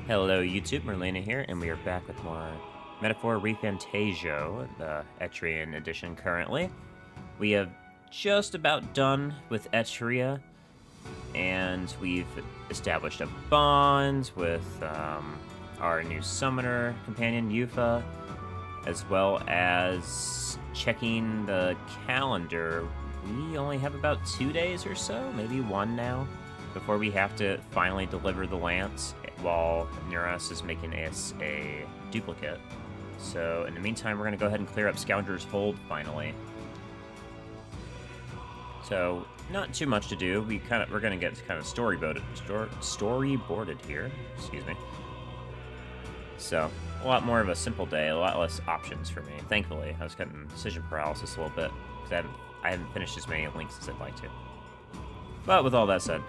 Hello YouTube, Merlina here, and we are back with more Metaphor ReFantazio, the Etrian edition currently. We have just about done with Etria, and we've established a bond with our new summoner companion, Yufa, as well as checking the calendar. We only have about 2 days or so, maybe one now, before we have to finally deliver the lance, while Neuros is making us a duplicate. So in the meantime, we're going to go ahead and clear up Scoundrel's Hold finally. So not too much to do. We're going to get kind of storyboarded here. Excuse me. So a lot more of a simple day, a lot less options for me. Thankfully, I was getting decision paralysis a little bit because I haven't finished as many links as I'd like to. But with all that said,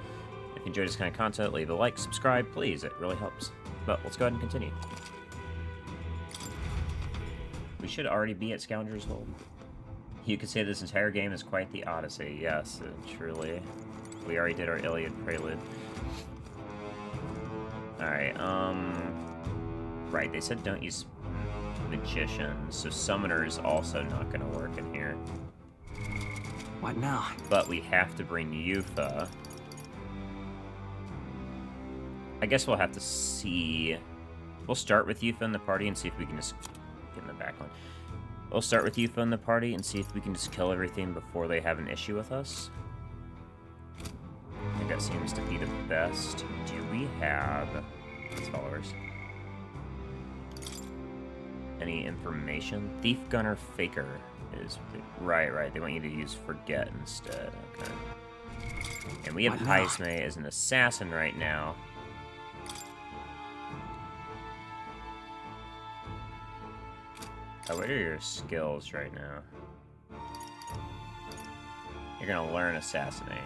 if you enjoy this kind of content, leave a like, subscribe, please. It really helps. But let's go ahead and continue. We should already be at Scoundrel's Hold. You could say this entire game is quite the odyssey. Yes, truly. We already did our Iliad prelude. Alright, right, they said don't use magicians, so summoner is also not going to work in here. What now? But we have to bring Yufa. I guess we'll have to see. We'll start with Yufa in the party and see if we can just get in the back line. We'll start with Yufa in the party and see if we can just kill everything before they have an issue with us. I think that seems to be the best. Do we have followers? Any information? Thief, Gunner, Faker is right. They want you to use Forget instead. Okay. And we have Heisme as an assassin right now. Oh, what are your skills right now? You're gonna learn Assassinate.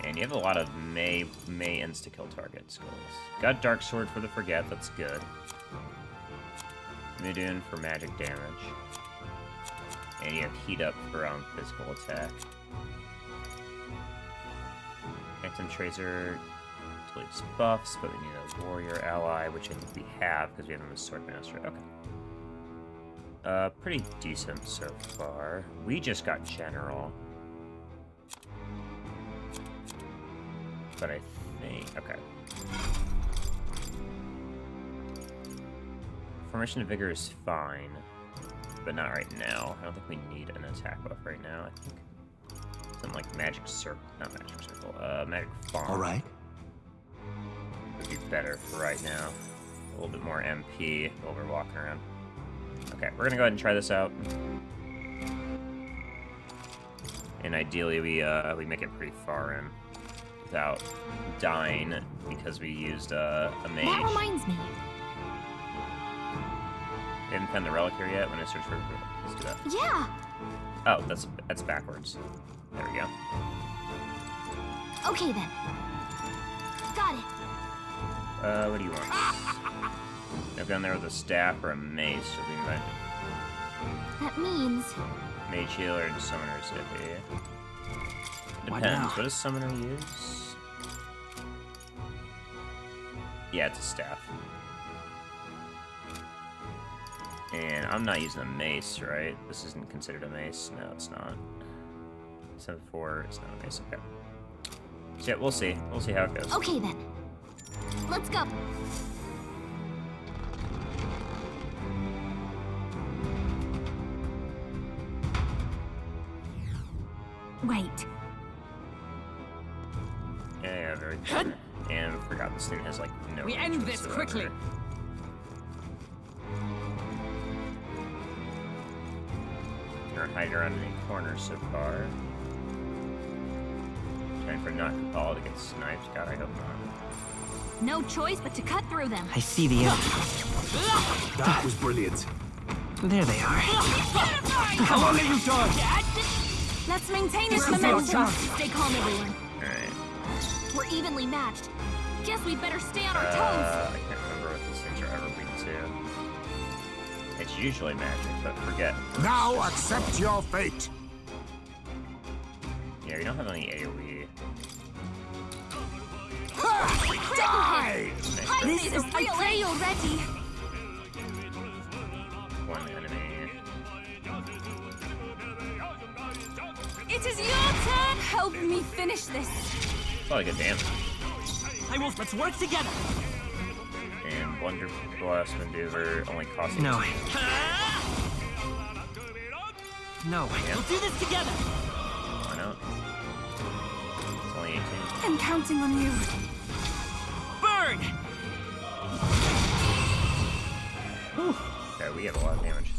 And you have a lot of May insta-kill target skills. Got Dark Sword for the Forget, that's good. Mudun for magic damage. And you have Heat Up for physical attack. Phantom Tracer deletes buffs, but we need a warrior ally, which I think we have because we have him as Swordmaster. Okay. Pretty decent so far. We just got General. But I think... okay. Formation of Vigor is fine, but not right now. I don't think we need an attack buff right now. I think something like Magic Circle, not Magic Circle, Magic Farm. All right. Would be better for right now. A little bit more MP while we're walking around. Okay, we're gonna go ahead and try this out. And ideally, we make it pretty far in without dying because we used a mage. That reminds me. We haven't found the relic here yet. When I search for it, let's do that. Yeah. Oh, that's backwards. There we go. Okay then. Got it. What do you want? I've gone there with a staff or a mace, so we might. That means Mage healer and summoner's iffy. What Depends. now? What does summoner use? Yeah, it's a staff. And I'm not using a mace, right? This isn't considered a mace. No, it's not. 7-4, it's not a mace. Okay. So yeah, we'll see. We'll see how it goes. okay then. Let's go. Wait. Yeah, very good. And I forgot this thing has like no. We end this quickly. Or hide around any corners so far. Trying for Nakapal to get sniped. God, I hope not. No choice but to cut through them. I see the enemy. That was brilliant. There they are. Come on, little dog. Let's maintain this Where's the momentum. attack? Stay calm, everyone. Alright. We're evenly matched. Guess we'd better stay on our toes. I can't remember what these things are ever weak to. It's usually magic, but forget. Now accept your fate. Yeah, we don't have any AoE. This is I pray you're ready. One enemy. It is your turn. Help me finish this. It's probably good damage. Let's work together. And Blunder Blast Maneuver only costs No. 18. No. We'll do this together. Why not? It's only 18. I'm counting on you. Burn! Okay, we have a lot of damage.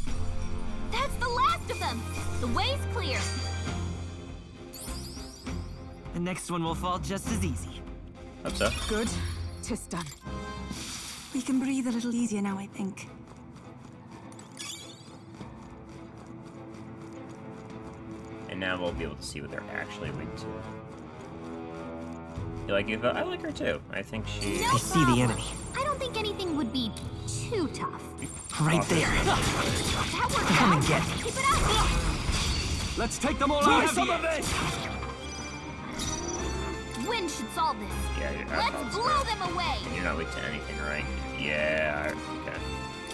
That's the last of them. The way's clear. The next one will fall just as easy. Hope so. Good. 'Tis done. We can breathe a little easier now, I think. And now we'll be able to see what they're actually weak to. You like Eva? I like her too. I think she... No I see the problem. enemy. I don't think anything would be too tough. Right there. That worked Come out. and get me. Keep it up. Let's take them all out. some of it. Wind should solve this. Yeah, Let's blow them away. You're not weak to anything, right? Yeah, okay.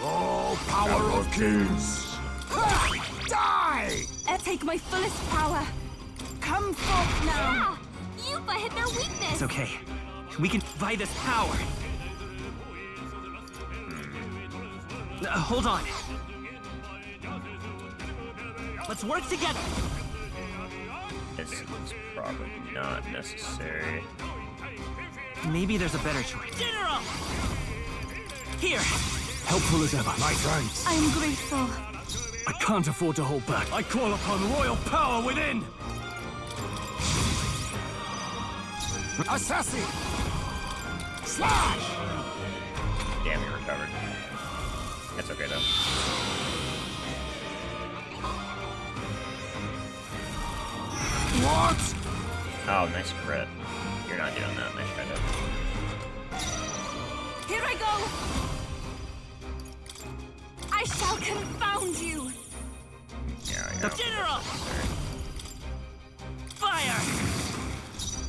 Oh, power of kings. Die! Take my fullest power. Come forth now. Yeah, Yupa hit their weakness. It's okay. We can buy this power. Hold on. Let's work together. This is probably not necessary. Maybe there's a better choice. General! Here. Helpful as ever. My thanks. I'm grateful. I can't afford to hold back. I call upon royal power within. Assassin! Slash! Damn, you recovered. That's okay though. What? Oh, nice crit. You're not doing that. Nice try though. Here I go. I shall confound you. Yeah, The general! Fire!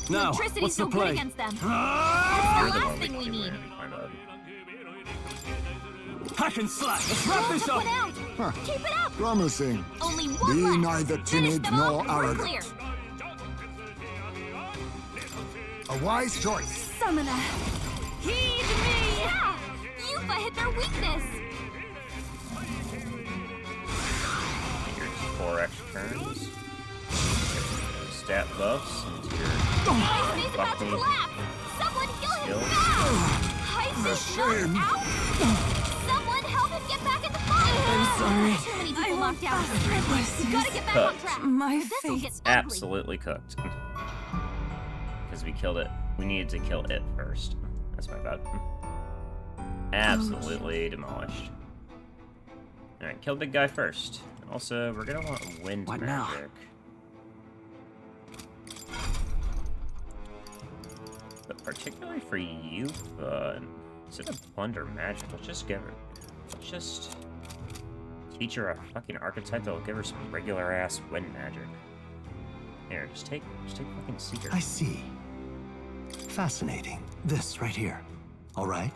Now, Electricity's what's the so good play? against them. You're That's the the last one thing we can need. win, kind of. Hack and slash. Let's wrap Don't this put up. out. Keep it up. Promising. Only one Be left. neither Finish timid them nor off and we're arrogant. clear. A wise choice. Summoner. Heed me. Yeah, Yupa hit their weakness. Your 4 extra turns. Stat buffs into your He's about to fucking collapse. Someone kill him skills. fast. Heist is shame. knocked out. Someone help him get back in the fight. I'm sorry. Too many I people won't knocked out. sacrifice We gotta get back on track. my This will get fate. ugly. Absolutely cooked. Because we killed it. We needed to kill it first. That's my bad. Absolutely demolished. Alright, kill big guy first. Also, we're gonna want wind What now? magic. But particularly for you, instead of plunder magic, let's just teach her a fucking archetype that'll give her some regular ass wind magic. Here, just take fucking Seeker. I see. Fascinating. This right here. All right?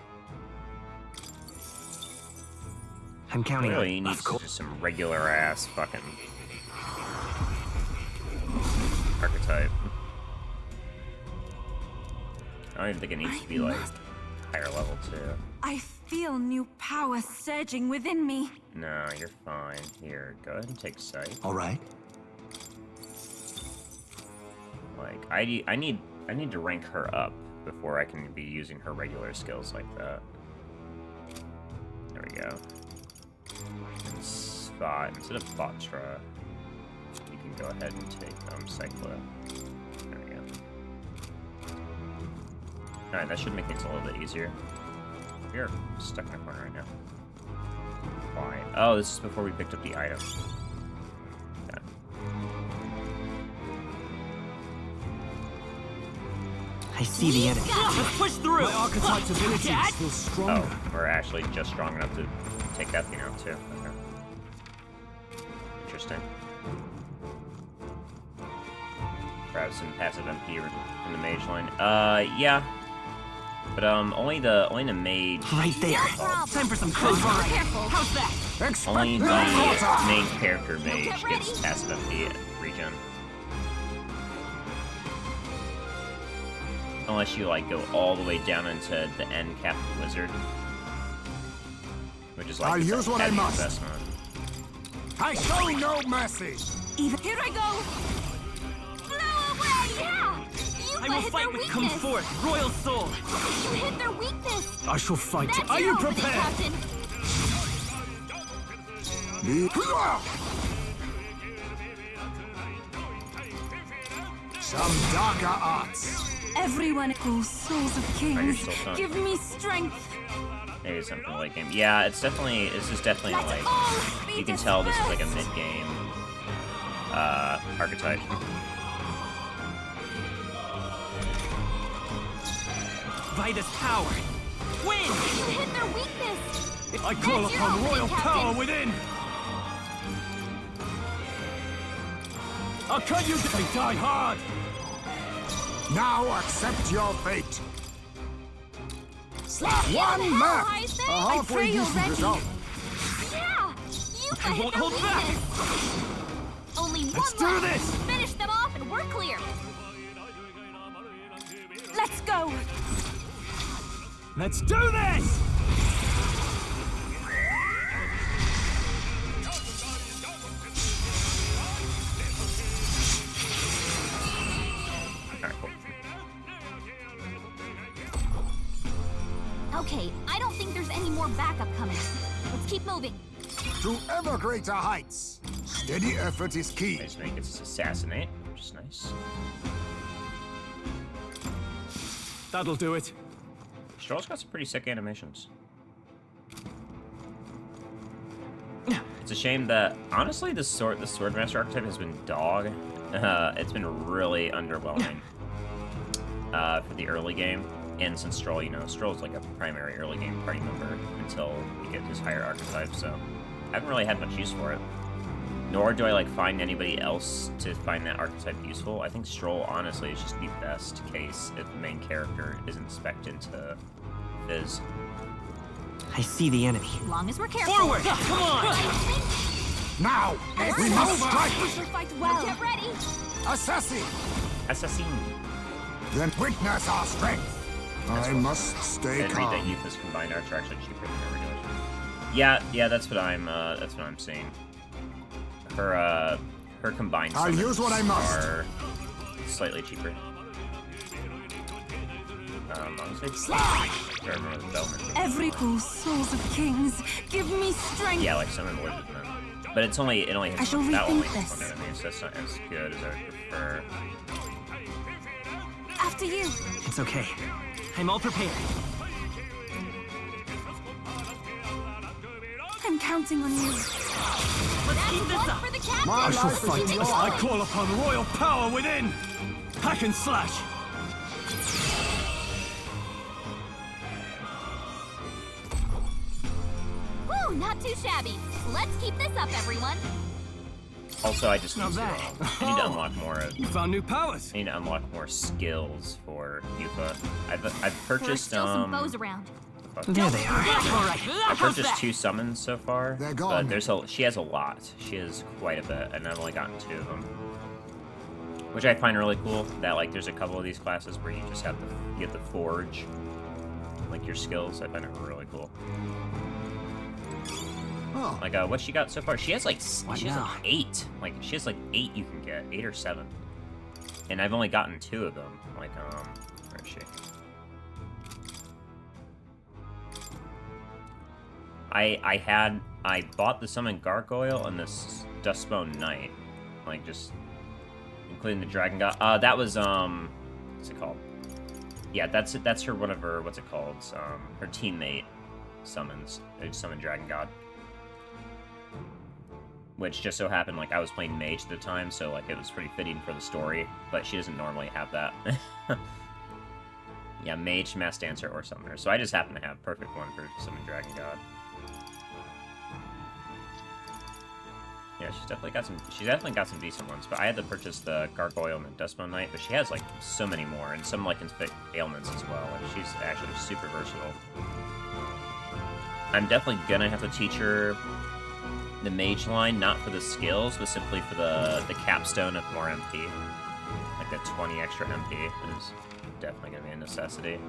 I'm counting on Really, he it. needs just some regular ass fucking archetype. I don't even think it needs to be like higher level too. I feel new power surging within me. No, you're fine. Here, go ahead and take sight. All right? Like, I need to rank her up before I can be using her regular skills like that. There we go. And Spot, instead of Botstra, you can go ahead and take Cyclo. There we go. Alright, that should make things a little bit easier. We're stuck in a corner right now. Why? Oh, this is before we picked up the item. Okay. I see the enemy. Let's push through! My archetype's abilities feel stronger. Oh, we're actually just strong enough to take that thing out too. Okay. Interesting. Grab some passive MP from the mage line. Yeah. But only the mage. Right there. Time for some close riding. How's that? Only the main character mage gets passive MP regen. Unless you like go all the way down into the end cap of the wizard, which is like I'll use what I must. investment. I show no mercy. Even here I go. Blow away! Yeah! You I will hit fight their with weakness. comfort, royal soul. You hit their weakness. I shall fight. That's Are your you opening, prepared? Captain. Some darker arts. Everyone, oh souls of kings, still done. give me strength. Maybe something late game. Yeah, this is definitely Let's like, all be you can tell this is like a dispersed. mid-game archetype. Vitus power. Win! You hit their weakness. I call That's your upon opening, royal Captain. power within. I'll cut you. They die hard. Now accept your fate. Slap Get one the hell, mark. Heisman. A halfway pray you're decent ready. result. Yeah! You I hit won't their hold back. weakness. Only Let's one do left. this. Finish them off and we're clear. Let's go. Let's do this. Alright, cool. Okay, I don't think there's any more backup coming. Let's keep moving. To ever greater heights. Steady effort is key. Heisman gets assassinate, which is nice. That'll do it. Stroll's got some pretty sick animations. It's a shame that, honestly, the Swordmaster archetype has been dog. It's been really underwhelming for the early game. And since Stroll, Stroll's like a primary early game party member until you get his higher archetype, so I haven't really had much use for it. Nor do I like find anybody else to find that archetype useful. I think Stroll, honestly, is just the best case if the main character isn't spec'd into Fizz. I see the enemy. As long as we're careful. Forward! Come on! I think Now, we must strike. We shall fight well. Get ready. Assassin. Assassin! Then witness our strength. I must stay And read that calm. Euphis combined arts are actually cheaper than their regular. Yeah, that's what I'm seeing. Her combined I'll summons use what I must. are slightly cheaper. Honestly, I don't remember the development. Every oh souls of kings, give me strength. Yeah, like summon lords of men. But it only hits I shall that only rethink hits this. one enemy, so that's not as good as I would prefer. After you. It's okay. I'm all prepared. I'm counting on you. Let's keep this One up. for the captain. My I shall life fight. is yours. I call upon royal power within. Hack and slash. Woo, not too shabby. Let's keep this up, everyone. Also, I just need Not to, bad. I need to unlock more of. You found new powers. I need to unlock more skills for Yufa. I've There are purchased still some foes around. There they are. All right. I purchased 2 summons so far. They're But gone. she has a lot. She has quite a bit, and I've only gotten 2 of them. Which I find really cool. That like there's a couple of these classes where you just have you get the forge, like your skills. I find it really cool. Oh, Like what she got so far? She has like What she has now? like 8. Like she has like 8 you can get, 8 or 7. And I've only gotten 2 of them. Like where is she? I bought the Summon Gargoyle and this Dustbone Knight, like just including the Dragon God. That was what's it called? Yeah, that's her one of her what's it called? Her teammate summons. They summon Dragon God, which just so happened like I was playing Mage at the time, so like it was pretty fitting for the story. But she doesn't normally have that. Yeah, Mage, Mass Dancer, or Summoner. So I just happen to have perfect one for Summon Dragon God. Yeah, she's definitely got some decent ones, but I had to purchase the Gargoyle and the Dustbone Knight, but she has like so many more, and some like inflict ailments as well. Like she's actually super versatile. I'm definitely gonna have to teach her the mage line, not for the skills, but simply for the capstone of more MP. Like that 20 extra MP is definitely gonna be a necessity.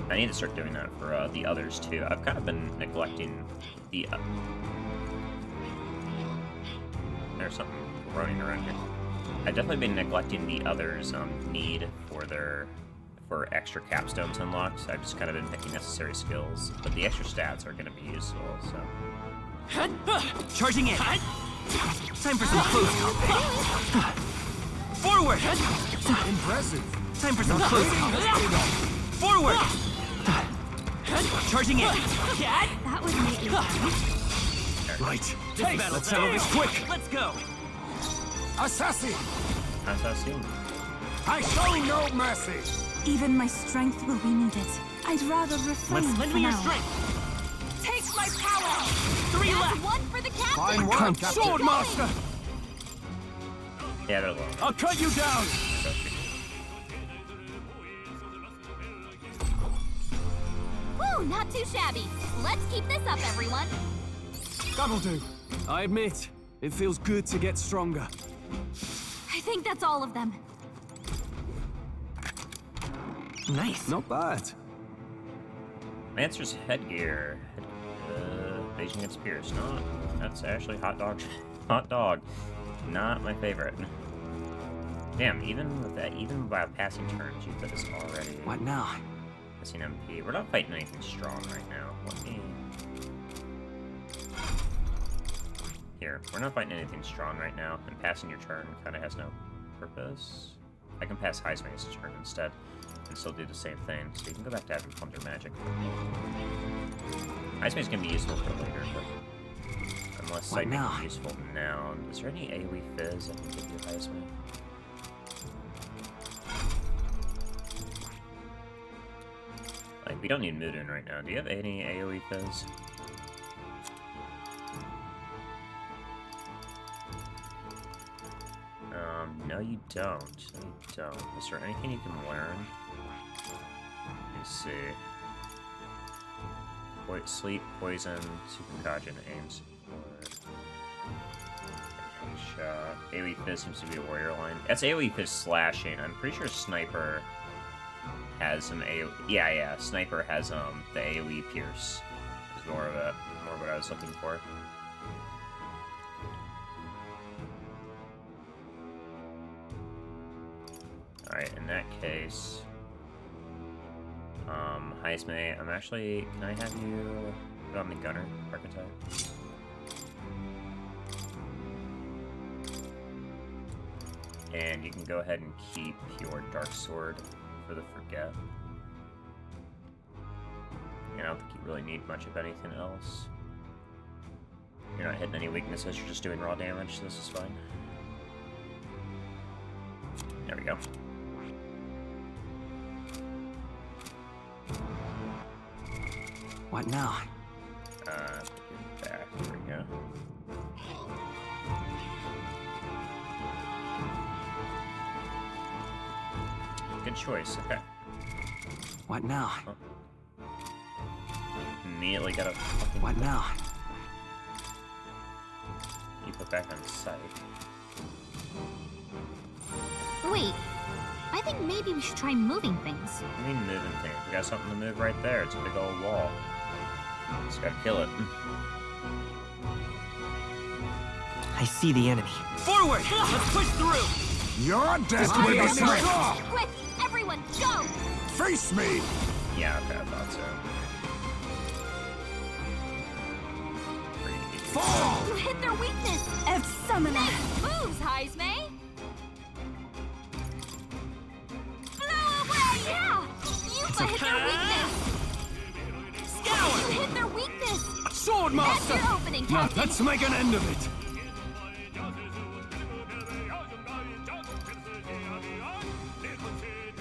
I need to start doing that for the others too. I've kind of been neglecting the. There's something running around here. I've definitely been neglecting the others' need for extra capstones unlocked. I've just kind of been picking necessary skills, but the extra stats are going to be useful. So. Charging in. Time for some close combat. Forward. Impressive. Time for some close combat. Forward. Charging in. That was neatly done. Right. Hey, Let's settle this quick. Let's go. Assassin! Assassin. I show no mercy! Even my strength will be needed. I'd rather refrain Let's for lend me your now. strength. Take my power! 3 That's left. one for the captain! Fine work, Can't Captain. sword master! Yeah, they're low. I'll cut you down! Woo, not too shabby. Let's keep this up, everyone. That'll do. I admit, it feels good to get stronger. I think that's all of them. Nice. Not bad. Lancer's headgear. Evasion against Pierce. No, that's actually hot dog. Hot dog. Not my favorite. Damn, even with that, even by passing turns, you put this already. What now? Missing MP. We're not fighting anything strong right now. Let me. Here, we're not fighting anything strong right now, and passing your turn kind of has no purpose. I can pass Heisman's turn instead, and still do the same thing, so you can go back to having Thunder Magic. Heisman's gonna be useful for later, but unless I make it useful now. Is there any AoE Fizz I can give you, Heisman? Like, we don't need Mudun right now. Do you have any AoE Fizz? No you don't. No you don't. Is there anything you can learn? Let me see. Sleep, Poison, Supercogent, Aims, or AoE Fizz seems to be a warrior line. That's AoE Fizz slashing. I'm pretty sure Sniper has some AoE. Yeah, Sniper has the AoE Pierce. Is more what I was looking for. Alright, in that case, Heisme, I'm actually, can I have you put on the Gunner archetype? And you can go ahead and keep your Dark Sword for the Forget. And I don't think you really need much of anything else. You're not hitting any weaknesses, you're just doing raw damage, so this is fine. There we go. What now? Back. There we go. Good choice. Okay. What now? Immediately got a fucking. What now? You put back on sight. Wait, I think maybe we should try moving things. I mean, moving things. We got something to move right there. It's a big old wall. Just gotta kill it. I see the enemy. Forward! Let's push through! You're dead with a smith! Quick, everyone, go! Face me! Yeah, okay, I thought so. Fall! You hit their weakness! Summoner! Nice moves, Heisme! Blow away! Yeah! You hit their weakness! Scour! You hit their weakness! Sword That's master! your opening, Now Captain! let's make an end of it.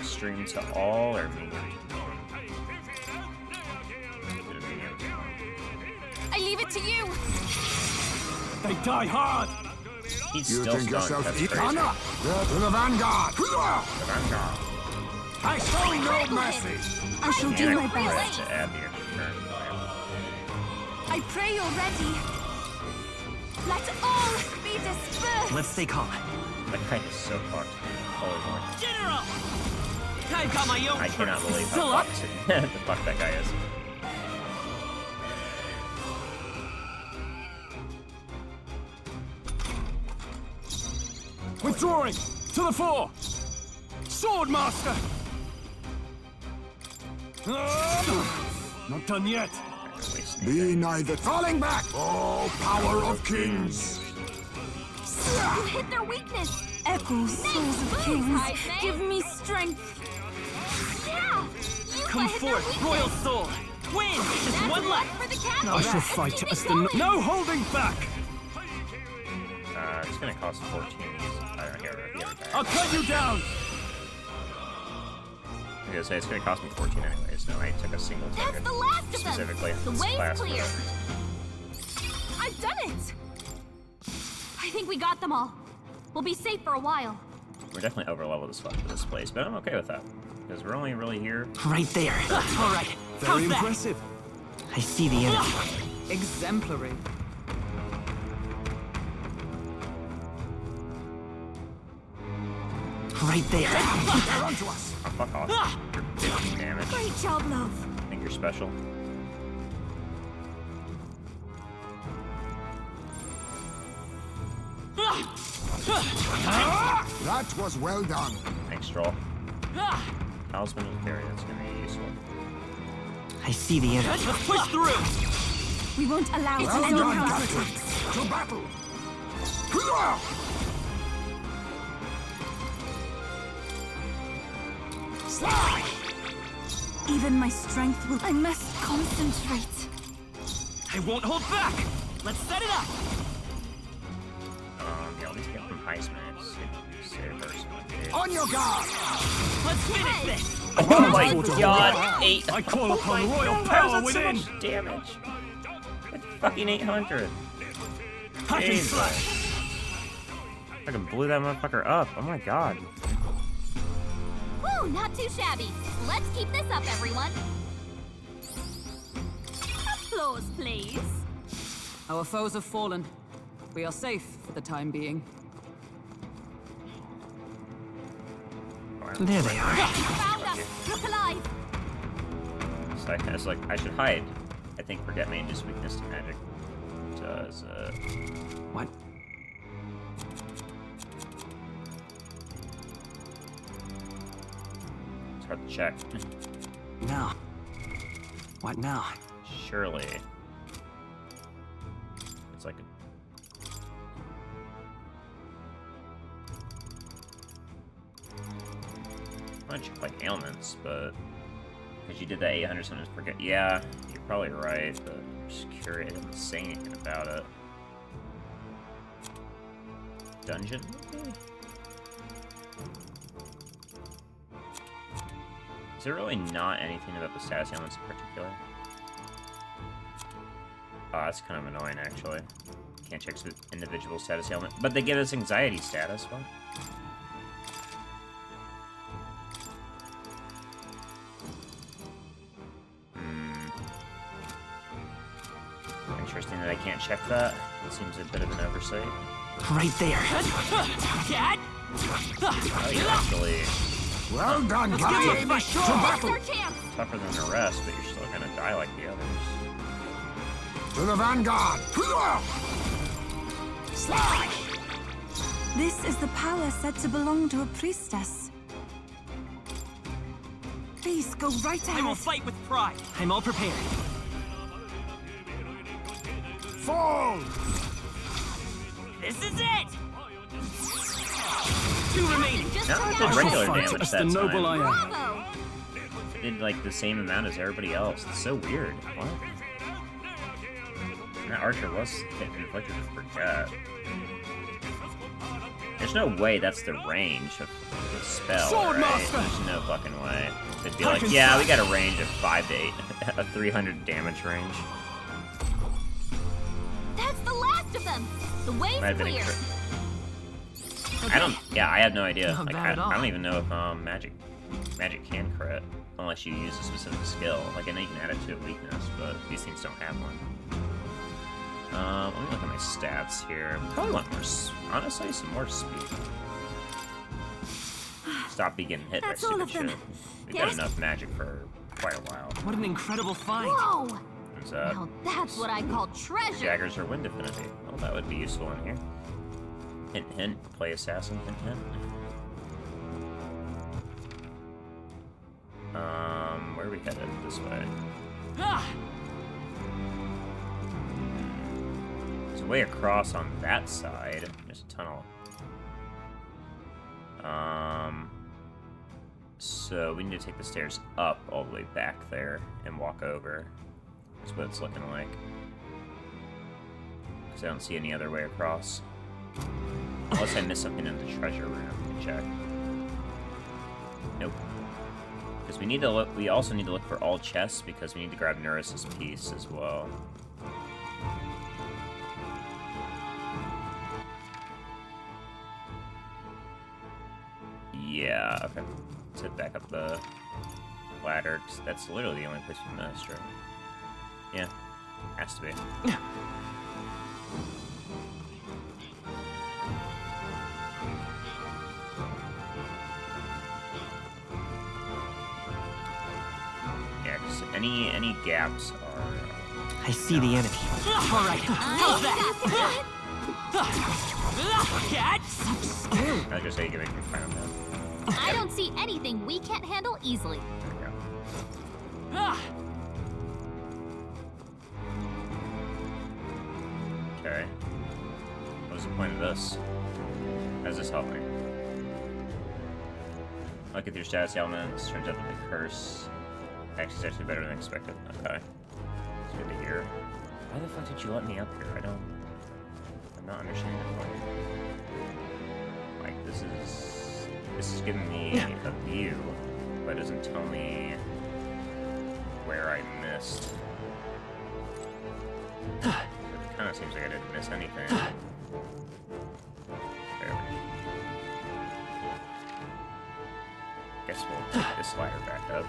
Stream to all or medium? I leave it it to you! They die hard! He's You still think stunned. yourself That's eat crazy. honor? To the vanguard! The Vanguard. I show no mercy! I shall do And my I forgot best. to add the extra turn. I pray you're ready. Let all be dispersed! Let's stay calm. That guy is so fucked. Holy moly. General! I've got my own I cannot turf. believe Still how up? fucked the fuck that guy is. Withdrawing! To the fore! Swordmaster! Not done yet. Be neither falling back! Oh, power of kings! You hit their weakness! Echo, souls of kings, give me strength. Yeah! You Come hit their forth, weakness. Royal Soul! Win! Just That's one left! for the captain. I shall Let's fight keep as it the... going. No holding back! It's gonna cost 14. I don't hear it. I'll cut you down! I was gonna say it's gonna cost me 14 anyways. No, I took a single That's target. the last of them! Specifically, The this way's class clear! was- I've done it! I think we got them all. We'll be safe for a while. We're definitely over leveled as fuck for this place, but I'm okay with that. Because we're only really here. Right there. All right. Very How's that? impressive. I see the enemy. Exemplary. Right there. They're onto us! Oh, fuck off. You're 15 damage. Great job, love. I think you're special. That was well done. Thanks, Troll. Talisman of Carry, that's gonna be useful. I see the enemy. Let's push through! We won't allow Well any done, counter. Captain! To battle! Slide! Even my strength will. I must concentrate. I won't hold back. Let's set it up. Yeah, at least get from Heisman. Save person. On your guard! Let's finish this. Oh my god! 8. I call upon royal How is power that so within! much damage? It's fucking 800. Hack and Jesus. slash! Fucking blew that motherfucker up. Oh my god. Woo, not too shabby. Let's keep this up, everyone. Applause, please. Our foes have fallen. We are safe for the time being. There they are. Found us. Look alive. It's like I should hide. I think forget me and just weakness to magic. Does What? it's hard to check. Now. What now? Surely. It's like a I'm not check like ailments, but because you did that 800 sometimes forget. Yeah, you're probably right, but I'm just curious. It doesn't say anything about it. Dungeon? Is there really not anything about the status ailments in particular? Oh, that's kind of annoying, actually. Can't check the individual status ailment, but they give us anxiety status. What? Interesting that I can't check that. It seems a bit of an oversight. Right there. Dad? Oh, you're actually Well done, give it a Captain! fight. To battle! Our chance. tougher than the rest, but you're still gonna die like the others. To the vanguard! Slide! This is the power said to belong to a priestess. Please go right I will ahead. fight with pride. I'm all prepared. Fall! This is it. 2 remaining. Just No, took it out did regular Fight damage as that the noble I time. am. Bravo. It did like the same amount as everybody else. It's so weird. What? That archer was hit inflicted with forget. There's no way that's the range of the spell, Sword right? Master! There's no fucking way. They'd be Hack like, and yeah, we slash! got a range of 5 to 8, a 300 damage range. them. The way's Might have been a clear. I don't. Yeah, I have no idea. Not Like, bad I at all. don't even know if magic can crit unless you use a specific skill. Like, I know you can add it to a weakness, but these things don't have one. Let me look at my stats here. Probably want more. Honestly, some more speed. Stop being getting hit by That's all stupid of them. shit. We've got Yes? enough magic for quite a while. What an incredible find. Whoa! There's, Now that's what I call treasure. daggers or wind affinity. Well, that would be useful in here. Hint, hint. Play assassin. Hint, hint. Where are we headed? This way. There's a way across on that side. There's a tunnel. So we need to take the stairs up all the way back there and walk over. That's what it's looking like. Because I don't see any other way across. Unless I missed something in the treasure room. Let me check. Nope. Because we need to look. We also need to look for all chests because we need to grab Neris's piece as well. Yeah. Okay. Let's head back up the ladder. 'Cause that's literally the only place we missed, right? Yeah. Has to be. Yeah, just any gaps are. I see the enemy. All right, how's that? I was gonna say you can make me find them. I don't see anything we can't handle easily. There we go. Okay. What was the point of this? How does this help me? Look at your status elements. Turns out that the curse actually is actually better than expected. Okay. It's good to hear. Why the fuck did you let me up here? I'm not understanding why. Like, this is giving me a view, but doesn't tell me where I missed. It kind of seems like I didn't miss anything. There. Guess we'll take this ladder back up.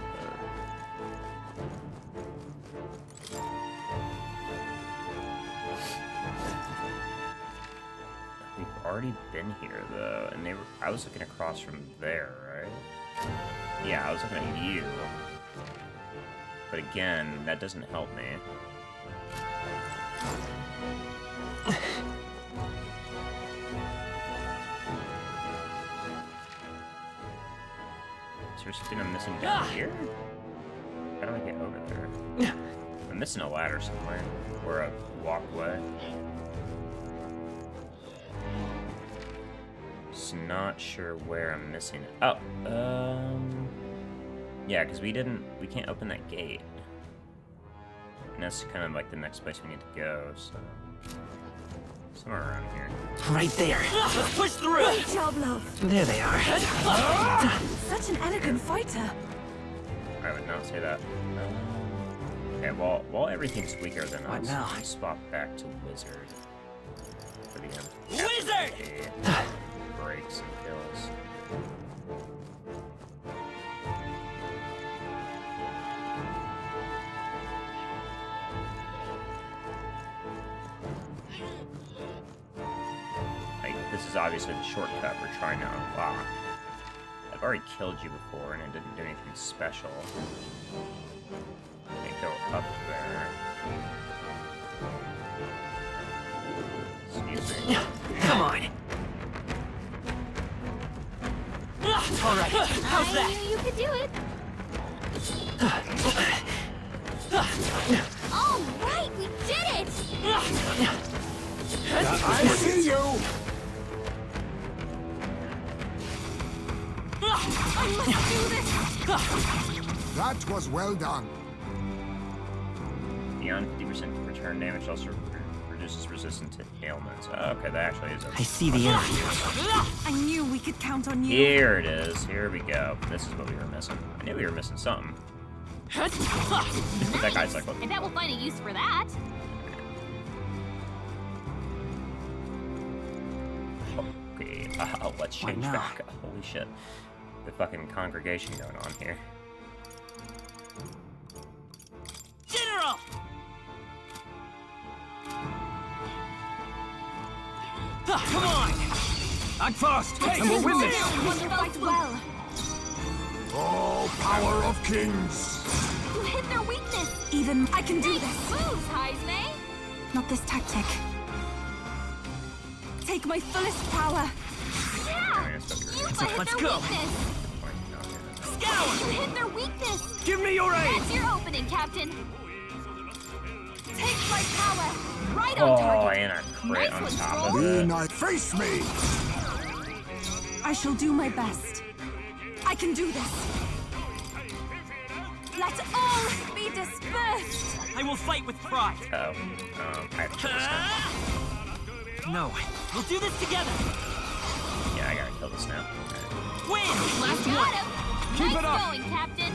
We've already been here though, and I was looking across from there, right? Yeah, I was looking at you. But again, that doesn't help me. Is there something I'm missing down here? How do I get over there? I'm missing a ladder somewhere, or a walkway. Just not sure where I'm missing it. Oh, yeah, because we can't open that gate. And that's kind of like the next place we need to go, so somewhere around here. Right there. Let's push through. Great job, love. There they are. Such an elegant fighter. I would not say that. Okay, while everything's weaker than What us, now? let's swap back to Wizard for the end. Wizard! Breaks and kills. Like, this is obviously the shortcut we're trying to unlock. I've already killed you before and it didn't do anything special. Can't go up there. Excuse me. Come on. All right, how's I that? knew you could do it. All right, we did it. I see you! I must do this. That was well done. Beyond 50% return damage also reduces resistance to ailments. Oh, okay, that actually is I see the enemy. I knew we could count on you. Here it is. Here we go. This is what we were missing. I knew we were missing something. That guy's like, what? I bet we'll find a use for that. see. Let's change now? back. Holy shit. The fucking congregation going on here. General! Come on! Act fast, and we'll win this! You want to fight well. Oh, power of kings! You hit their weakness. Even I can do Nice this. moves, Heisme. Not this tactic. Take my fullest power. Yeah. You hit let's their go. weakness. Scour! You hit their weakness. Give me your aid! That's your opening, Captain. Take my power. Right on Oh, target. and a crit on Nice one, top Troll. of Be it. nice. Face me! I shall do my best. I can do this. Let all be dispersed. I will fight with pride. Oh, I have to kill this guy. No, we'll do this together. Yeah, I gotta kill this now. Win! Last Got one. him. Keep Nice it up. going, Captain.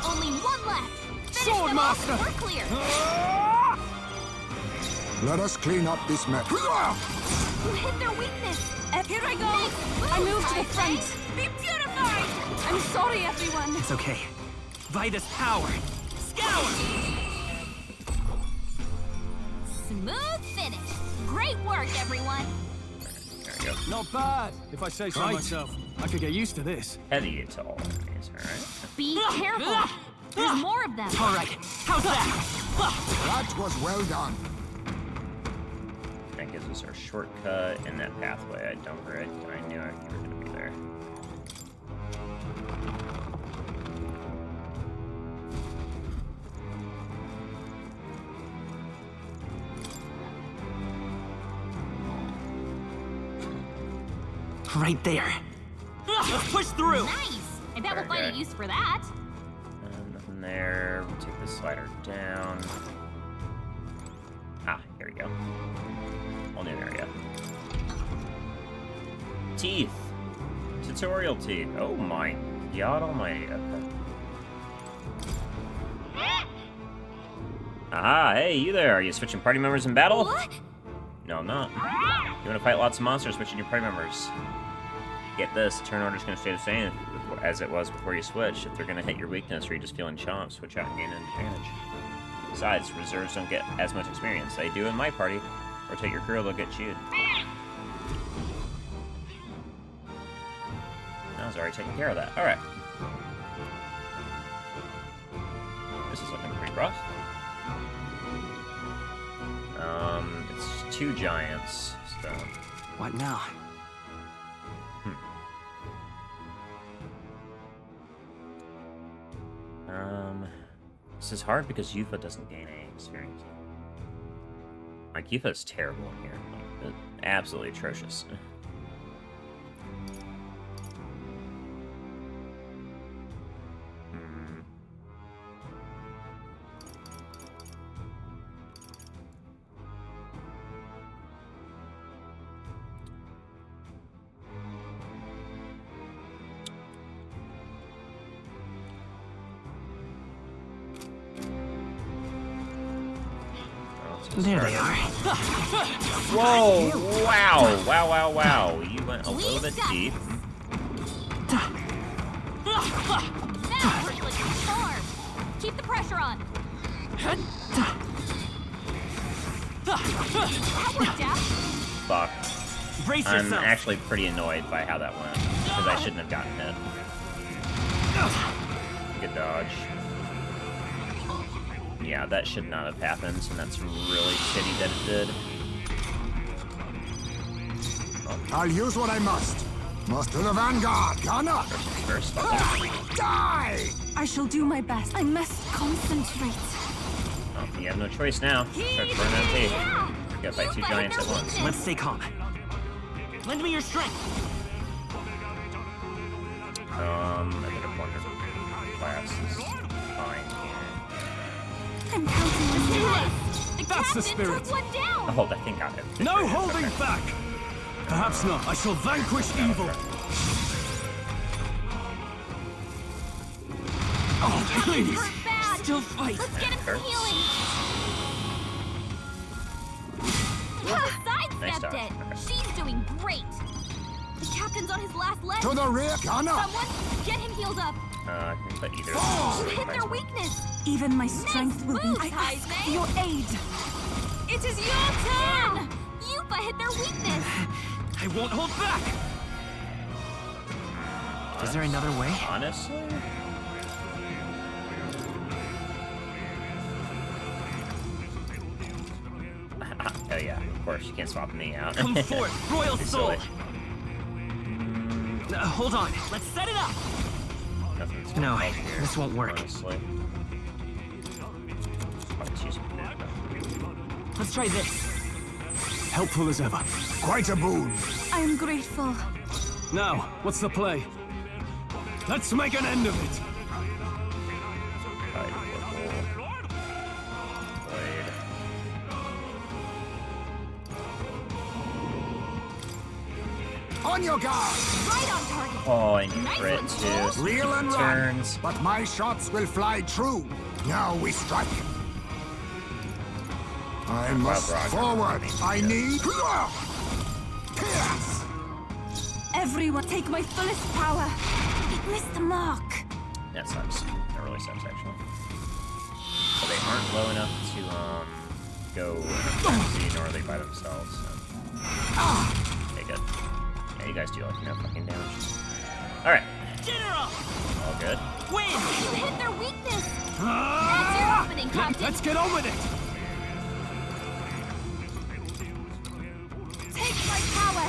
Only one left. Finish Sword them off master. and we're clear. Let us clean up this mess. You hit their weakness. Here I go. Nice I moves, move to the Heisme. front. Be beautified. I'm sorry, everyone. It's okay. Vida's power. Scour! Smooth finish. Great work, everyone. There we go. Not bad, if I say so Right. myself. I could get used to this. Heavy to all enemies, alright? Be careful. There's more of them. All right, how's that? That was well done. That gives us our shortcut in that pathway. I knew you were gonna be there. Right there. Let's push through. Nice. I bet we'll find a Okay. use for that. Nothing there. We'll take the slider down. Ah, here we go. Whole new area. Teeth. Tutorial teeth. Oh my god almighty. Okay. Ah, hey, you there. Are you switching party members in battle? What? No, I'm not. You want to fight lots of monsters, switching your party members. Get this, the turn order's going to stay the same as it was before you switch. If they're going to hit your weakness or you're just feeling chomped, switch out and gain an advantage. Besides, reserves don't get as much experience. They do in my party. Rotate your crew, they'll get chewed. I was already taking care of that. Alright. This is looking pretty rough. It's 2 giants, so... What now? This is hard because Yufa doesn't gain any experience. Like, Yufa's terrible in here. Like, absolutely atrocious. There they are. Whoa! Wow! Wow, wow, wow. You went a little bit deep. That worked like a charm. Keep the pressure on. That worked out. Fuck. Brace I'm yourself. actually pretty annoyed by how that went. Because I shouldn't have gotten hit. Good dodge. Yeah, that should not have happened, and that's really shitty that it did. I'll use what I must. Must to the vanguard. Gunner! First. Die! I shall do my best. I must concentrate. Oh, you have no choice now. Start burning out teeth. You gotta fight 2 giants at once. Let's stay calm. Lend me your strength. I think a pointer class is fine here. I'm counting on you. The That's the captain spirit. took one down. Oh, that thing got hit. No holding back! Perhaps not. I shall vanquish evil. Oh, please! Hurt bad. Still fight. Let's get him some Hurts. healing. Sidestepped dodge. it. Okay. She's doing great. The captain's on his last leg. To the rear, gunner! Someone get him healed up. I can put either Oh! You hit their weakness. Even my strength will be. moves, I ask Heisman. for your aid. It is your turn. Yupa hit their weakness. I won't hold back! Is there another way? Honestly? Oh yeah, of course, you can't swap me out. Come forth, Royal Be Soul! silly. Hold on, let's set it up! Nothing's No, gonna help here, this won't work. Honestly. Let's use it. Let's try this. Helpful as ever. Quite a boon. I am grateful. Now, what's the play? Let's make an end of it. Blade. On your guard! Right on target. Oh, and you Nice crit one, too. Soul. So Reel and run. turns. But my shots will fly true. Now we strike. I must Roger. forward. I need. Pierce! Everyone, take my fullest power. It missed the mark. That sucks. That really sucks, actually. So they aren't low enough to go fancy northerly by themselves. So. Okay, good. Yeah, you guys do like no fucking damage. All right, General! all good. Win! You hit their weakness. That's your opening, Captain. Let's get on with it. Take my power.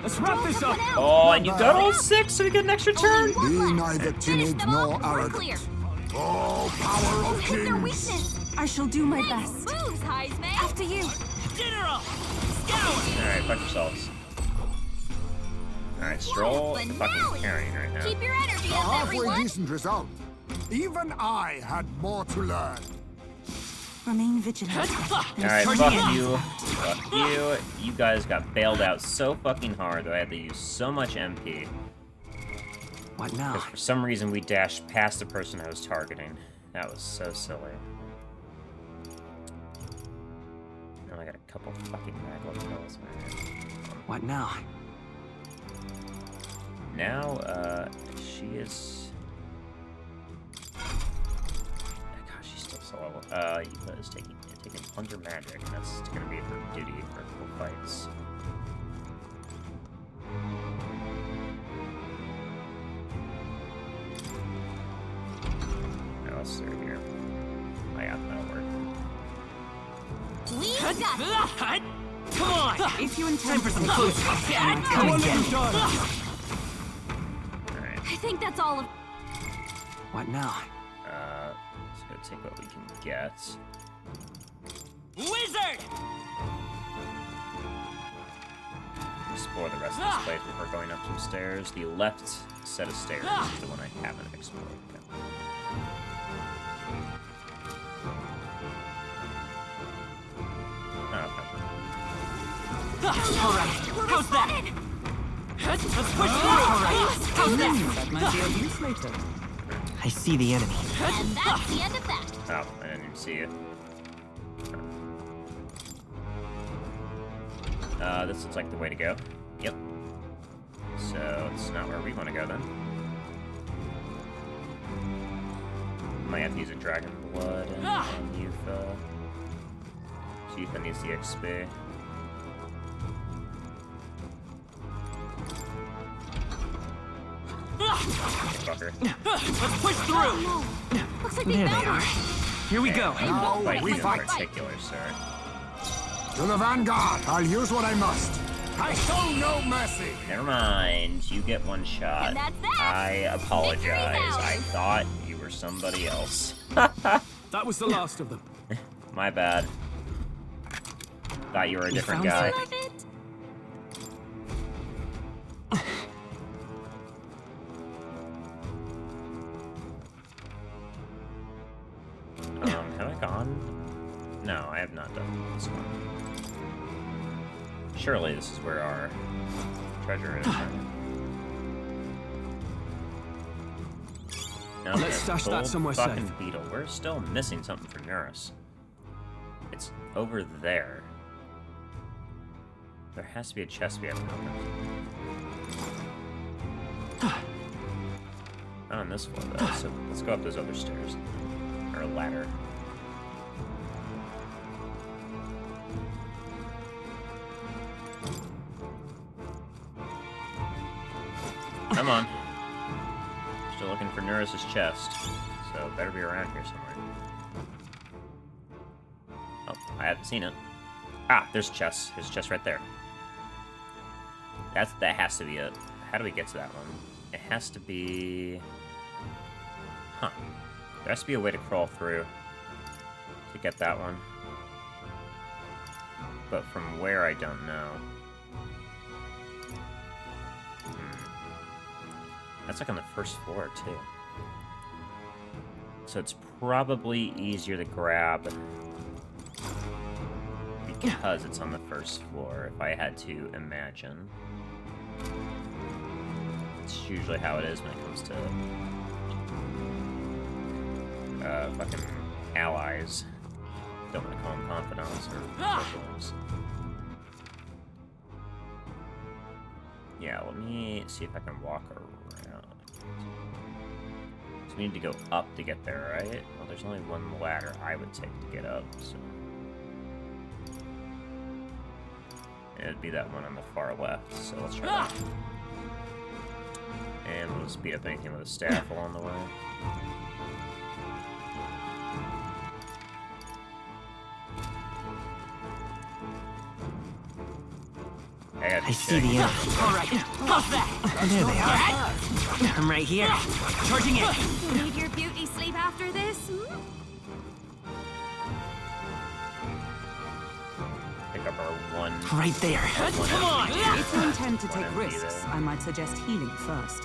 Let's wrap this up. Oh, and you got all 6, so you get an extra turn. Only Be one left. neither Finish timid them nor off. We're clear. arrogant. Oh, power You of hit their kings! weakness. I shall do my Nice best. moves, Heisman. After you. General! Scout! All right, fuck yourselves. All right, stroll the fucking carrying right now. Keep your energy A up, halfway everyone. decent result. Even I had more to learn. Remain vigilant. All right, fuck you. Fuck you. You guys got bailed out so fucking hard that I had to use so much MP. What now? Because for some reason we dashed past the person I was targeting. That was so silly. Now I got a couple fucking maglet pills, man. What now? Now, she is... God, she's still so level. Yuka is taking Plunger Magic, and that's gonna be her duty for full fights. What else is there here? Oh yeah, that'll work. We got this. Come on! If you intend Time for some close Come Come again. again! Alright, I think that's all of. What now? let's go take what we can get. Wizard! Explore the rest of this place before going up some stairs. The left set of stairs is the one I haven't explored. Okay. Oh, okay. Alright, how's that? Let's push through! Alright, how's that? That might be of use later. I see the enemy. And that's the end of that. Oh, I didn't even see you. This looks like the way to go. Yep. So, it's not where we want to go then. Might have to use a Dragon Blood and Yufa. So Yufa needs the XP. Fucker. Let's push through! No. Looks like they There they found are. us. Here we go. Now Fight we in fight. particular, sir. To the vanguard. I'll use what I must. I show no mercy. Never mind. You get one shot. And that's that. I apologize. Victory's ours. I thought you were somebody else. That was the last of them. My bad. Thought you were a different guy. Love it. Have I gone? No, I have not done this one. Surely this is where our treasure is. Right? No, Let's okay, stash that gold somewhere fucking safe. beetle. We're still missing something for Neuros. It's over there. There has to be a chest we haven't opened. Not on this floor, though, so let's go up those other stairs. Or a ladder. Come on. Still looking for Neurus's chest, so better be around here somewhere. Oh, I haven't seen it. Ah, there's a chest. There's a chest right there. That has to be it. How do we get to that one? It has to be... Huh. There has to be a way to crawl through to get that one. But from where, I don't know. That's like on the first floor, too. So it's probably easier to grab because it's on the first floor, if I had to imagine. It's usually how it is when it comes to fucking allies. Don't want to call them confidants or siblings. Yeah, let me see if I can walk around. So we need to go up to get there, right? Well, there's only one ladder I would take to get up, so... It'd be that one on the far left, so let's try that. And we'll speed up anything with a staff along the way. I see the enemy. Alright, off that! There they are. I'm right here. Charging in. You'll need your beauty sleep after this? Pick up our one... Right there. Come on! If you intend to take risks, I might suggest healing first.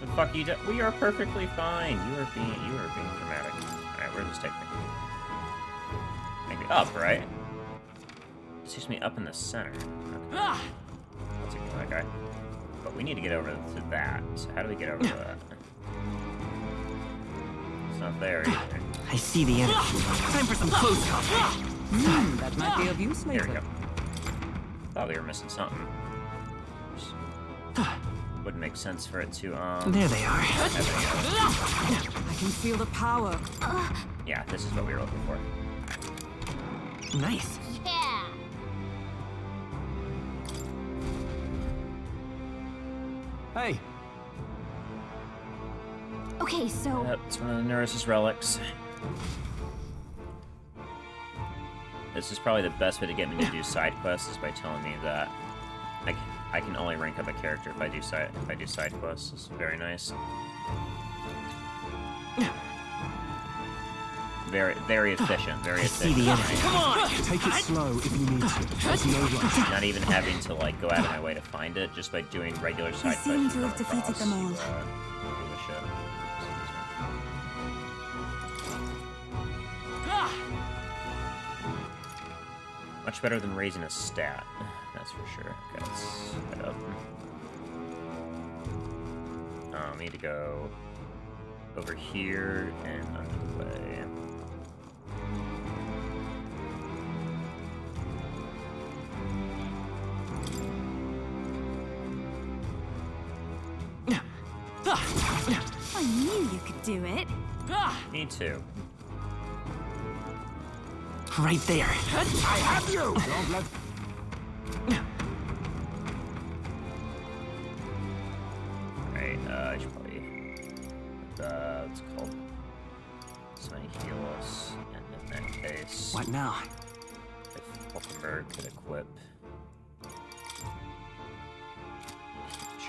The fuck you do? We are perfectly fine. You are being dramatic. Alright, where's this take me? Maybe up, right? It takes me up in the center. Okay. I'll take that guy. But we need to get over to that. So how do we get over to that? It's not there either. I see the enemy. Time for some close combat. That might be of use later. Here we go. Thought we were missing something. Wouldn't make sense for it to, There they are. I can feel the power. Yeah, this is what we were looking for. Nice. Yeah. Hey, Okay, so Yep, it's one of the Neurus's relics. This is probably the best way to get me to do side quests is by telling me that I can only rank up a character if I do side quests. It's very nice. Very efficient. Very See the efficient. enemy. Come on! take it slow if you need to. There's no rush. Not even having to like go out of my way to find it, just by doing regular side quests. seem you to have come defeated across, them all. you, do the shit. Much better than raising a stat, that's for sure. Okay, let's head up. We need to go over here and under the way. I knew you could do it. Me too. Right there. I have you! Don't let... Right, I should probably what's it called? Sunny heal us, and in that case, What now? if Hulkenberg could equip.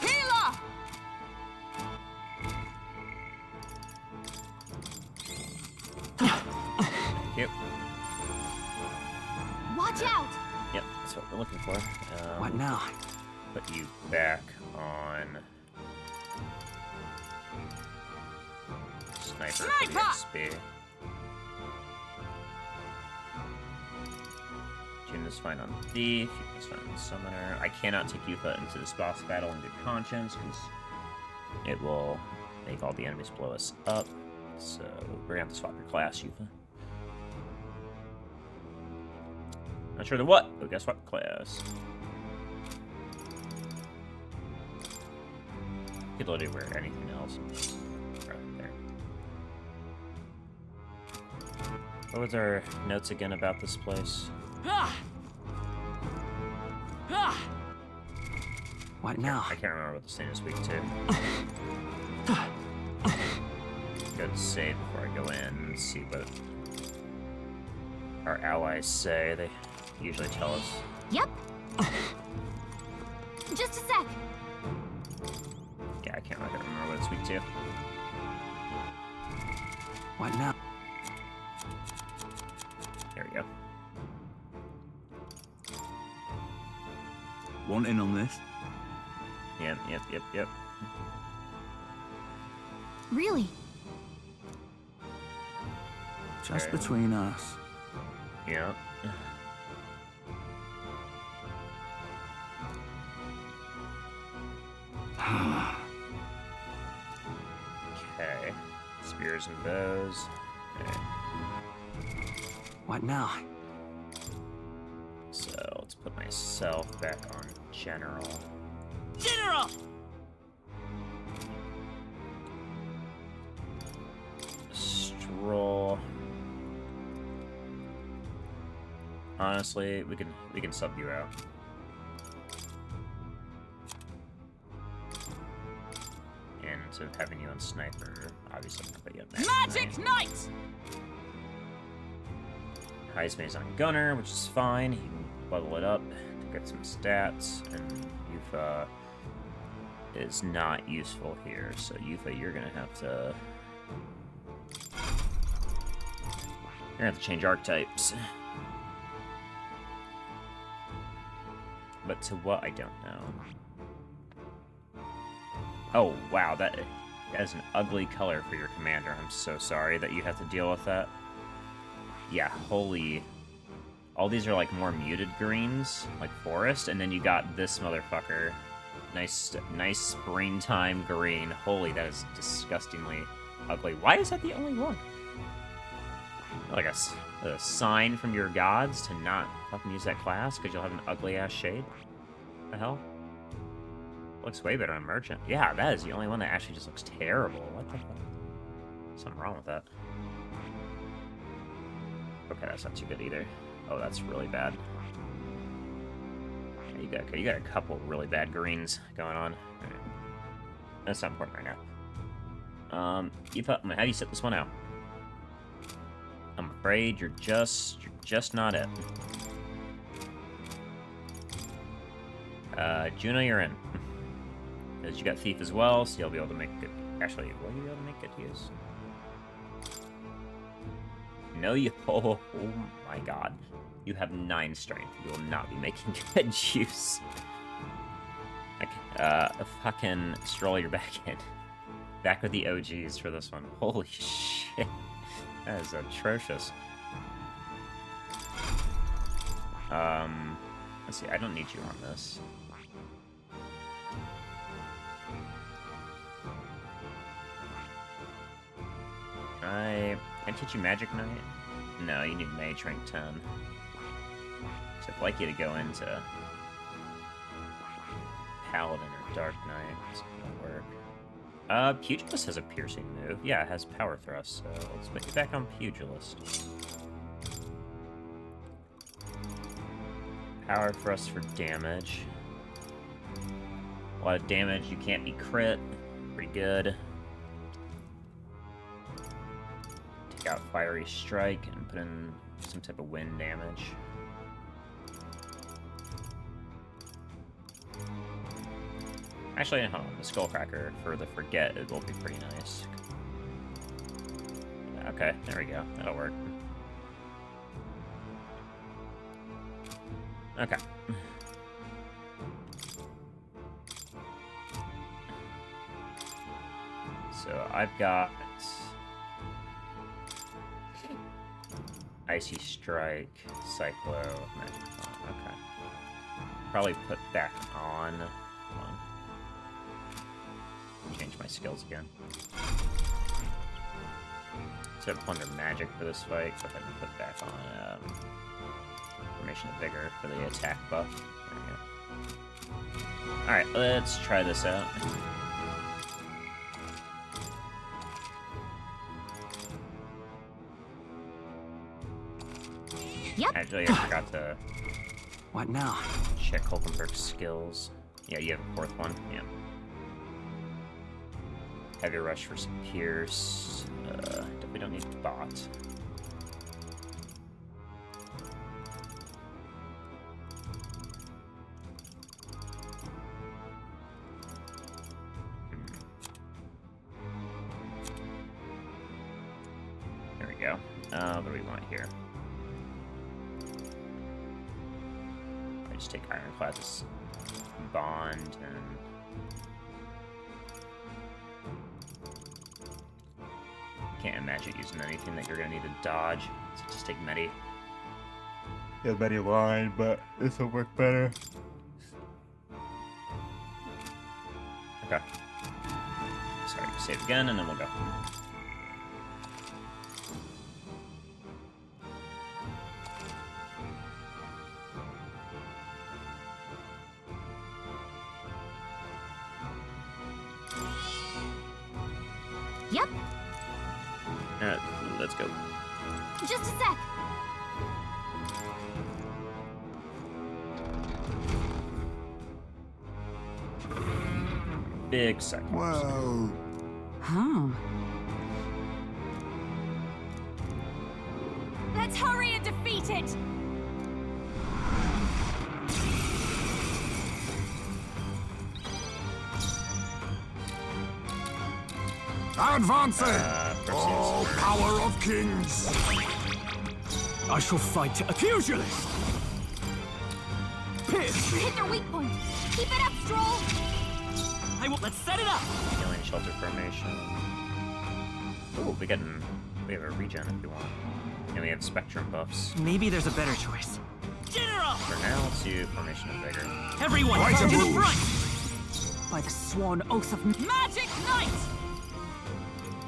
Healer! Thank you. Watch out! Yep, that's what we're looking for. What now? Put you back on sniper for the XP. Tune is fine on thief. Yuka's fine on summoner. I cannot take Yuka into this boss battle in good conscience because it will make all the enemies blow us up. So we're gonna have to swap your class, Yuka. Not sure the what, but guess what class. could literally wear anything else. Right there. What was our notes again about this place? What now? I can't remember what the thing is weak to. Go to save before I go in and see what our allies say. They usually tell us. Yep. Just a sec. Yeah, I can't really remember what it's weak to. What now? There we go. Want in on this? Yep. Really? Just Okay. between us. Yep. Okay. Spears and bows. Okay. What now? So let's put myself back on general. General! Stroll. Honestly, we can sub you out. And instead of having you on sniper, obviously I'm gonna put you on Magic Knight! Heisman's on gunner, which is fine. He can level it up to get some stats, and Yufa is not useful here. So Yufa, you're gonna have to change archetypes. But to what, I don't know. Oh wow, that is an ugly color for your commander. I'm so sorry that you have to deal with that. Yeah, holy. All these are like more muted greens, like forest, and then you got this motherfucker. Nice springtime green. Holy, that is disgustingly ugly. Why is that the only one? Like a sign from your gods to not fucking use that class because you'll have an ugly ass shade? What the hell? Looks way better on merchant. Yeah, that is the only one that actually just looks terrible. What the fuck? Something wrong with that. Okay, that's not too good either. Oh, that's really bad. Yeah, you got a couple really bad greens going on. All right. That's not important right now. How do you set this one out? I'm afraid you're just not it. Juno, you're in. Because you got Thief as well, so you'll be able to make good. Actually, will you be able to make good use? No, you. Oh my god. You have 9 strength. You will not be making good use. Okay, fucking stroll your back in. Back with the OGs for this one. Holy shit. That is atrocious. Let's see, I don't need you on this. Can I teach you Magic Knight? No, you need Mage rank 10. So I'd like you to go into Paladin or Dark Knight. It's gonna work. Pugilist has a piercing move. Yeah, it has Power Thrust, so let's put you back on Pugilist. Power Thrust for damage. A lot of damage, you can't be crit. Pretty good. Take out Fiery Strike and put in some type of wind damage. Actually, hold on. The Skullcracker for the Forget, it will be pretty nice. Okay, there we go. That'll work. Okay. So I've got Icy Strike, Cyclo, Magic Font. Okay. Probably put back on. Hold on. Change my skills again. Instead of Plunder Magic for this fight, go ahead and put back on Formation of Vigor for the attack buff. There we go. Alright, let's try this out. damage. Oh, yeah, I forgot to What now? check Hulkenberg's skills. Yeah, you have a fourth one. Yeah. Heavy rush for some Pierce. Definitely don't need bot. There we go. What do we want here? I just take Ironclad's bond and can't imagine using anything that you're gonna need to dodge. So just take Medi. Yeah, Medi line, but this will work better. Okay. Sorry, save again, and then we'll go. Yep, Alright, let's go. just a sec. Big second. Whoa. Huh. Let's hurry and defeat it. Advancing! Proceeds. Oh, power of kings! I shall fight a pugilist. Pierce. You hit their weak point. Keep it up, Stroll. I will. Let's set it up. Healing shelter formation. Oh, we have a regen if you want. And we have spectrum buffs. Maybe there's a better choice. General! For now, let's do formation of vigor. Everyone, Right to to the move. front! By the sworn oath of Magic Knight!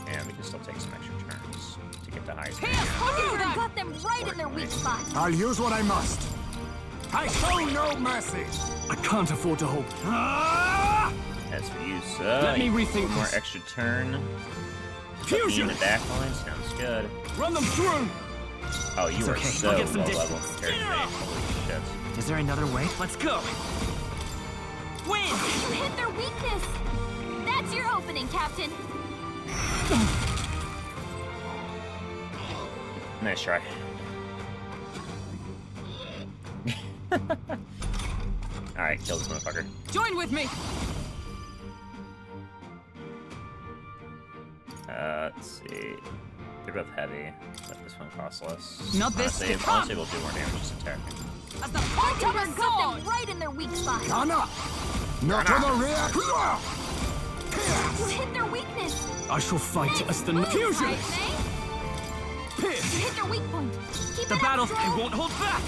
And we can still take some extra turns to get the highest Pierce vigor. through them! Got them right in their weak spot. I'll use what I must. I show no mercy! I can't afford to hold. As for you, sir, Let me you rethink one more this. extra turn. Being the Pugilist. back line sounds good. Run them through. Oh, you are okay. so I'll get some low level distance. compared to me. Holy shit. Is there another way? Let's go! Win! You hit their weakness. That's your opening, Captain. Nice try. Alright, kill this motherfucker. Join with me! Let's see. They're both heavy, but this one costs less. Not this Honestly, time. honestly, we'll do more damage just attacking. As the point of our Hulkenberg got sword! them right in their weak spot. Gun up! Not to the rear! You hit their weakness. I shall fight as the Move, pugilist. right, May? You Pierce. hit their weak point. Keep The it battle, up, I Stroll. won't hold back!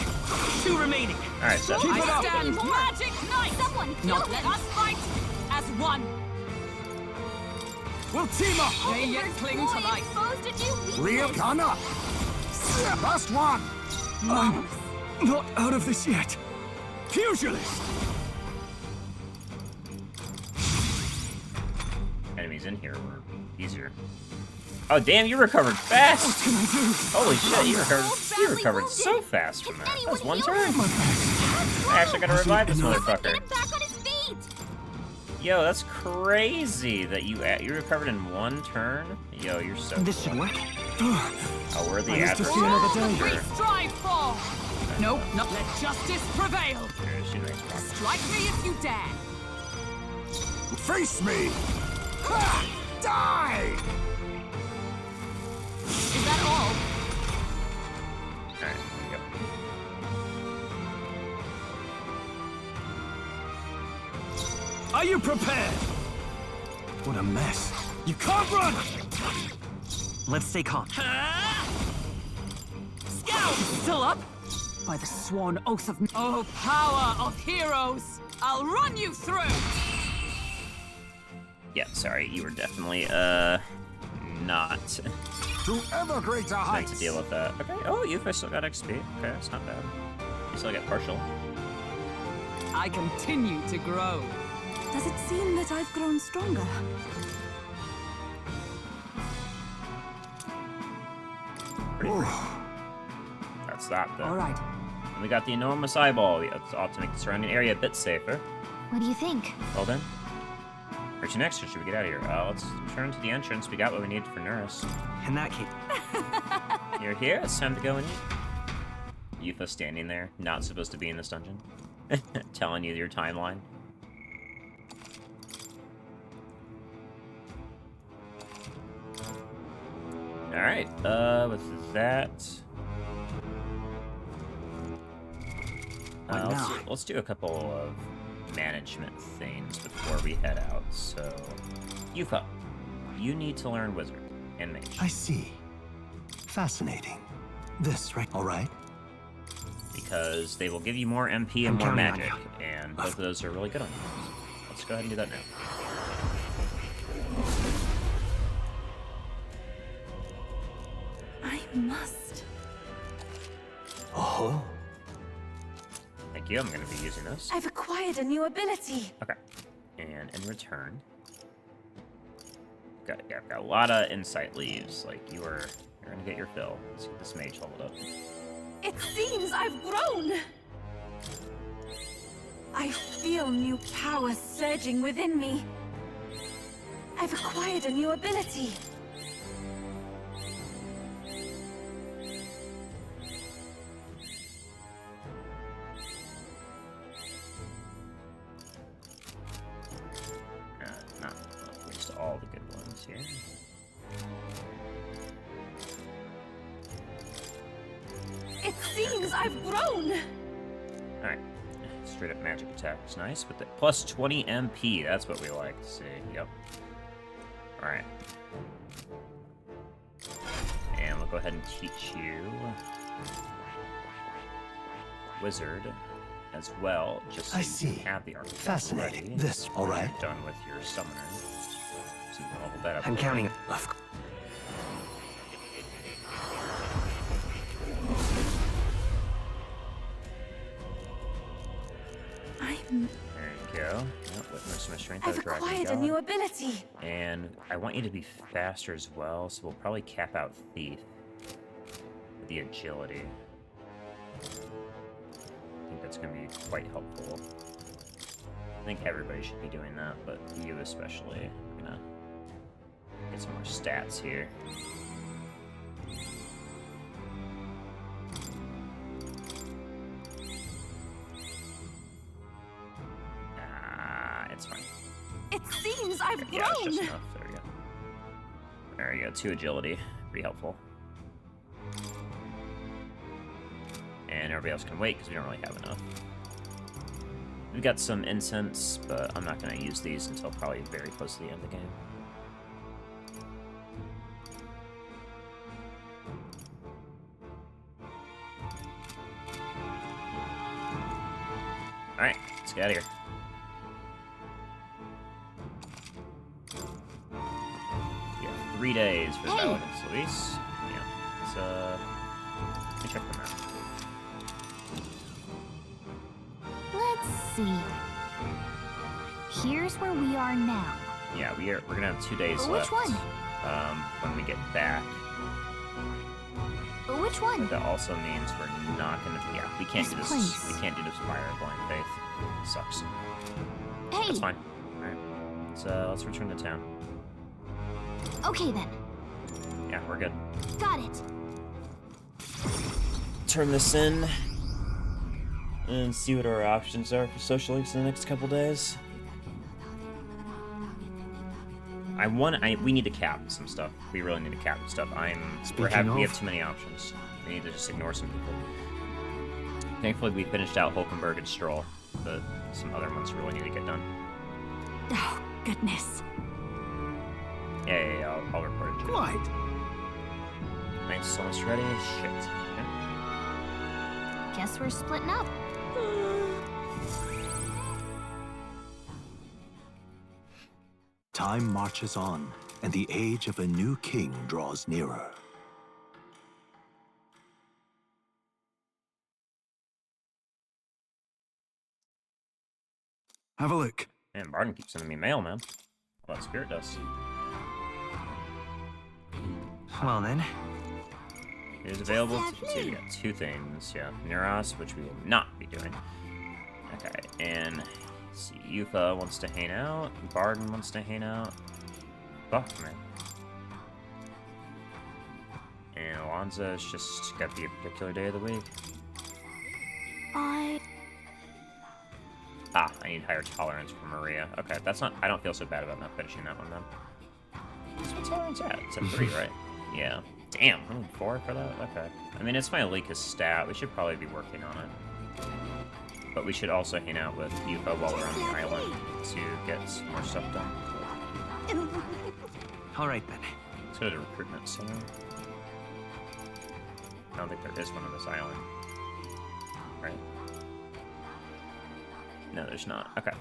2 remaining. Alright, so Keep it I up. stand Magic Knight! Someone kill Not him. let us fight as one! We'll team up. They yet Hulkenberg's cling to fully life. exposed to new weakness. Rear gun up! Last one! I'm not out of this yet. Pugilist. enemies in here were easier. Oh damn, you recovered fast! What can I do? Holy shit, you badly recovered wounded. so fast from Can that. That was anyone one heal turn. him? I actually gotta revive this Get motherfucker. him back on his feet. Yo, that's crazy that you recovered in one turn. Yo, you're so This cool. should work. A worthy I used to adversary. see another day. We strive for! Nope, not let justice prevail! Here, she makes progress. Strike me if you dare! Face me! Ha! Die! Is that all? Alright, here we go. Are you prepared? What a mess. You can't run! Let's stay calm. Scout! Still up? By the sworn oath of... Oh, power of heroes! I'll run you through! Yeah, sorry, you were definitely, not To ever greater meant heights! to deal with that. Okay, oh, you've still got XP. Okay, that's not bad. You still get partial. I continue to grow. Does it seem that I've grown stronger? Pretty great. That's that, though. All right, And we got the enormous eyeball. Yeah, it's ought to make the surrounding area a bit safer. What do you think? Well then. Where's your next, or should we get out of here? Let's return to the entrance. We got what we needed for Nurse. In that case... You're here? It's time to go and eat. Yufa standing there, not supposed to be in this dungeon. Telling you your timeline. Alright, with that... let's do a couple of management things before we head out. So, Yufa, you need to learn Wizard and Mage. I see. Fascinating. This, right? All right. Because they will give you more MP and more magic, and both of those are really good on you. Let's go ahead and do that now. I must. Oh. Thank you, I'm going to be using this. I've acquired a new ability. Okay. And in return, I've got a lot of insight leaves. Like, you're going to get your fill. Let's get this mage leveled up. It seems I've grown. I feel new power surging within me. I've acquired a new ability. Not waste all the good ones here. It seems I've grown. Alright. Straight up magic attack is nice, but the plus 20 MP, that's what we like to see. Yep. Alright. And we'll go ahead and teach you Wizard as well, just so I you see. can have the artifact Fascinating. ready. This, all right. You're done with your summoner. So you can level that up. I'm counting. There you go. Yep, with most of my strength, I've Dragon acquired a God. new ability. And I want you to be faster as well, so we'll probably cap out Thief with the agility. I think that's going to be quite helpful. I think everybody should be doing that, but you especially. I'm going to get some more stats here. It's fine. It seems I've grown. Yeah, it's just enough. There we go. There you go. 2 agility. Pretty helpful. And everybody else can wait because we don't really have enough. We've got some incense, but I'm not going to use these until probably very close to the end of the game. Alright, let's get out of here. You have 3 days for the battle against Luis. Yeah, let's, let me check them out. Let's see. Here's where we are now. Yeah, we're gonna have 2 days Which left. one? When we get back. Which one? That also means we're not gonna. Yeah, we can't do this. place. We can't do this fire of blind faith. It sucks. Hey. That's fine. All right. So let's return to town. Okay then. Yeah, we're good. Got it. Turn this in and see what our options are for social links in the next couple days. We need to cap some stuff. We really need to cap some stuff. We have too many options. We need to just ignore some people. Thankfully, we finished out Hulkenberg and Stroll, but some other ones really need to get done. Oh, goodness. Yeah, I'll report it to you. Right. Nice, almost ready. Shit. Okay. Guess we're splitting up. Time marches on, and the age of a new king draws nearer. Have a look. Man, Barton keeps sending me mail, man. Well, that Spirit does. Well then, It is available to get 2 things. Yeah, Neuros, which we will not be doing. Okay, and let's see, Yufa wants to hang out. Barden wants to hang out. Fuck, man. And Alonzo's just got to be a particular day of the week. I need higher tolerance for Maria. Okay, that's not. I don't feel so bad about not finishing that one then. What's my tolerance at? It's at 3, right? Yeah. Damn, I need 4 for that? Okay. I mean, it's my Alika's stat. We should probably be working on it. But we should also hang out with Yufa while we're on the island to get some more stuff done. Alright then. Let's go to the recruitment center. I don't think there is one on this island. Right? No, there's not. Okay.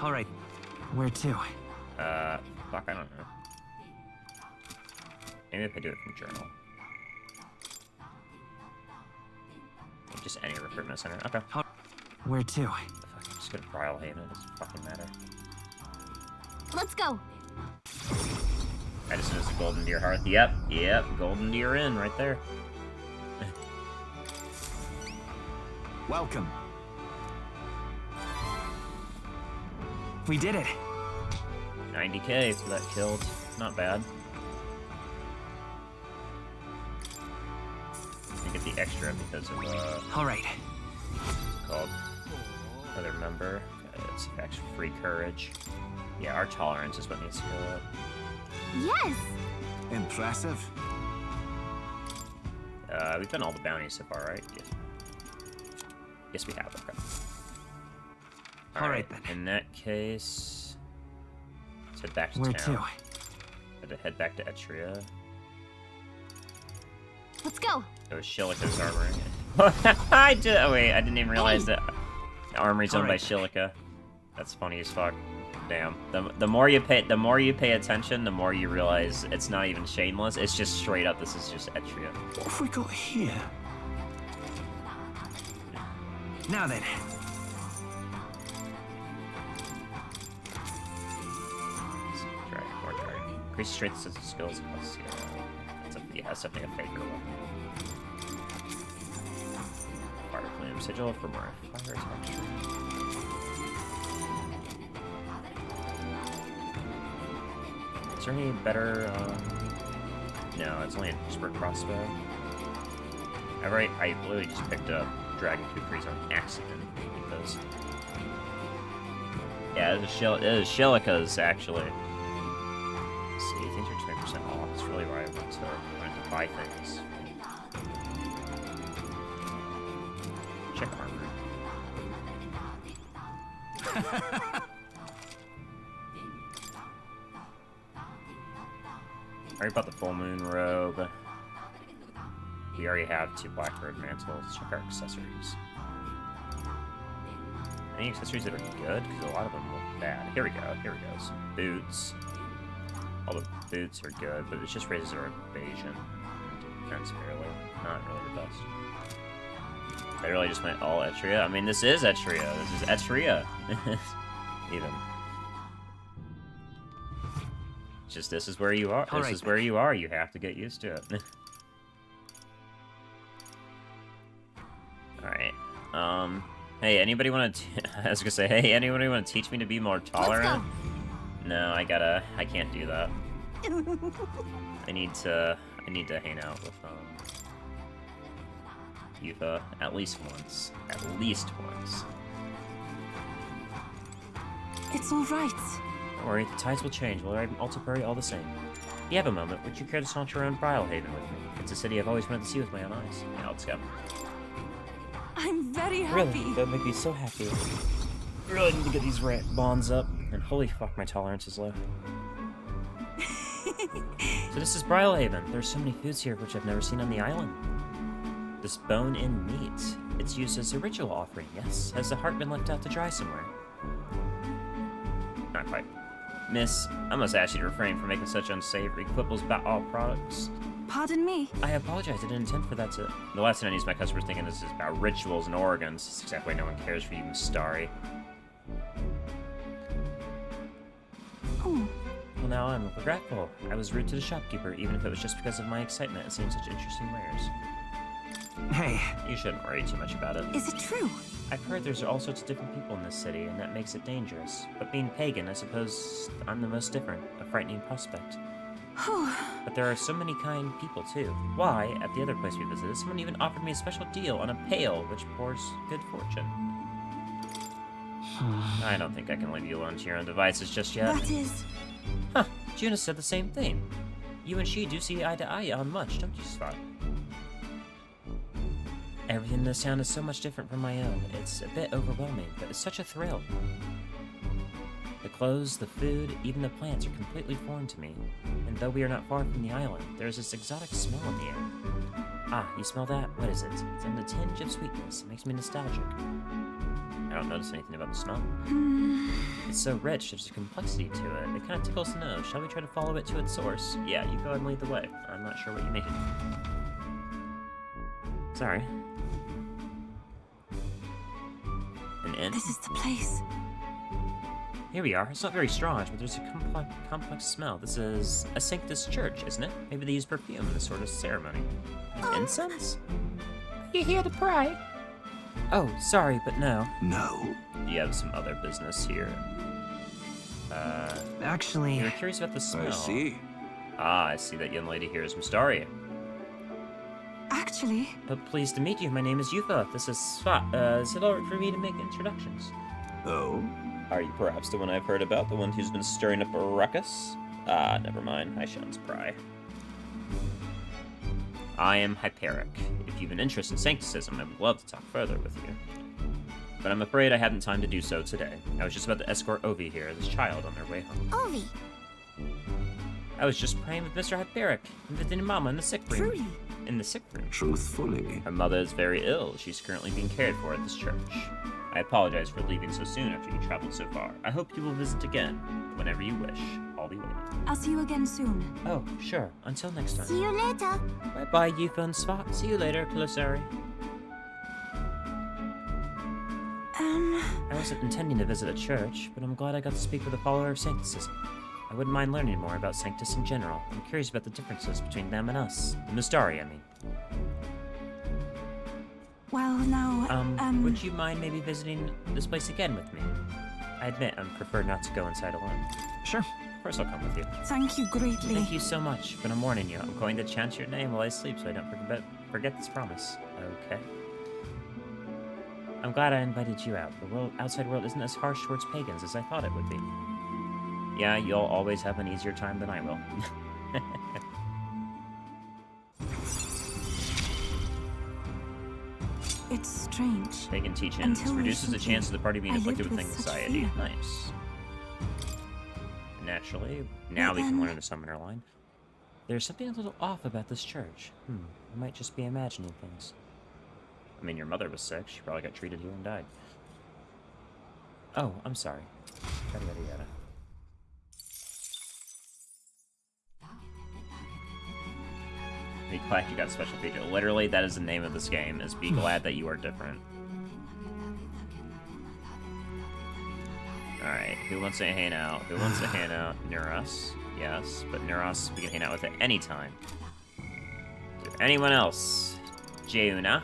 Alright. Where to? Fuck, I don't know. Maybe if I do it from journal. Just any recruitment center. Okay. Where to? Fuck, I'm just gonna Brile Haven. It doesn't fucking matter. Let's go. I just noticed the Golden Deer Hearth. Yep, Golden Deer Inn right there. Welcome. We did it. 90k for that killed. Not bad. I get the extra because of Alright. What's it called? Another member. It's extra free courage. Yeah, our tolerance is what needs to go up. Yes. Impressive. We've done all the bounties so far, right? Yes. Yes, we have. Okay. Alright then. In that case, let's head back to Where town. to? Had to head back to Etria. Let's go. It was Shilika's armory. I did. Oh wait, I didn't even realize that the armory's owned by Shilika. That's funny as fuck. Damn. The more you pay attention, the more you realize it's not even shameless. It's just straight up. This is just Etria. What have we got here? Now then. Dragon, more dragon. Increase strength, sense of skills. Yeah, that's definitely a favorite one. Fire Plume Sigil for more fire attack. Is there any better, no, it's only a Spur Crossbow. I literally just picked up Dragon Kukris on accident, because... Yeah, it is Shilika's, actually. Let's see, things are 20% off. It's really where I want to buy things. Check armor. I already bought the Full Moon Robe. We already have 2 Blackbird Mantles. Check our accessories. Any accessories that are good? Because a lot of them look bad. Here we go. Here we go. Some boots. All the boots are good, but it just raises our evasion. Defense barely. Not really the best. I really just went all Etria. I mean, this is Etria. This is Etria. Even. Just this is where you are. This is where you are. You have to get used to it. Alright. Hey, anybody want to... I was gonna say, hey, anybody want to teach me to be more tolerant? No, I can't do that. I need to hang out with, Yufa at least once. At least once. It's all right. Don't worry, the tides will change. We'll ride Altibury all the same. If you have a moment, would you care to saunter around Brile Haven with me? It's a city I've always wanted to see with my own eyes. Yeah, let's go. I'm very happy. Really, that would make me so happy. I really need to get these bonds up. And holy fuck, my tolerance is low. So this is Brile Haven. There's so many foods here which I've never seen on the island. This bone-in meat. It's used as a ritual offering, yes. Has the heart been left out to dry somewhere? Not quite. Miss, I must ask you to refrain from making such unsavory quibbles about all products. Pardon me? I apologize, I didn't intend for that to... The last thing I need is my customers thinking this is about rituals and organs. It's exactly why no one cares for you, Miss Starry. Oh. Oh, Well, now I'm regretful. I was rude to the shopkeeper, even if it was just because of my excitement at seeing such interesting wares. Hey, You shouldn't worry too much about it. Is it true? I've heard there's all sorts of different people in this city, and that makes it dangerous. But being pagan, I suppose I'm the most different, a frightening prospect. But there are so many kind people, too. Why, at the other place we visited, someone even offered me a special deal on a pail, which pours good fortune. I don't think I can leave you alone to your own devices just yet. That is... Huh, Juna said the same thing. You and she do see eye to eye on much, don't you, Spot? Everything in this town is so much different from my own. It's a bit overwhelming, but it's such a thrill. The clothes, the food, even the plants are completely foreign to me. And though we are not far from the island, there is this exotic smell in the air. Ah, you smell that? What is it? It's on the tinge of sweetness. It makes me nostalgic. I don't notice anything about the smell. It's so rich, there's a complexity to it. It kind of tickles the nose. Shall we try to follow it to its source? Yeah, you go ahead and lead the way. I'm not sure what you mean. Sorry. An inn? This is the place. Here we are. It's not very strong, but there's a complex smell. This is a Sanctus church, isn't it? Maybe they use perfume in this sort of ceremony. Incense? Are you here to pray? Oh, sorry, but no. No. You have some other business here. actually... You were curious about the smell. I see. Ah, I see that young lady here is Mustaria. Actually, But pleased to meet you. My name is Yutha. This is Svat. Is it alright for me to make introductions? Oh? Are you perhaps the one I've heard about? The one who's been stirring up a ruckus? Ah, never mind. I shan't pry. I am Hyperic. If you've an interest in Sancticism, I would love to talk further with you. But I'm afraid I haven't time to do so today. I was just about to escort Ovi here, this child, on their way home. Ovi, I was just praying with Mr. Hyperic and visiting Mama in the sick room. truly. In the sick room. Truthfully. Her mother is very ill. She's currently being cared for at this church. I apologize for leaving so soon after you traveled so far. I hope you will visit again. Whenever you wish. I'll be waiting. I'll see you again soon. Oh, sure. Until next time. See you later. Bye-bye, Yutha and Svat. See you later, Klosari. I wasn't intending to visit a church, but I'm glad I got to speak with a follower of Sancticism. I wouldn't mind learning more about Sanctus in general. I'm curious about the differences between them and us. The Mustari, I mean. Well, now, Would you mind maybe visiting this place again with me? I admit, I prefer not to go inside alone. Sure. Of course I'll come with you. thank you greatly. Thank you so much, but I'm warning you. I'm going to chant your name while I sleep so I don't forget this promise. Okay? I'm glad I invited you out. The outside world isn't as harsh towards pagans as I thought it would be. Yeah, you'll always have an easier time than I will. It's strange. Pagan teachings Until reduces the recently, chance of the party being I afflicted lived with with such anxiety. fear. Nice. Naturally, now we can learn the summoner line. There's something a little off about this church. I might just be imagining things. I mean, your mother was sick. She probably got treated here and died. Oh, I'm sorry. Yada yada yada. Be glad you got a special feature. Literally, that is the name of this game, is be glad that you are different. Alright, who wants to hang out? Who wants to hang out? Neuros. Yes, but Neuros we can hang out with at any time. Is there anyone else? Juna.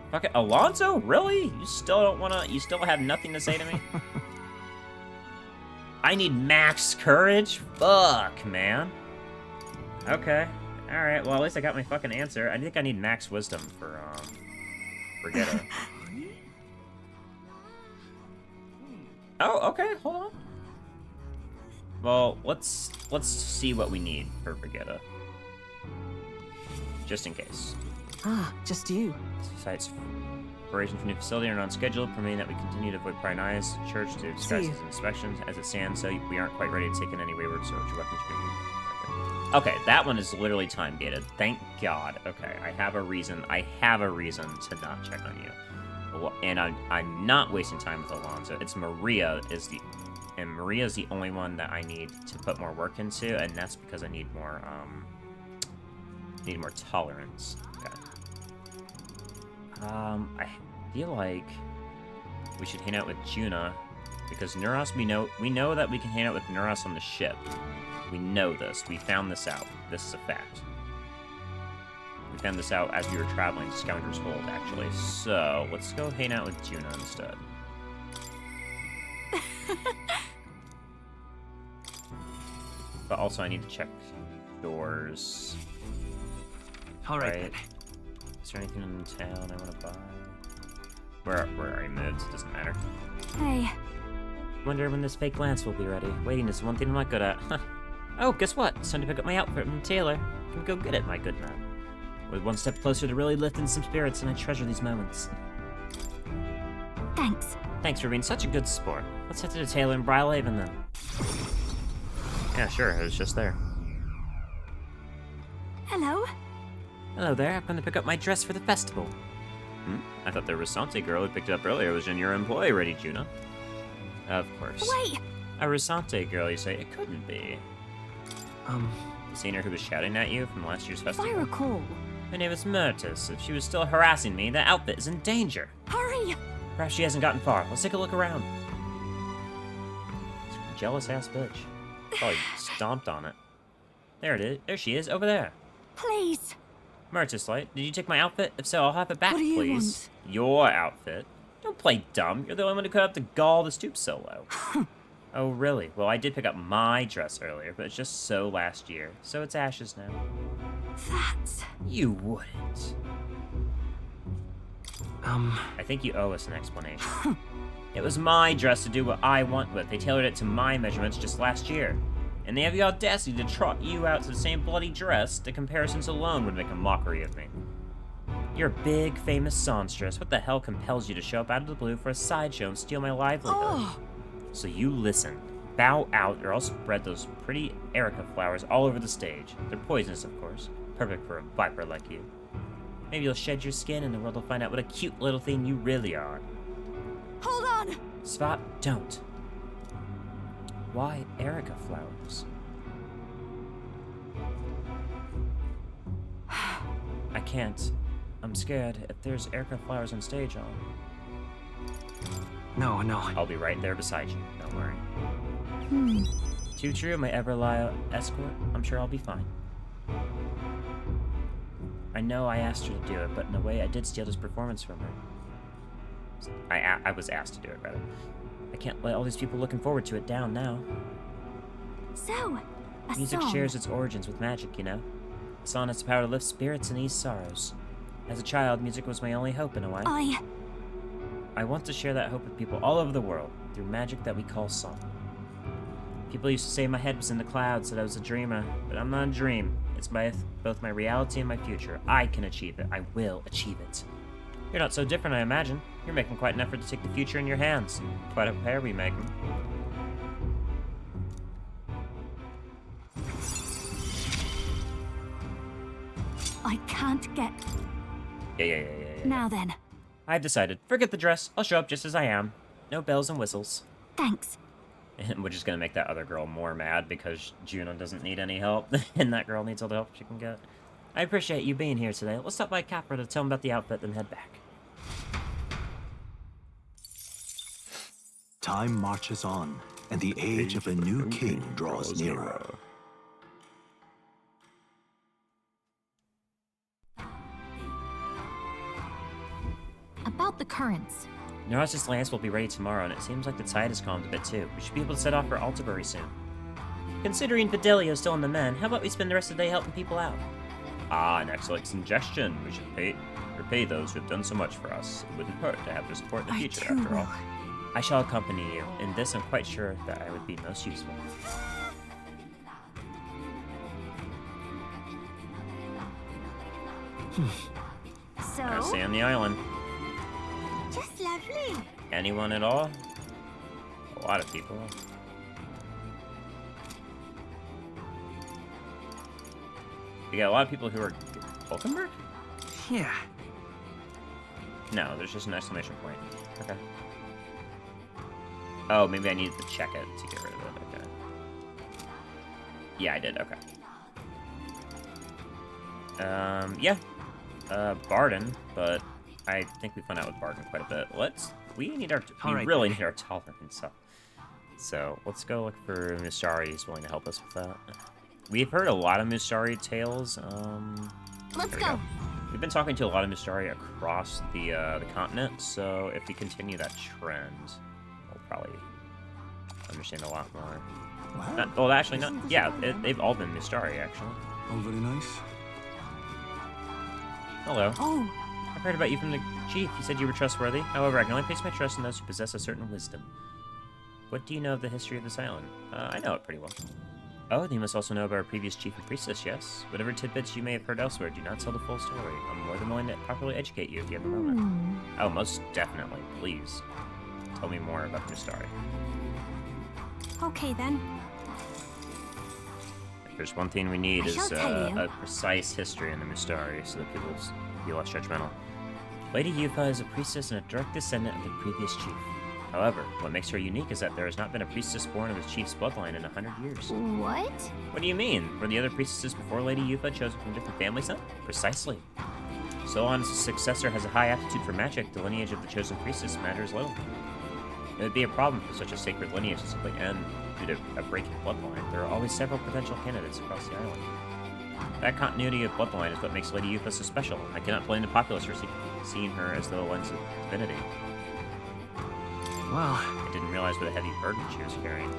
Fuck it, Alonso? Really? You still don't wanna, you still have nothing to say to me? I need max courage? Fuck, man. Okay. Alright, well at least I got my fucking answer. I think I need max wisdom for Brigitta. Oh, okay, hold on. Well, let's see what we need for Brigitta. Just in case. Ah, just you. Sites operations for new facility are not scheduled, permitting that we continue to avoid prying eyes, church to disguise as inspections. As it stands, so we aren't quite ready to take in any wayward search weapons. Okay, that one is literally time gated. Thank God. Okay, I have a reason. I have a reason to not check on you. And I'm not wasting time with Alonso. It's Maria and Maria's the only one that I need to put more work into, and that's because I need more tolerance. Okay. I feel like we should hang out with Juna Because Neuros, we know that we can hang out with Neuros on the ship. We know this. We found this out. This is a fact. We found this out as we were traveling to Scoundrel's Hold, actually. So, let's go hang out with Juno instead. But also, I need to check doors. Alright. Is there anything in town I want to buy? Where are you moved? It doesn't matter. Hey. Wonder when this fake lance will be ready. Waiting is one thing I'm not good at. Oh, guess what? It's time to pick up my outfit from the tailor. Can we go get it, my good man? We're one step closer to really lifting some spirits, and I treasure these moments. Thanks. Thanks for being such a good sport. Let's head to the tailor in Brylehaven then. Yeah, sure. It was just there. Hello? Hello there. I've come to pick up my dress for the festival. I thought the Risante girl who picked it up earlier was in your employ ready, Juno. Of course. Wait! A Risante girl, you say? It couldn't be. You seen her who was shouting at you from last year's festival? If I recall. Her name is Myrtis. If she was still harassing me, the outfit is in danger. Hurry! Perhaps she hasn't gotten far. Let's take a look around. Jealous-ass bitch. Probably stomped on it. There it is. There she is, over there. Please. Myrtis Light, did you take my outfit? If so, I'll have it back, What do you please. Your outfit? Don't play dumb. You're the only one who cut up the gall to stoop so low. Oh, really? Well, I did pick up my dress earlier, but it's just so last year. So it's ashes now. That's... You wouldn't. I think you owe us an explanation. It was my dress to do what I want with. They tailored it to my measurements just last year. And they have the audacity to trot you out to the same bloody dress. The comparisons alone would make a mockery of me. You're a big, famous songstress. What the hell compels you to show up out of the blue for a sideshow and steal my livelihood? Oh. So you listen. Bow out, or I'll spread those pretty Erica flowers all over the stage. They're poisonous, of course. Perfect for a viper like you. Maybe you'll shed your skin and the world will find out what a cute little thing you really are. Hold on! Spot, don't. Why Erica flowers? I can't. I'm scared. If there's Erica flowers on stage, No. I'll be right there beside you. Don't worry. Too true, my ever-loyal escort. I'm sure I'll be fine. I know I asked her to do it, but in a way I did steal this performance from her. I was asked to do it, rather. I can't let all these people looking forward to it down now. So, a Music song. shares its origins with magic, you know? A song has the power to lift spirits and ease sorrows. As a child, music was my only hope in a way. I want to share that hope with people all over the world, through magic that we call song. People used to say my head was in the clouds, that I was a dreamer, but I'm not a dream. It's both my reality and my future. I can achieve it. I will achieve it. You're not so different, I imagine. You're making quite an effort to take the future in your hands. Quite a pair we make 'em. I can't get... Yeah. Now then. I've decided. Forget the dress. I'll show up just as I am. No bells and whistles. Thanks. Which is going to make that other girl more mad because Juno doesn't need any help, and that girl needs all the help she can get. I appreciate you being here today. Let's stop by Capra to tell him about the outfit, then head back. Time marches on, and the age of a new king draws nearer. About the currents. Neuros' lance will be ready tomorrow, and it seems like the tide has calmed a bit too. We should be able to set off for Altabury soon. Considering Fidelio's still in the men, how about we spend the rest of the day helping people out? Ah, an excellent suggestion. We should repay those who have done so much for us. It wouldn't hurt to have their support in the future, after all. I shall accompany you. In this, I'm quite sure that I would be most useful. Gotta stay on the island. Just lovely. Anyone at all? A lot of people. You got a lot of people who are... Vulcanberg? Yeah. No, there's just an exclamation point. Okay. Oh, maybe I needed to check it to get rid of it. Okay. Yeah, I did. Okay. Yeah. Barden, but I think we found out with Barden quite a bit. We need our... We really need our tolerance up. So let's go look for Mustari. He's willing to help us with that. We've heard a lot of Mustari tales. Let's go. We've been talking to a lot of Mustari across the continent, so if we continue that trend, we'll probably understand a lot more. Wow. Well, actually, not. Yeah, they've all been Mustari, actually. All very nice. Hello. Oh, I've heard about you from the chief. He said you were trustworthy. However, I can only place my trust in those who possess a certain wisdom. What do you know of the history of this island? I know it pretty well. Oh, you must also know about our previous chief and priestess, yes? Whatever tidbits you may have heard elsewhere, do not tell the full story. I'm more than willing to properly educate you if you have a moment. Oh, most definitely. Please. Tell me more about the Mustari. okay then. If there's one thing we need I is shall tell you. a precise history in the Mustari so that people will be less judgmental. Lady Yufa is a priestess and a direct descendant of the previous chief. However, what makes her unique is that there has not been a priestess born of his chief's bloodline in 100 years. What? What do you mean? Were the other priestesses before Lady Yufa chosen from different families then? Precisely. So long as the successor has a high aptitude for magic, the lineage of the chosen priestess matters little. It would be a problem for such a sacred lineage to simply end due to a breaking bloodline. There are always several potential candidates across the island. That continuity of bloodline is what makes Lady Yufa so special. I cannot blame the populace for seeing her as the lens of divinity. Well, I didn't realize what a heavy burden she was carrying.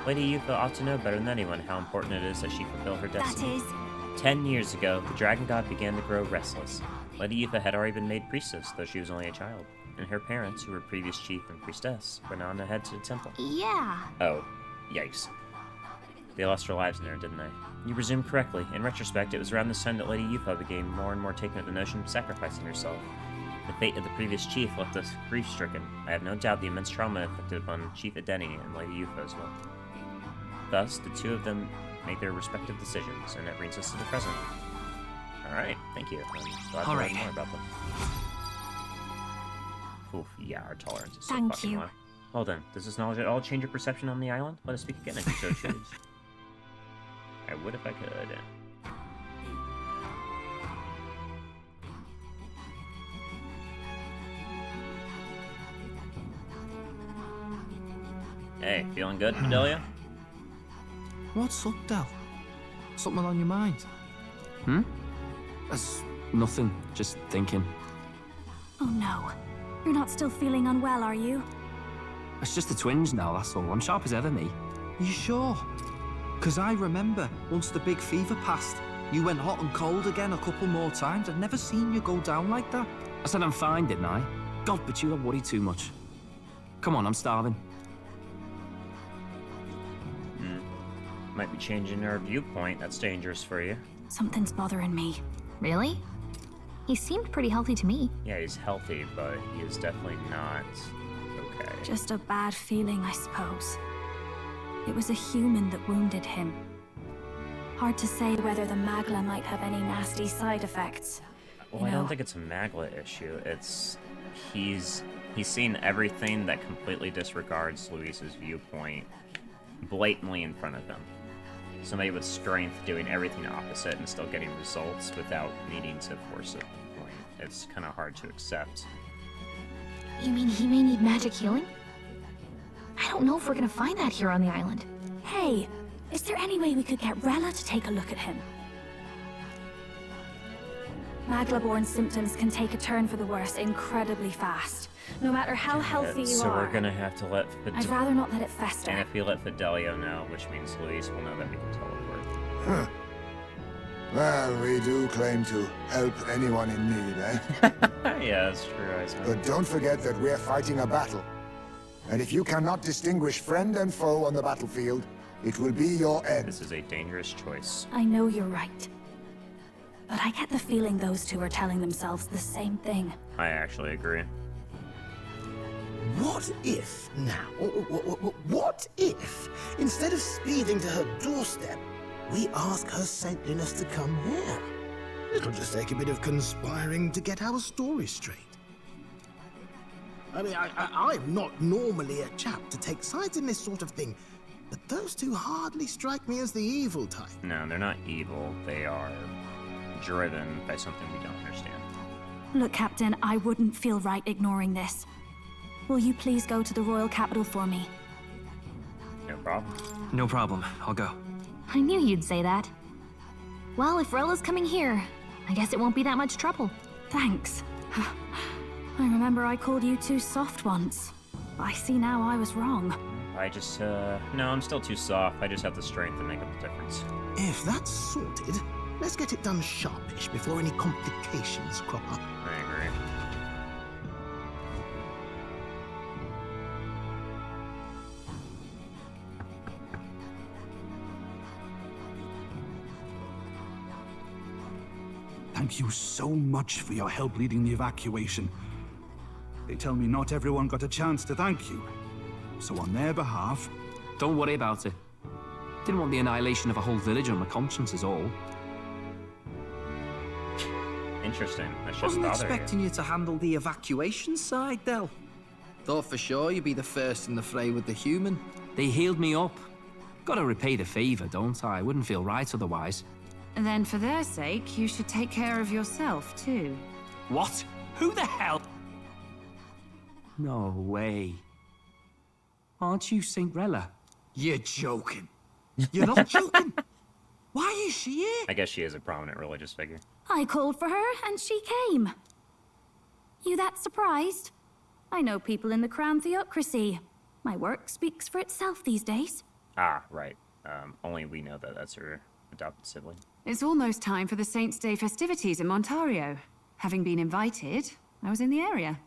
Lady Yufa ought to know better than anyone how important it is that she fulfill her That destiny. is. 10 years ago, the dragon god began to grow restless. Lady Yufa had already been made priestess, though she was only a child. And her parents, who were previous chief and priestess, went on ahead to the temple. Yeah. Oh, yikes. They lost their lives in there, didn't they? You presumed correctly. In retrospect, it was around this time that Lady Yufa became more and more taken with the notion of sacrificing herself. The fate of the previous chief left us grief-stricken. I have no doubt the immense trauma inflicted upon Chief Edeni and Lady Yufa as well. Thus, the two of them made their respective decisions, and that brings us to the present. Alright, thank you. I'm glad to learn more about them. Oof, yeah, our tolerance is so Thank fucking you. low. Well then, does this knowledge at all change your perception on the island? Let us speak again if you so choose. I would if I could. Hey, feeling good, Fidelia? What's up, Del? Something on your mind? that's nothing. Just thinking. Oh no. You're not still feeling unwell, are you? It's just the twinge now, that's all. I'm sharp as ever, me. You sure? Because I remember, once the big fever passed, you went hot and cold again a couple more times. I've never seen you go down like that. I said I'm fine, didn't I? God, but you don't worry too much. Come on, I'm starving. Might be changing our viewpoint. That's dangerous for you. Something's bothering me. Really? He seemed pretty healthy to me. Yeah, he's healthy, but he is definitely not okay. Just a bad feeling, I suppose. It was a human that wounded him. Hard to say whether the Magla might have any nasty side effects. Well, I don't think it's a Magla issue. It's he's seen everything that completely disregards Luis's viewpoint blatantly in front of him. Somebody with strength doing everything opposite and still getting results without needing to force it. It's kind of hard to accept. You mean he may need magic healing? I don't know if we're gonna find that here on the island. Hey, is there any way we could get Rella to take a look at him? Magla-born symptoms can take a turn for the worse incredibly fast. No matter how healthy you So are. we're gonna have to let I'd rather not let it fester. And if we let Fidelio know, which means Luis will know that we can teleport. Well, we do claim to help anyone in need, eh? Yeah, that's true, I suppose. But don't forget that we're fighting a battle. And if you cannot distinguish friend and foe on the battlefield, it will be your end. This is a dangerous choice. I know you're right. But I get the feeling those two are telling themselves the same thing. I actually agree. What if, now, what if, instead of speeding to her doorstep, we ask her saintliness to come here? It'll just take a bit of conspiring to get our story straight. I mean, I'm not normally a chap to take sides in this sort of thing, but those two hardly strike me as the evil type. No, they're not evil. They are driven by something we don't understand. Look, Captain, I wouldn't feel right ignoring this. Will you please go to the royal capital for me? problem. No problem. I'll go. I knew you'd say that. Well, if Rella's coming here, I guess it won't be that much trouble. Thanks. I remember I called you too soft once. I see now I was wrong. I just, no, I'm still too soft. I just have the strength to make up the difference. If that's sorted, let's get it done sharpish before any complications crop up. I agree. Thank you so much for your help leading the evacuation. They tell me not everyone got a chance to thank you. So on their behalf... Don't worry about it. Didn't want the annihilation of a whole village on my conscience is all. Interesting. I shouldn't Wasn't bother expecting you to handle the evacuation side, Del. Thought for sure you'd be the first in the fray with the human. They healed me up. Gotta repay the favor, don't I? Wouldn't feel right otherwise. Then for their sake, you should take care of yourself, too. What? Who the hell? No way. Aren't you Cinderella? You're joking. You're not joking. Why is she here? I guess she is a prominent religious figure. I called for her and she came. You that surprised? I know people in the Crown Theocracy. My work speaks for itself these days. Ah, right. Only we know that that's her adopted sibling. It's almost time for the Saints' Day festivities in Montario. Having been invited, I was in the area.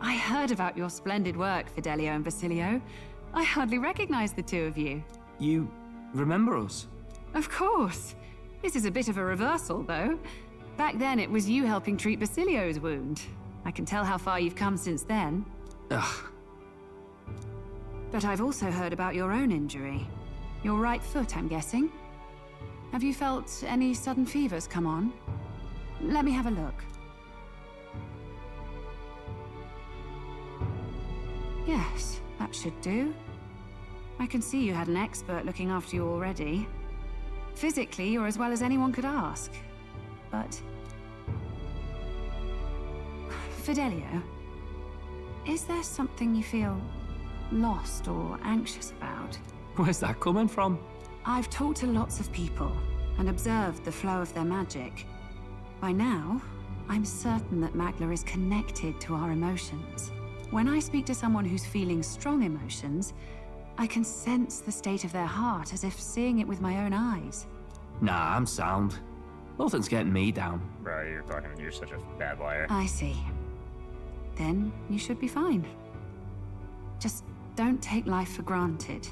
I heard about your splendid work, Fidelio and Basilio. I hardly recognized the two of you. You remember us? Of course. This is a bit of a reversal, though. Back then, it was you helping treat Basilio's wound. I can tell how far you've come since then. Ugh. But I've also heard about your own injury. Your right foot, I'm guessing. Have you felt any sudden fevers come on? Let me have a look. Yes, that should do. I can see you had an expert looking after you already. Physically, you're as well as anyone could ask. But... Fidelio, is there something you feel lost or anxious about? Where's that coming from? I've talked to lots of people and observed the flow of their magic. By now, I'm certain that Magla is connected to our emotions. When I speak to someone who's feeling strong emotions, I can sense the state of their heart as if seeing it with my own eyes. Nah, I'm sound. Nothing's getting me down. Bro, you're such a bad liar. I see. Then you should be fine. Just don't take life for granted,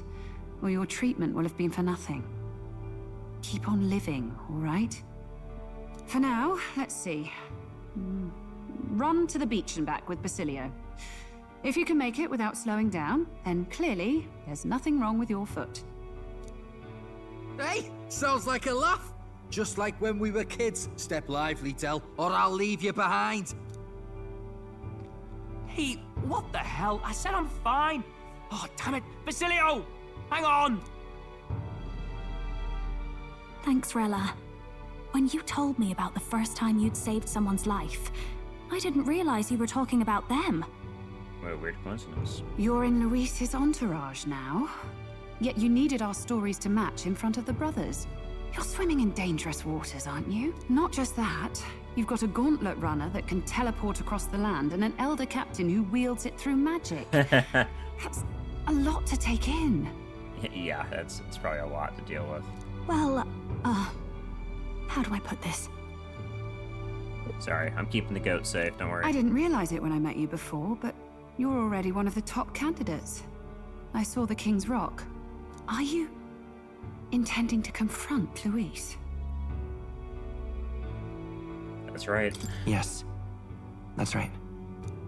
or your treatment will have been for nothing. Keep on living, all right? For now, let's see. Run to the beach and back with Basilio. If you can make it without slowing down, then clearly there's nothing wrong with your foot. Hey, sounds like a laugh. Just like when we were kids. Step lively, Del, or I'll leave you behind. Hey, what the hell? I said I'm fine. Oh, damn it. Basilio! Hang on! Thanks, Rella. When you told me about the first time you'd saved someone's life, I didn't realize you were talking about them. What a weird coincidence. You're in Luis's entourage now. Yet you needed our stories to match in front of the brothers. You're swimming in dangerous waters, aren't you? Not just that. You've got a gauntlet runner that can teleport across the land and an elder captain who wields it through magic. That's a lot to take in. Yeah, it's probably a lot to deal with. Well, how do I put this? Sorry, I'm keeping the goat safe, don't worry. I didn't realize it when I met you before, but you're already one of the top candidates. I saw the King's Rock. Are you intending to confront Luis? That's right. Yes, that's right.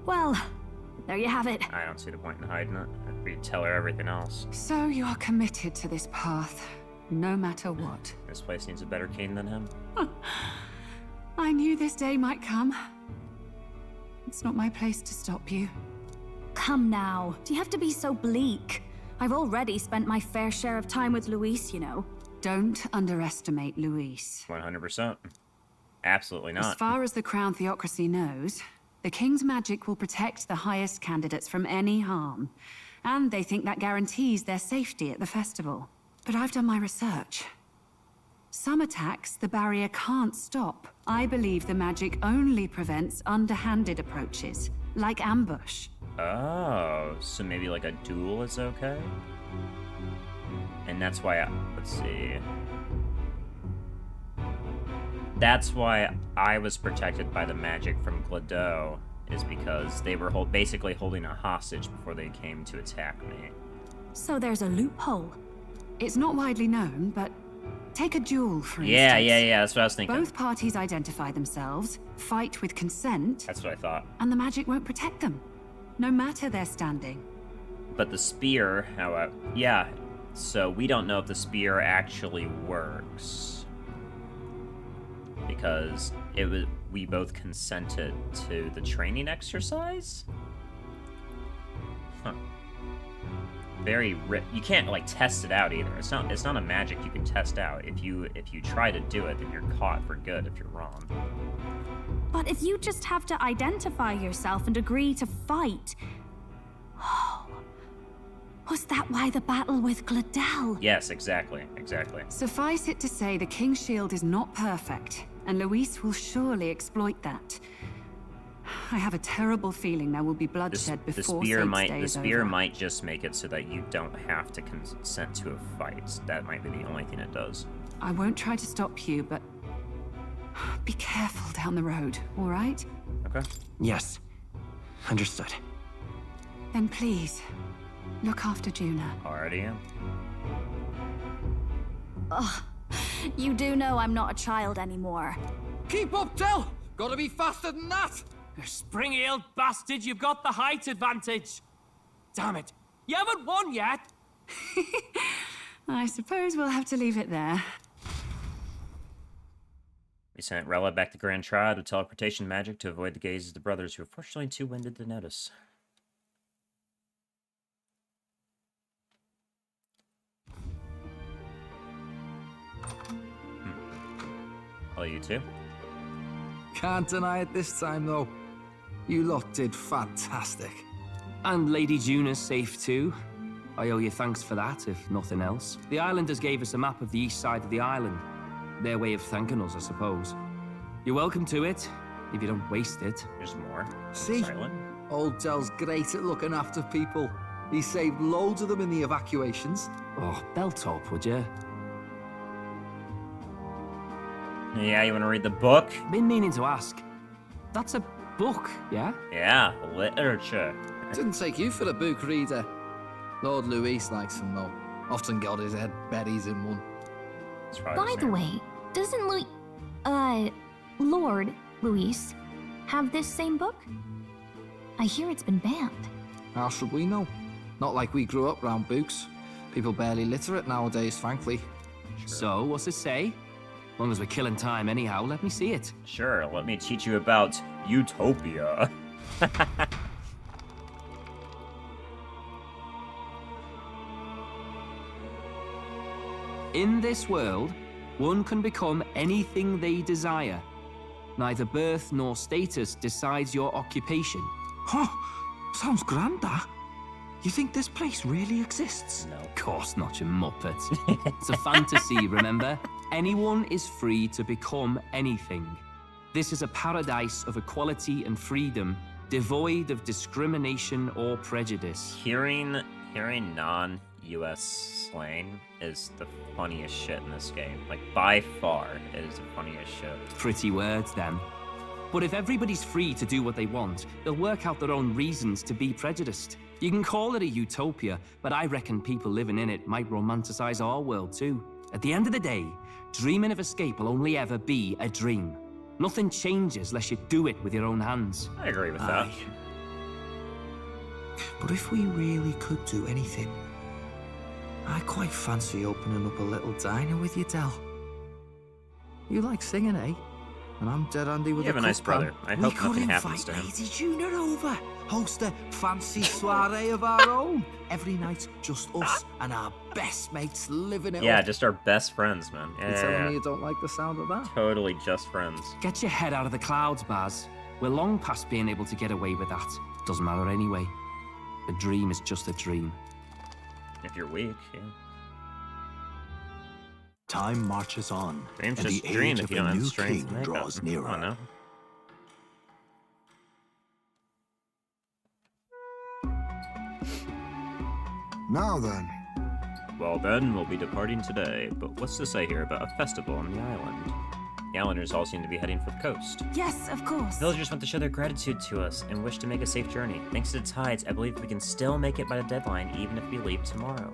Well, there you have it. I don't see the point in hiding it. We'd tell her everything else. So you're committed to this path, no matter what. This place needs a better king than him. I knew this day might come. It's not my place to stop you. Come now, do you have to be so bleak? I've already spent my fair share of time with Luis, you know. Don't underestimate Luis. 100%. Absolutely not. As far as the Crown Theocracy knows, the King's magic will protect the highest candidates from any harm. And they think that guarantees their safety at the festival. But I've done my research. Some attacks the barrier can't stop. I believe the magic only prevents underhanded approaches, like ambush. Oh, so maybe like a duel is okay? And that's why let's see. That's why I was protected by the magic from Gladeau, is because they were basically holding a hostage before they came to attack me. So there's a loophole. It's not widely known, but take a duel, for instance. Yeah, that's what I was thinking. Both parties identify themselves, fight with consent. That's what I thought. And the magic won't protect them, no matter their standing. But the spear, however, yeah, so we don't know if the spear actually works. Because we both consented to the training exercise? Huh. You can't like test it out either. It's not a magic you can test out. If you try to do it, then you're caught for good if you're wrong. But if you just have to identify yourself and agree to fight... Oh, was that why the battle with Gladeau? Yes, exactly. Suffice it to say, the King's Shield is not perfect, and Luis will surely exploit that. I have a terrible feeling there will be bloodshed before the spear might just make it so that you don't have to consent to a fight. That might be the only thing it does. I won't try to stop you, but be careful down the road, all right? Okay. Yes. Understood. Then please, look after Juna. Already am. Ugh. You do know I'm not a child anymore. Keep up, Del! Gotta be faster than that! You spring-heeled bastard, you've got the height advantage. Damn it, you haven't won yet. I suppose we'll have to leave it there. We sent Rella back to Grand Triad with teleportation magic to avoid the gaze of the brothers, who are fortunately too winded to notice. Hello, you two. Can't deny it this time, though. You lot did fantastic. And Lady Juna's safe too. I owe you thanks for that, if nothing else. The islanders gave us a map of the east side of the island. Their way of thanking us, I suppose. You're welcome to it, if you don't waste it. There's more. See? Silent. Old Del's great at looking after people. He saved loads of them in the evacuations. Oh, belt up, would you? Yeah, you want to read the book? Been meaning to ask. That's a book, yeah? Yeah, literature. Didn't take you for a book reader. Lord Luis likes them, though. Often got his head berries in one. By the way, doesn't Lord Luis have this same book? I hear it's been banned. How should we know? Not like we grew up round books. People barely literate nowadays, frankly. Sure. So, what's it say? As long as we're killing time anyhow, let me see it. Sure, let me teach you about Utopia. In this world, one can become anything they desire. Neither birth nor status decides your occupation. Huh, sounds grand, that. You think this place really exists? No, of course not, you muppet. It's a fantasy, remember? Anyone is free to become anything. This is a paradise of equality and freedom, devoid of discrimination or prejudice. Hearing non-US slang is the funniest shit in this game. Like, by far, it is the funniest shit. Pretty words, then. But if everybody's free to do what they want, they'll work out their own reasons to be prejudiced. You can call it a utopia, but I reckon people living in it might romanticize our world too. At the end of the day, dreaming of escape will only ever be a dream. Nothing changes unless you do it with your own hands. I agree with that. But if we really could do anything, I quite fancy opening up a little diner with you, Del. You like singing, eh? And I'm dead handy with you have a nice brother. I hope nothing happens to him. Lady Juna over. Host a fancy soiree of our own. Every night, just us and our best mates living it up. Yeah, just our best friends, man. You're telling me you don't like the sound of that? Totally just friends. Get your head out of the clouds, Baz. We're long past being able to get away with that. Doesn't matter anyway. A dream is just a dream. If you're weak, yeah. Time marches on, Dream's and the just a dream age if of you a don't have new strength king to make draws up. nearer. I know. Now then. Well then, we'll be departing today, but what's to say here about a festival on the island? The islanders all seem to be heading for the coast. Yes, of course. Villagers want to show their gratitude to us and wish to make a safe journey. Thanks to the tides, I believe we can still make it by the deadline even if we leave tomorrow.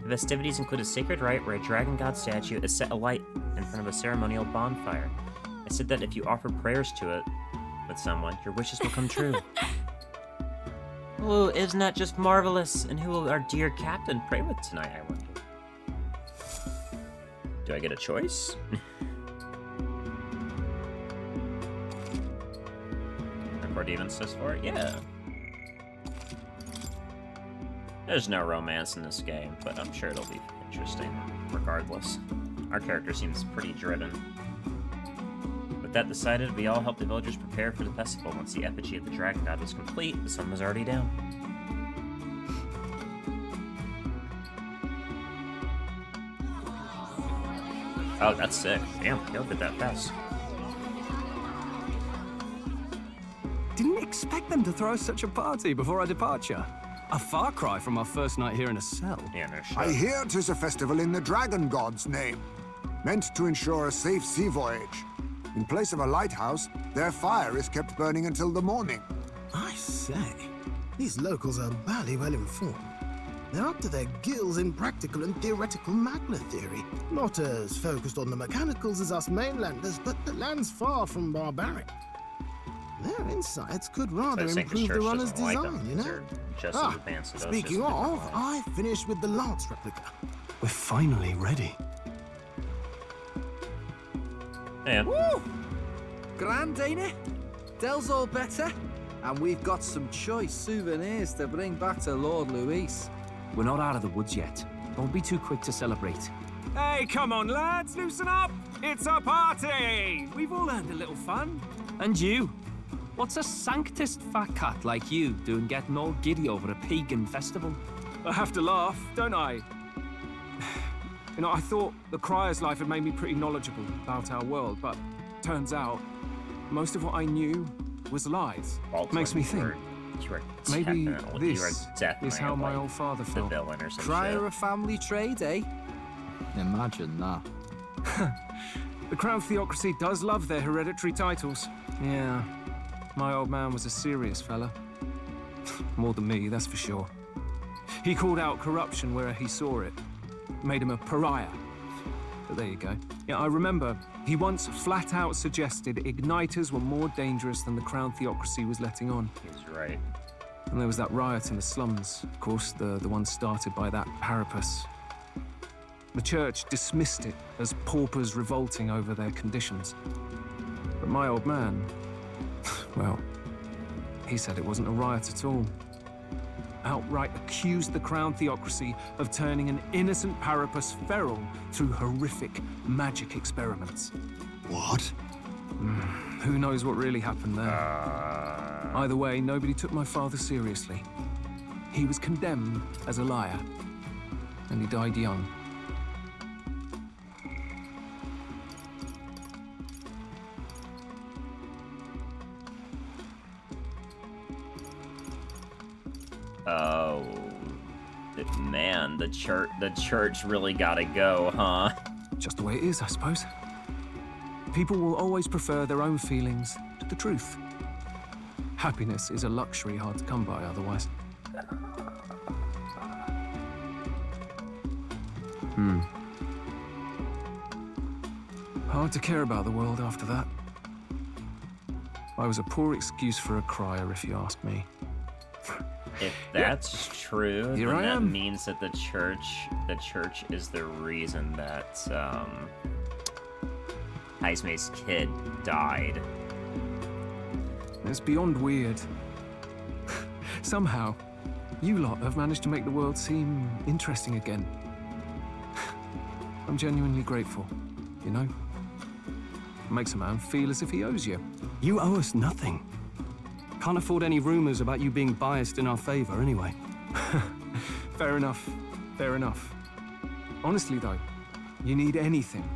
The festivities include a sacred rite where a dragon god statue is set alight in front of a ceremonial bonfire. I said that if you offer prayers to it with someone, your wishes will come true. Oh, isn't that just marvelous? And who will our dear captain pray with tonight, I wonder? Do I get a choice? Record even says for it? Yeah. There's no romance in this game, but I'm sure it'll be interesting regardless. Our character seems pretty driven. With that decided, we all helped the villagers prepare for the festival. Once the effigy of the dragon god was complete, the sun was already down. Oh, that's sick. Damn, he'll get that fast. Didn't expect them to throw such a party before our departure. A far cry from our first night here in a cell. Yeah, no shit. I hear 'tis a festival in the dragon god's name, meant to ensure a safe sea voyage. In place of a lighthouse, their fire is kept burning until the morning. I say, these locals are barely well informed. They're up to their gills in practical and theoretical magna theory. Not as focused on the mechanicals as us mainlanders, but the land's far from barbaric. Their insights could rather improve the runner's design, you know? Just as advanced as us, Speaking just of, I finished with the Lance replica. We're finally ready. Man. Woo! Grand, ain't it? Dell's all better, and we've got some choice souvenirs to bring back to Lord Luis. We're not out of the woods yet. Don't be too quick to celebrate. Hey, come on, lads, loosen up! It's a party! We've all earned a little fun. And you? What's a sanctist fat cat like you doing getting all giddy over a pagan festival? I have to laugh, don't I? You know, I thought the Crier's life had made me pretty knowledgeable about our world, but turns out most of what I knew was lies. Makes me think. Maybe this is how my old father felt. Crier a family trade, eh? Imagine that. The Crown Theocracy does love their hereditary titles. Yeah, my old man was a serious fella. More than me, that's for sure. He called out corruption where he saw it. Made him a pariah. But there you go. Yeah, I remember he once flat out suggested igniters were more dangerous than the Crown Theocracy was letting on. He's right. And there was that riot in the slums, of course, the one started by that Parapus. The church dismissed it as paupers revolting over their conditions. But my old man, well, he said it wasn't a riot at all. Outright accused the Crown Theocracy of turning an innocent Parapus feral through horrific magic experiments. What? Who knows what really happened there? Either way, nobody took my father seriously. He was condemned as a liar, and he died young. Oh, man, the church really gotta go, huh? Just the way it is, I suppose. People will always prefer their own feelings to the truth. Happiness is a luxury hard to come by otherwise. Hard to care about the world after that. I was a poor excuse for a crier, if you ask me. If that's true, Here then I that am. means that the church is the reason that Heismay's kid died. It's beyond weird. Somehow, you lot have managed to make the world seem interesting again. I'm genuinely grateful, you know? Makes a man feel as if he owes you. You owe us nothing. Can't afford any rumors about you being biased in our favor, anyway. Fair enough. Fair enough. Honestly, though, you need anything,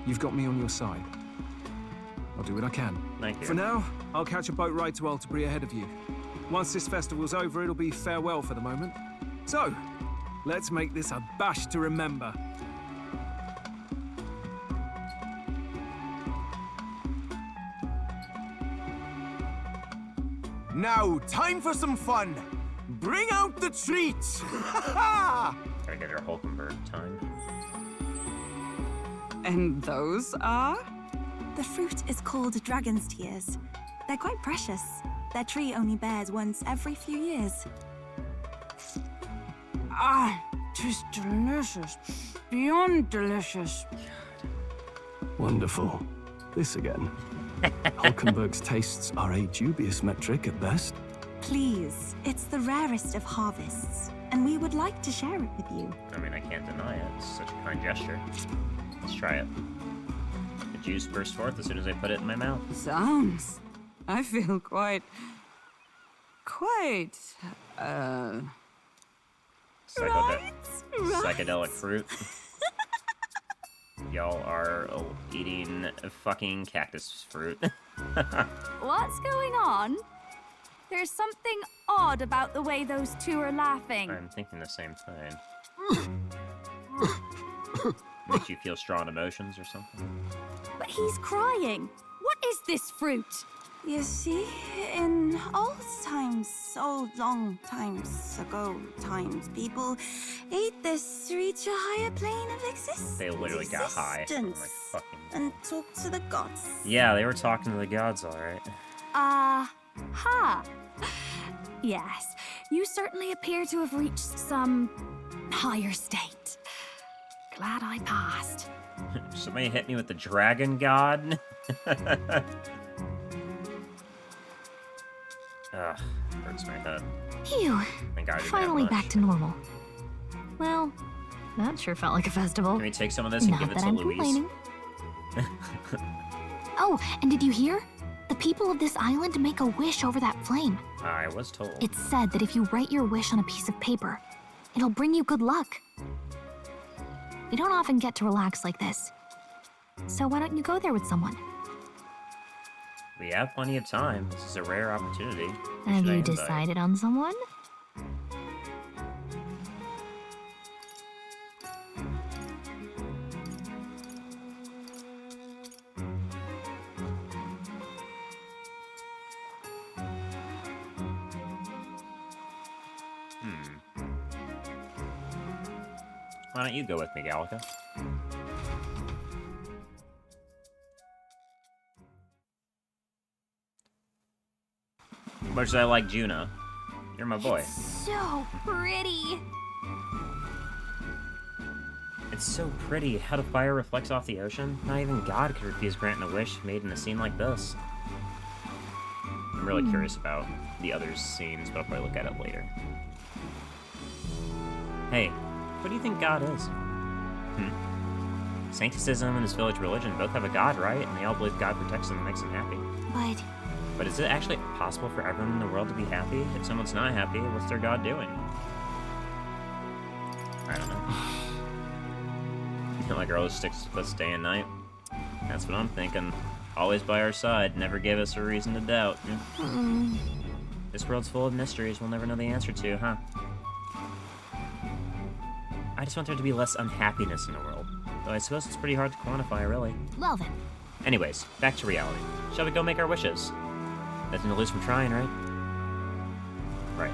you've got me on your side. I'll do what I can. Thank you. For now, I'll catch a boat ride to Altabri ahead of you. Once this festival's over, it'll be farewell for the moment. So, let's make this a bash to remember. Now, time for some fun. Bring out the treats! Gotta get our Hulkenberg time. And those are? The fruit is called dragon's tears. They're quite precious. Their tree only bears once every few years. Ah, tis delicious. Beyond delicious. Wonderful. This again. Hulkenberg's tastes are a dubious metric at best. Please, it's the rarest of harvests, and we would like to share it with you. I mean, I can't deny it. It's such a kind gesture. Let's try it. The juice burst forth as soon as I put it in my mouth. Sounds. I feel quite. Psychedelic fruit. Y'all are eating fucking cactus fruit. What's going on? There's something odd about the way those two are laughing. I'm thinking the same thing. Makes you feel strong emotions or something? But he's crying. What is this fruit? You see, in old long times ago, people ate this to reach a higher plane of existence. They literally got high. Like fucking... And talked to the gods. Yeah, they were talking to the gods, alright. Ha! Yes, you certainly appear to have reached some higher state. Glad I passed. Somebody hit me with the dragon god? Ugh, hurts my head. Phew. Finally back to normal. Well, that sure felt like a festival. Can we take some of this and give it to Louise? Oh, and did you hear? The people of this island make a wish over that flame. I was told. It's said that if you write your wish on a piece of paper, it'll bring you good luck. We don't often get to relax like this. So why don't you go there with someone? We have plenty of time. This is a rare opportunity. Have you decided on someone? Why don't you go with me, Gallica? Much as I like Juno, you're my boy. It's so pretty. It's so pretty how the fire reflects off the ocean. Not even God could refuse granting a wish made in a scene like this. I'm really curious about the other scenes, but I'll probably look at it later. Hey, what do you think God is? Sancticism and his village religion both have a God, right? And they all believe God protects them and makes them happy. But is it actually possible for everyone in the world to be happy? If someone's not happy, what's their God doing? I don't know. My girl sticks with us day and night. That's what I'm thinking. Always by our side, never gave us a reason to doubt. This world's full of mysteries we'll never know the answer to, huh? I just want there to be less unhappiness in the world. Though I suppose it's pretty hard to quantify, really. Well then. Anyways, back to reality. Shall we go make our wishes? Nothing to lose from trying, right? Right.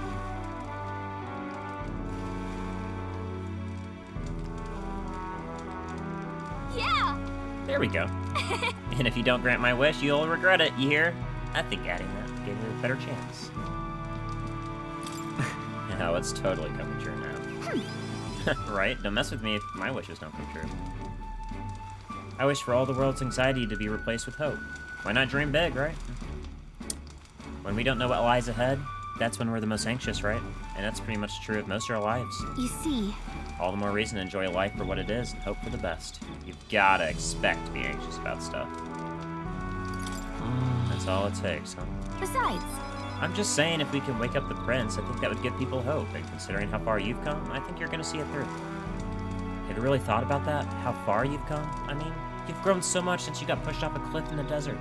Yeah! There we go. And if you don't grant my wish, you'll regret it, you hear? I think adding that gave it a better chance. No, it's totally coming true now. Right? Don't mess with me if my wishes don't come true. I wish for all the world's anxiety to be replaced with hope. Why not dream big, right? When we don't know what lies ahead, that's when we're the most anxious, right? And that's pretty much true of most of our lives. You see... All the more reason to enjoy life for what it is and hope for the best. You've gotta expect to be anxious about stuff. That's all it takes, huh? Besides, I'm just saying, if we can wake up the prince, I think that would give people hope. And considering how far you've come, I think you're going to see it through. Have you really thought about that? How far you've come? I mean, you've grown so much since you got pushed off a cliff in the desert.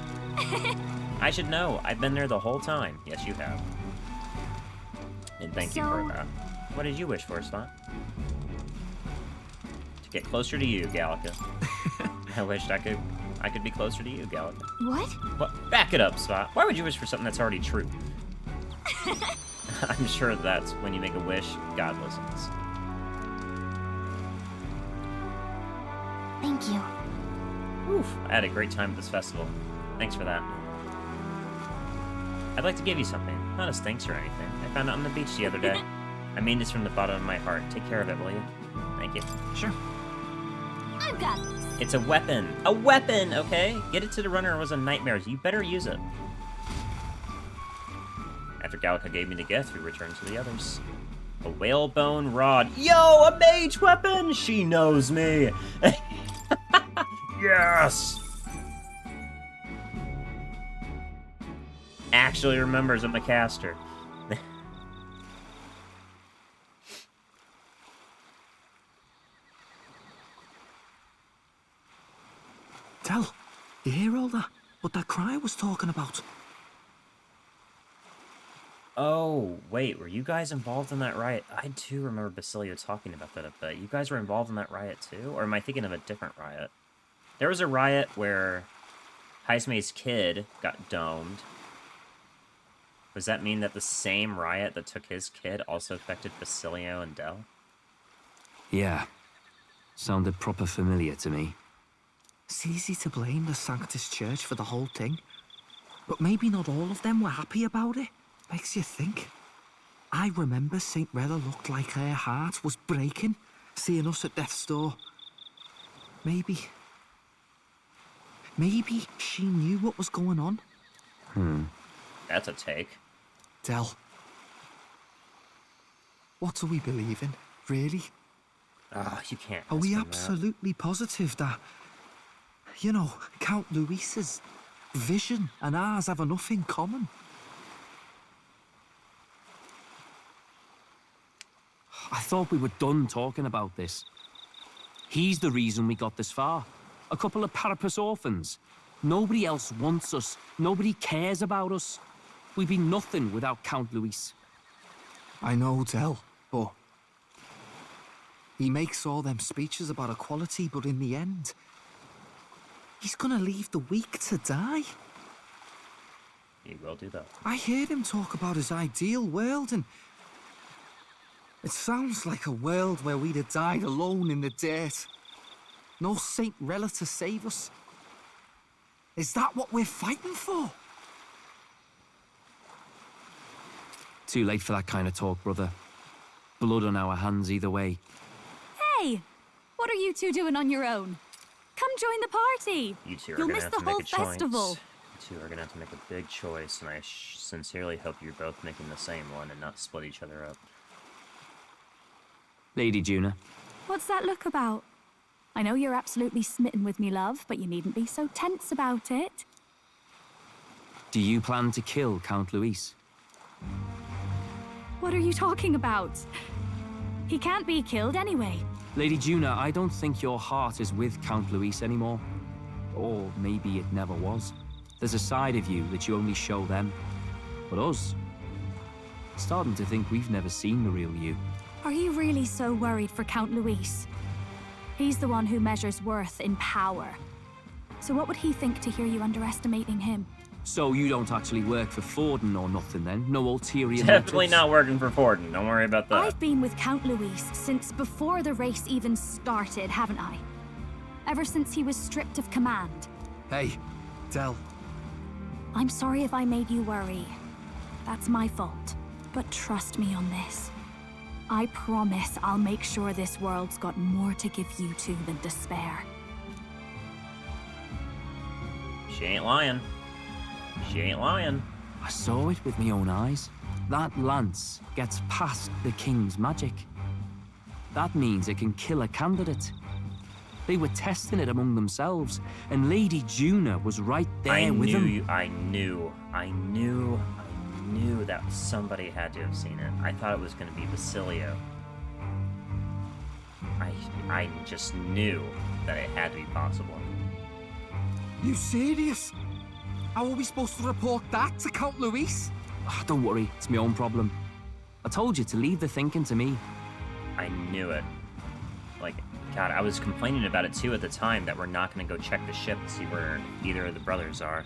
I should know. I've been there the whole time. Yes, you have. And thank you for that. What did you wish for, Spot? To get closer to you, Gallica. I wished I could be closer to you, Gallica. What? What? Back it up, Spot. Why would you wish for something that's already true? I'm sure that's when you make a wish, God listens. Thank you. Oof, I had a great time at this festival. Thanks for that. I'd like to give you something. Not as thanks or anything. I found it on the beach the other day. I mean this from the bottom of my heart. Take care of it, will you? Thank you. Sure. I've got this. It's a weapon. A weapon, okay? Get it to the runner was a nightmare. You better use it. After Gallica gave me the gift, we returned to the others. A whalebone rod. Yo, a mage weapon! She knows me. Yes! Actually remembers I'm a caster. Tell, you hear all that? What that cry was talking about? Oh, wait, were you guys involved in that riot? I do remember Basilio talking about that a bit. You guys were involved in that riot too? Or am I thinking of a different riot? There was a riot where Heismay's kid got domed. Does that mean that the same riot that took his kid also affected Basilio and Del? Yeah. Sounded proper familiar to me. It's easy to blame the Sanctus Church for the whole thing. But maybe not all of them were happy about it. Makes you think. I remember St. Rella looked like her heart was breaking, seeing us at death's door. Maybe she knew what was going on. That's a take. Del. What do we believe in, really? Oh, you can't. Are we absolutely positive that, you know, Count Luis's vision and ours have enough in common? I thought we were done talking about this. He's the reason we got this far. A couple of Parapus orphans. Nobody else wants us. Nobody cares about us. We'd be nothing without Count Luis. I know, Del, but he makes all them speeches about equality, but in the end, he's gonna leave the weak to die. He will do that. I heard him talk about his ideal world, and it sounds like a world where we'd have died alone in the dirt. No Saint Rella to save us. Is that what we're fighting for? Too late for that kind of talk, brother. Blood on our hands either way. Hey! What are you two doing on your own? Come join the party! You two are You'll gonna miss have the to make whole a choice. festival. You two are gonna have to make a big choice, and I sincerely hope you're both making the same one and not split each other up. Lady Juna. What's that look about? I know you're absolutely smitten with me, love, but you needn't be so tense about it. Do you plan to kill Count Luis? What are you talking about? He can't be killed anyway. Lady Juna, I don't think your heart is with Count Luis anymore. Or maybe it never was. There's a side of you that you only show them. But us, starting to think we've never seen the real you. Are you really so worried for Count Luis? He's the one who measures worth in power. So what would he think to hear you underestimating him? So you don't actually work for Forden or nothing then? No ulterior Definitely motives? not working for Forden. Don't worry about that. I've been with Count Luis since before the race even started, haven't I? Ever since he was stripped of command. Hey, Del. I'm sorry if I made you worry. That's my fault. But trust me on this. I promise I'll make sure this world's got more to give you two than despair. She ain't lying. She ain't lying. I saw it with my own eyes. That lance gets past the king's magic. That means it can kill a candidate. They were testing it among themselves, and Lady Juna was right there with them. I knew knew that somebody had to have seen it. I thought it was going to be Basilio. I just knew that it had to be possible. You serious? How are we supposed to report that to Count Luis? Oh, don't worry, it's my own problem. I told you to leave the thinking to me. I knew it. Like, God, I was complaining about it too at the time that we're not going to go check the ship to see where either of the brothers are.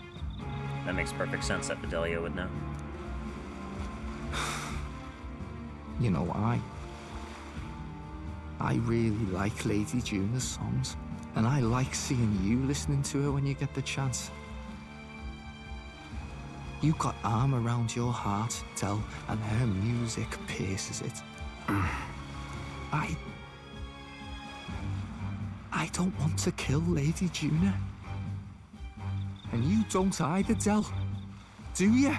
That makes perfect sense that Fidelio would know. You know, I really like Lady Juna's songs, and I like seeing you listening to her when you get the chance. You got arm around your heart, Del, and her music pierces it. I don't want to kill Lady Juna. And you don't either, Del. Do you?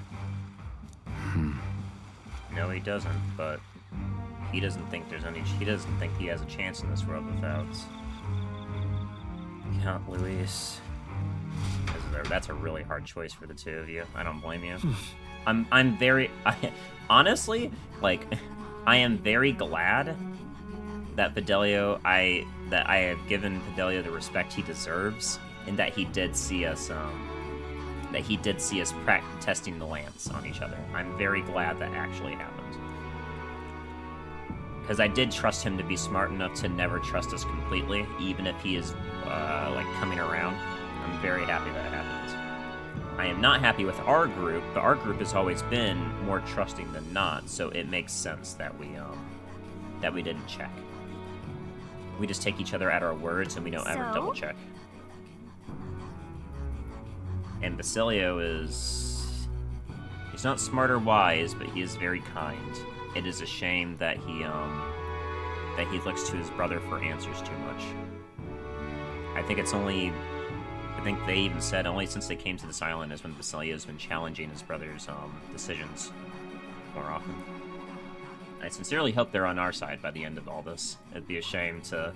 No, he doesn't, but he doesn't think he doesn't think he has a chance in this world without Count Luis. That's a really hard choice for the two of you. I don't blame you. I'm very honestly, like, I am very glad that I have given Fidelio the respect he deserves, and that he did see us testing the lance on each other. I'm very glad that actually happened. Because I did trust him to be smart enough to never trust us completely, even if he is, like, coming around. I'm very happy that it happened. I am not happy with our group, but our group has always been more trusting than not, so it makes sense that we didn't check. We just take each other at our words, and we don't ever double check. And Basilio he's not smart or wise, but he is very kind. It is a shame that he looks to his brother for answers too much. I think they even said only since they came to this island is when Basilio's been challenging his brother's decisions more often. I sincerely hope they're on our side by the end of all this. It'd be a shame to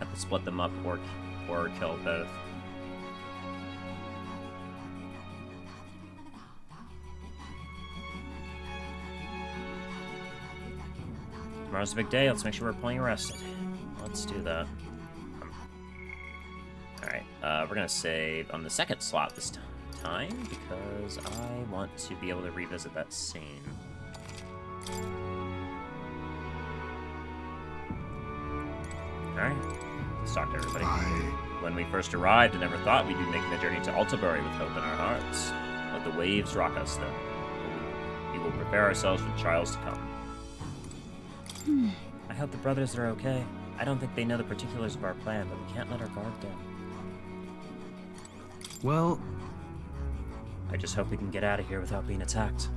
have to split them up or kill both. Tomorrow's a big day. Let's make sure we're plenty rested. Let's do that. Alright, we're gonna save on the second slot this time because I want to be able to revisit that scene. Alright, let's talk to everybody. When we first arrived, I never thought we'd be making the journey to Altabury with hope in our hearts. Let the waves rock us, though. We will prepare ourselves for the trials to come. I hope the brothers are okay. I don't think they know the particulars of our plan, but we can't let our guard down. Well, I just hope we can get out of here without being attacked.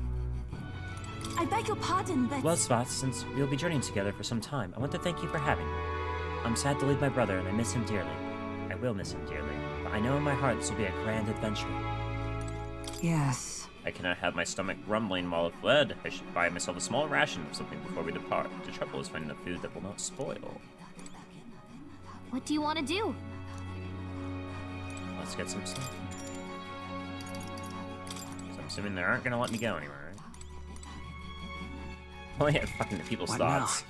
I beg your pardon, but... Well, Spot, since we'll be journeying together for some time, I want to thank you for having me. I'm sad to leave my brother, and I miss him dearly. I will miss him dearly, but I know in my heart this will be a grand adventure. Yes. I cannot have my stomach rumbling while it fled. I should buy myself a small ration of something before we depart. The trouble is finding a food that will not spoil. What do you want to do? Let's get some stuff. So I'm assuming they aren't going to let me go anywhere, right? Oh yeah, fucking the people's thoughts.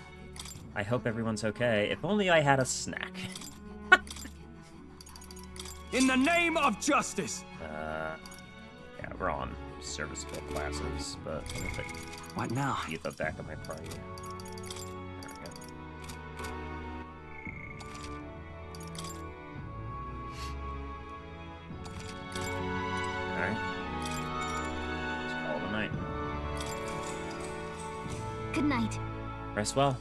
I hope everyone's okay. If only I had a snack. In the name of justice! Yeah, we're on serviceable classes, but let me put what now? Youth up back on my party. There we go. Alright. Let's call it a night. Good night. Rest well.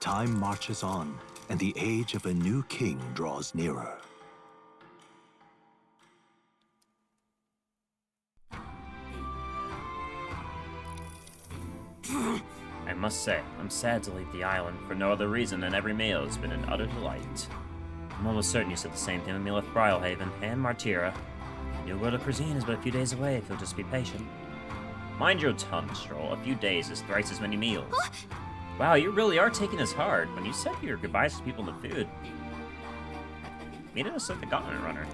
Time marches on, and the age of a new king draws nearer. I must say, I'm sad to leave the island for no other reason than every meal has been an utter delight. I'm almost certain you said the same thing when we left Brylehaven and Martira. New world of cuisine is but a few days away if you'll just be patient. Mind your tongue, Stroll. A few days is thrice as many meals. Wow, you really are taking this hard. When you said your goodbyes to people in the food, made us like the Gauntlet Runner.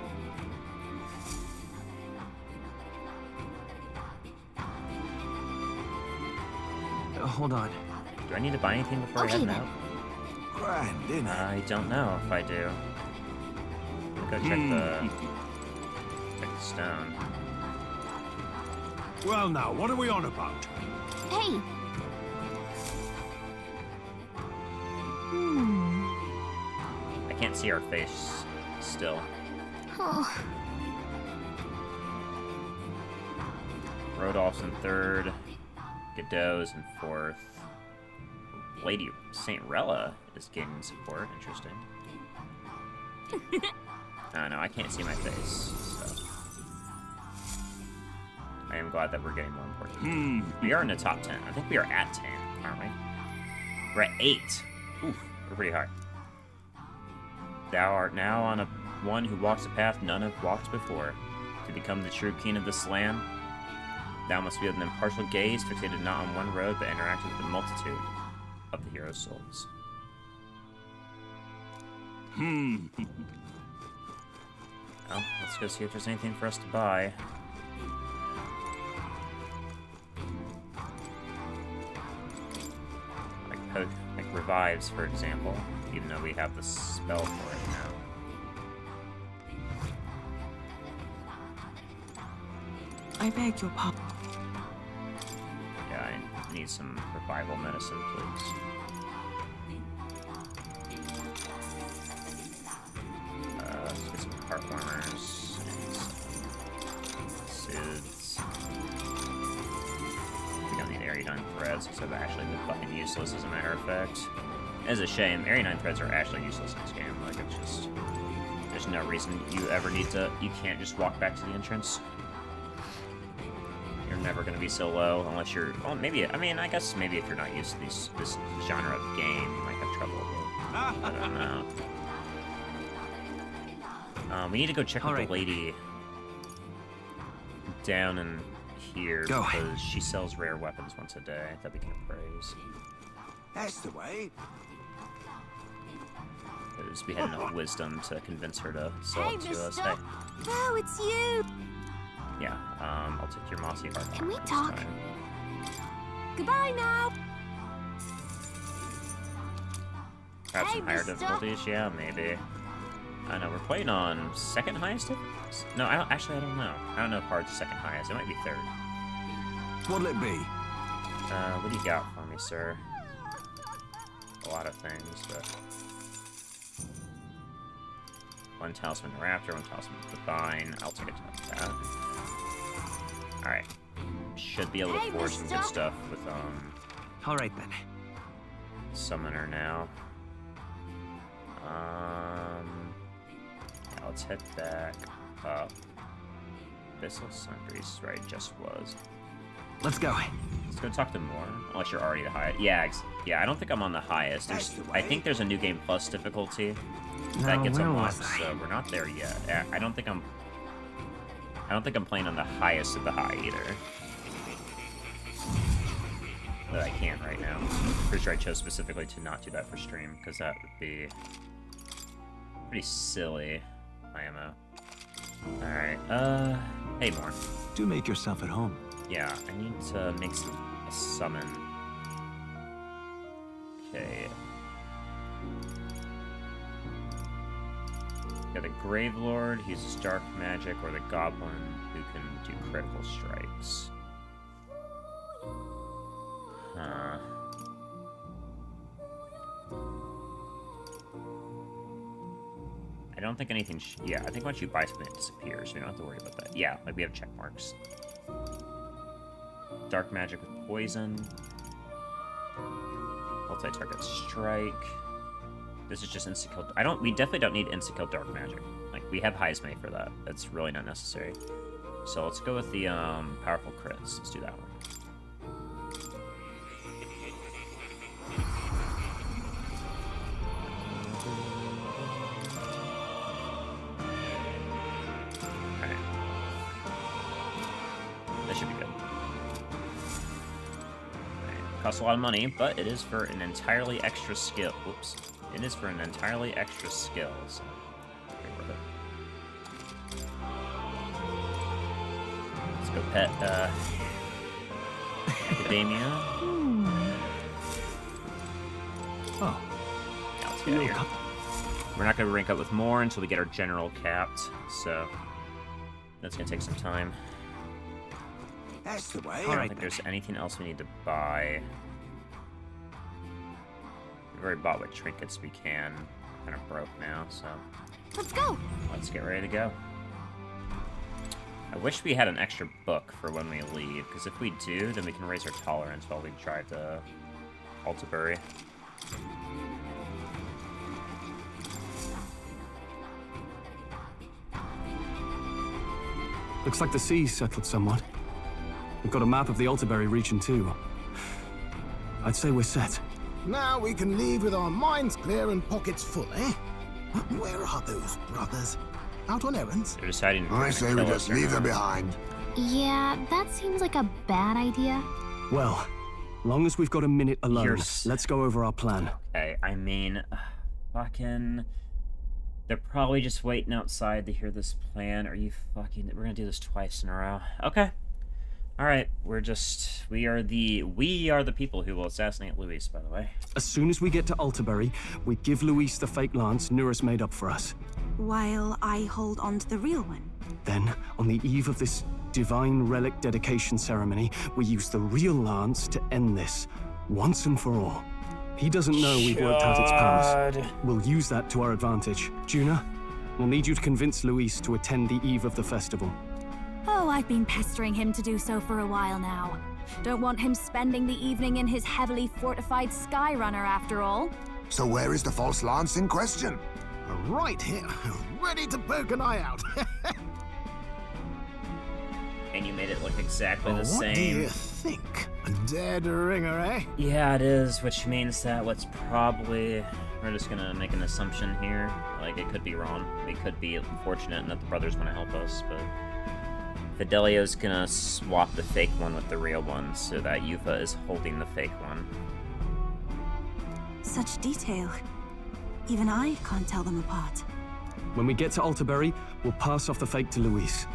hold on. Do I need to buy anything before I head out? Grand dinner. I don't know if I do. I'll go check the stone. Well now, what are we on about? Hey! I can't see our face still. Oh. Rodolph's in third. Godot's in fourth. Lady Saint Rella is gaining support. Interesting. Oh no, I can't see my face, so I am glad that we're getting more important. We are in the top 10. I think we are at 10, aren't we? We're at 8. Oof, we're pretty high. Thou art now on one who walks a path none have walked before. To become the true king of this land, thou must wield an impartial gaze, fixated not on one road, but interact with the multitude of the hero's souls. Well, let's go see if there's anything for us to buy. Like revives, for example, even though we have the spell for it now. I beg your pardon. Yeah, I need some revival medicine, please. Let's get some heartwarmers and soothes. We don't need area 9 threads because I've actually been fucking useless as a matter of fact. It's a shame. Area 9 threads are actually useless in this game. Like, it's just... There's no reason you ever need to... You can't just walk back to the entrance. You're never going to be so low unless you're... Well, maybe... I mean, I guess maybe if you're not used to this genre of game, you might have trouble with... I don't know. We need to go check with the lady down in here because she sells rare weapons once a day that we can appraise. That's the way. Because we had enough wisdom to convince her to sell it to us. Hey. Oh, it's you. Yeah, I'll take your mossy heart. Can we talk? Goodbye now. Perhaps some higher difficulties? Yeah, maybe. I don't know, we're playing on second highest difficulties? No, I don't know. I don't know if hard's second highest. It might be third. What'll it be? What do you got for me, sir? A lot of things, but... One Talisman Raptor, one Talisman Divine. I'll take a that. Alright. Should be able to forge some good stuff with, Alright then. Summoner now. Yeah, let's head back up. Abyssal Sundries, right, just was. Let's go. Let's go talk to more, unless you're already the highest. Yeah, I don't think I'm on the highest. I think there's a New Game Plus difficulty that gets unlocked, so we're not there yet. I don't think I'm playing on the highest of the high either. But I can't right now. Pretty sure I chose specifically to not do that for stream, because that would be pretty silly. IMO. Alright, hey, more. Do make yourself at home. Yeah, I need to make a summon. Okay. Got the Grave Lord, he uses dark magic, or the Goblin, who can do critical strikes. Huh. I don't think anything... yeah, I think once you buy something, it disappears, so you don't have to worry about that. Yeah, like we have check marks. Dark magic with poison. Multi-target strike. This is just insta-kill. We definitely don't need insta-kill dark magic. Like, we have Heismay for that. That's really not necessary. So let's go with the powerful crits. Let's do that one. That should be good. Costs a lot of money, but it is for an entirely extra skill. Whoops. It is for an entirely extra skill, so very worth it. Let's go pet Academia. Oh. Yeah, let's get out of here. We're not going to rank up with more until we get our general capped, so that's going to take some time. That's the way. I don't think there's anything else we need to buy. We've already bought what trinkets we can. Kind of broke now, so Let's go. let's get ready to go. I wish we had an extra book for when we leave, because if we do, then we can raise our tolerance while we drive to Altabury. Looks like the sea's settled somewhat. We've got a map of the Altabury region too. I'd say we're set. Now we can leave with our minds clear and pockets full, eh? Where are those brothers? Out on errands? They're deciding to I say we just leave them behind. Yeah, that seems like a bad idea. Well, long as we've got a minute alone, let's go over our plan. Okay, I mean, fucking... They're probably just waiting outside to hear this plan. Are you fucking... We're gonna do this twice in a row. Okay. Alright, we are the people who will assassinate Luis, by the way. As soon as we get to Altabury, we give Luis the fake lance Nurus made up for us. While I hold on to the real one. Then, on the eve of this divine relic dedication ceremony, we use the real lance to end this, once and for all. He doesn't know we've worked out its powers. We'll use that to our advantage. Juna, we'll need you to convince Luis to attend the eve of the festival. Oh, I've been pestering him to do so for a while now. Don't want him spending the evening in his heavily fortified Skyrunner after all. So where is the false lance in question? Right here, ready to poke an eye out. And you made it look exactly the same. What do you think? A dead ringer, eh? Yeah, it is, which means that we're just gonna make an assumption here. Like, it could be wrong. We could be fortunate and that the brothers want to help us, but Fidelio's gonna swap the fake one with the real one so that Yufa is holding the fake one. Such detail. Even I can't tell them apart. When we get to Altabury, we'll pass off the fake to Luis.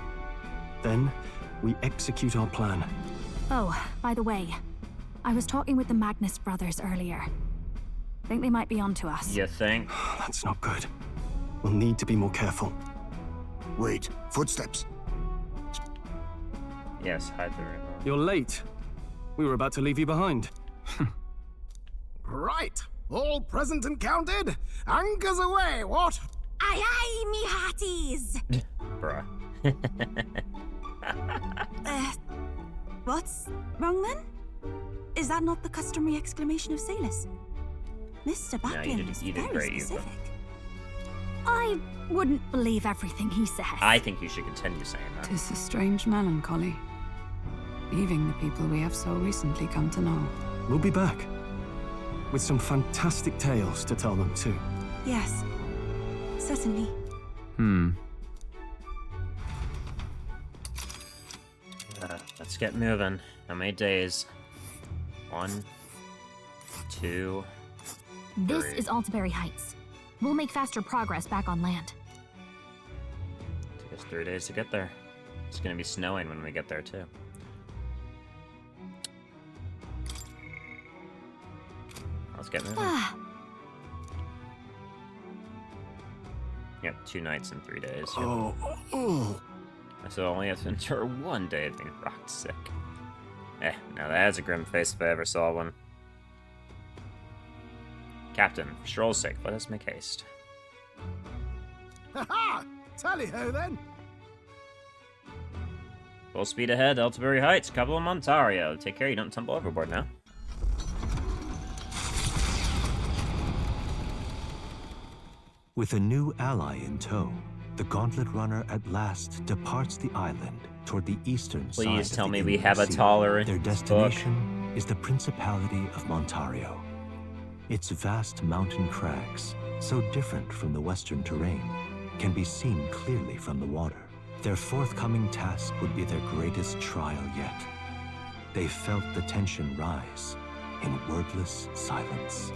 Then, we execute our plan. Oh, by the way, I was talking with the Magnus brothers earlier. Think they might be onto us. You think? That's not good. We'll need to be more careful. Wait, footsteps. Yes, hide the river. You're late. We were about to leave you behind. Right, all present and counted. Anchors away, what? Aye aye, me hearties! Bruh. What's wrong then? Is that not the customary exclamation of sailors? Mr. Buckland is very great, specific. I wouldn't believe everything he says. I think you should continue saying that. 'Tis a strange melancholy, leaving the people we have so recently come to know. We'll be back. With some fantastic tales to tell them, too. Yes, certainly. Let's get moving. How many days? 1, 2, This 3. is Altabury Heights. We'll make faster progress back on land. Took us 3 days to get there. It's gonna be snowing when we get there, too. Let's get moving. Yep, 2 nights and 3 days. Oh. So I only have to endure 1 day of being rocked sick. Now that's a grim face if I ever saw one. Captain, for Stroll's sake, let us make haste. Ha-ha! Tally-ho, then. Full speed ahead, Altabury Heights, couple of Montario. Take care you don't tumble overboard now. With a new ally in tow, the Gauntlet Runner at last departs the island toward the eastern side. Please tell of the me we Inland have a Sea. tolerance Their book. destination is the Principality of Montario. Its vast mountain crags, so different from the western terrain, can be seen clearly from the water. Their forthcoming task would be their greatest trial yet. They felt the tension rise in wordless silence.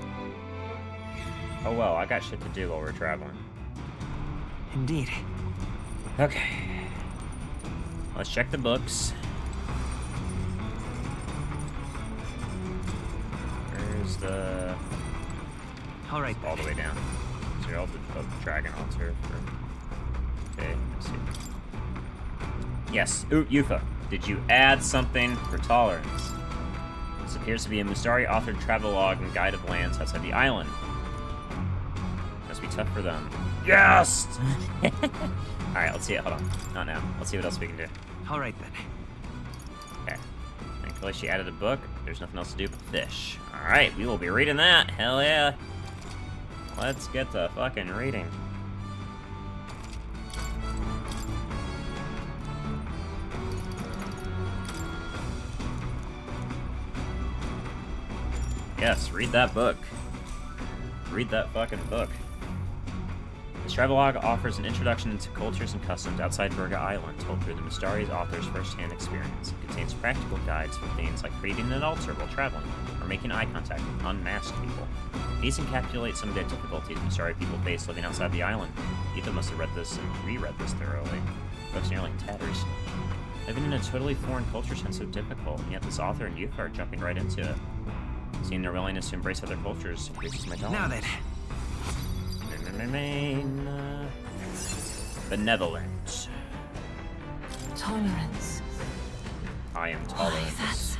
Oh well, I got shit to do while we're traveling. Indeed. Okay. Let's check the books. Where's the... All right. All the way down. So you're all the dragon altar. Okay, let's see. Yes, Yufa. Did you add something for tolerance? This appears to be a Mustari-authored travelogue and guide of lands outside the island. Must be tough for them. Yes! Alright, let's see it. Hold on. Not now. Let's see what else we can do. Alright then. Okay. Thankfully she added a book. There's nothing else to do but fish. Alright, we will be reading that. Hell yeah. Let's get to fucking reading. Yes, read that book. Read that fucking book. This travelogue offers an introduction into cultures and customs outside Virga Island, told through the Mustari's author's first-hand experience. It contains practical guides for things like creating an altar while traveling, or making eye contact with unmasked people. These encapsulate some of the difficulties Mustari people face living outside the island. Ethan must have read this and reread this thoroughly. The book's nearly in tatters. Living in a totally foreign culture sounds so difficult, and yet this author and youth are jumping right into it. Seeing their willingness to embrace other cultures increases my tolerance. Now then. Benevolent. Tolerance. I am tolerant.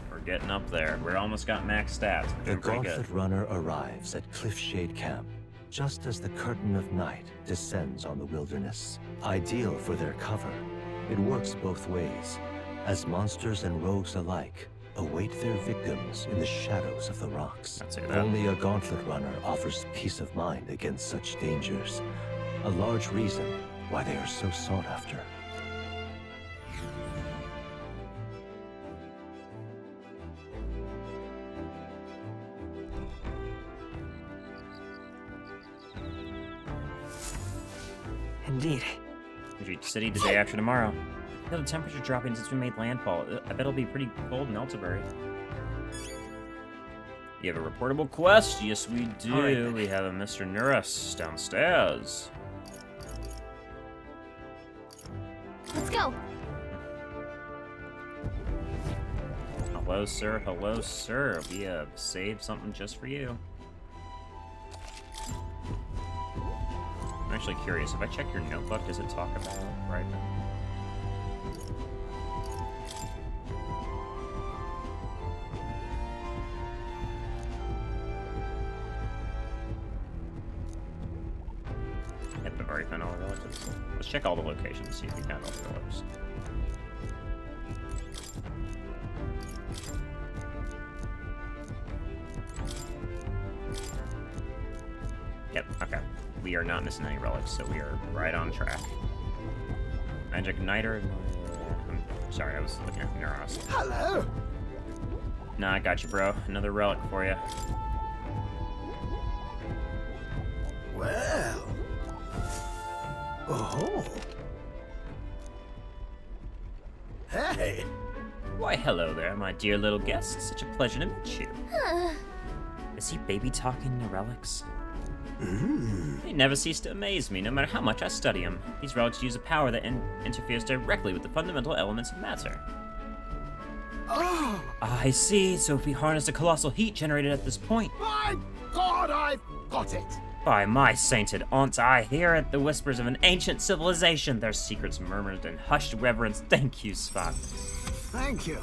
We're getting up there. We're almost got max stats. The Gauntlet Runner arrives at Cliffshade Camp, just as the curtain of night descends on the wilderness. Ideal for their cover, it works both ways, as monsters and rogues alike await their victims in the shadows of the rocks. Only a Gauntlet Runner offers peace of mind against such dangers, a large reason why they are so sought after. Indeed. We reach the city the day after tomorrow. The temperature dropping since we made landfall. I bet it'll be pretty cold in Eltabury. You have a reportable quest? Yes, we do. Right. We have a Mr. Nuris downstairs. Let's go. Hello, sir. Hello, sir. We have saved something just for you. I'm actually curious. If I check your notebook, does it talk about right now? I've already found all the relics. Let's check all the locations, see if we found all the relics. Yep, okay. We are not missing any relics, so we are right on track. Magic Niter. I'm sorry, I was looking at Neuros. Hello! Nah, I got you, bro. Another relic for you. Well. Oh. Hey. Why, hello there, my dear little guest. Such a pleasure to meet you. Is he baby talking the relics? They never cease to amaze me, no matter how much I study them. These relics use a power that interferes directly with the fundamental elements of matter. Oh! I see. So if we harness the colossal heat generated at this point... My God, I've got it! By my sainted aunt, I hear it, the whispers of an ancient civilization, their secrets murmured in hushed reverence. Thank you, Svan. Thank you.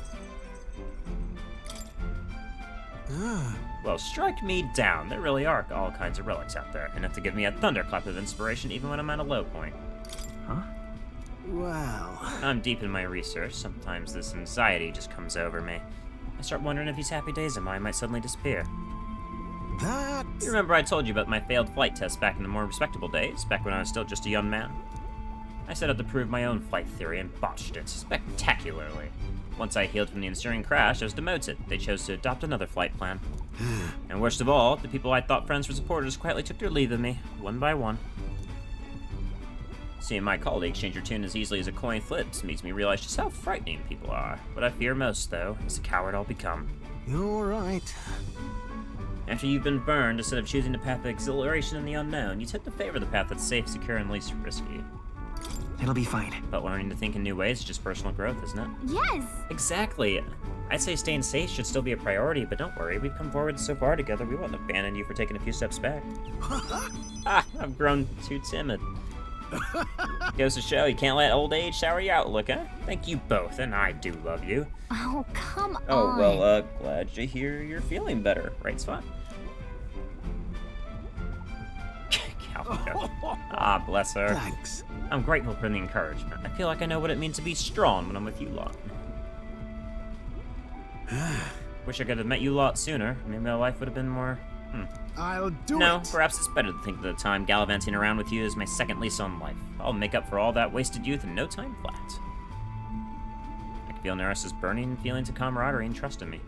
Well, strike me down. There really are all kinds of relics out there, enough to give me a thunderclap of inspiration even when I'm at a low point. Huh? Well... I'm deep in my research. Sometimes this anxiety just comes over me. I start wondering if these happy days of mine might suddenly disappear. That... You remember I told you about my failed flight test back in the more respectable days, back when I was still just a young man? I set out to prove my own flight theory and botched it spectacularly. Once I healed from the ensuing crash, I was demoted. They chose to adopt another flight plan. And worst of all, the people I thought friends were supporters quietly took their leave of me, one by one. Seeing my colleagues change their tune as easily as a coin flips makes me realize just how frightening people are. What I fear most, though, is the coward I'll become. You're right. After you've been burned, instead of choosing the path of exhilaration in the unknown, you tend to favor the path that's safe, secure, and least risky. It'll be fine. But learning to think in new ways is just personal growth, isn't it? Yes! Exactly. I'd say staying safe should still be a priority, but don't worry, we've come forward so far together, we won't abandon you for taking a few steps back. I've grown too timid. Goes to show you can't let old age sour your outlook, huh? Thank you both, and I do love you. Oh, come on. Oh, well, glad to hear you're feeling better. Right, Spot? Ah, bless her. Thanks. I'm grateful for the encouragement. I feel like I know what it means to be strong when I'm with you lot. Wish I could have met you lot sooner. Maybe my life would have been more... I'll do it. No, perhaps it's better to think of the time gallivanting around with you as my second lease on life. I'll make up for all that wasted youth in no time flat. I can feel Neris's burning feelings of camaraderie and trust in me.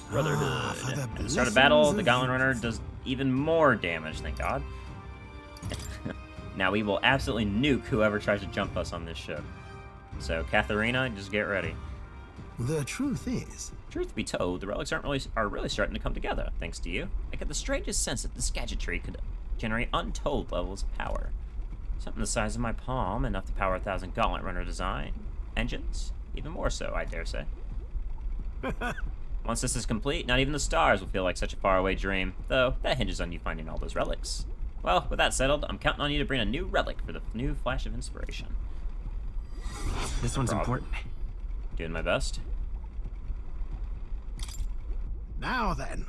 Brotherhood. At the start of battle, the Goblin Runner does even more damage, thank God. Now we will absolutely nuke whoever tries to jump us on this ship. So, Katharina, just get ready. The truth is... Truth be told, the relics are really starting to come together, thanks to you. I get the strangest sense that this gadgetry could generate untold levels of power. Something the size of my palm, enough to power 1,000 Gauntlet Runner design. Engines? Even more so, I dare say. Once this is complete, not even the stars will feel like such a faraway dream, though that hinges on you finding all those relics. Well, with that settled, I'm counting on you to bring a new relic for the new flash of inspiration. This one's important. Doing my best. Now then.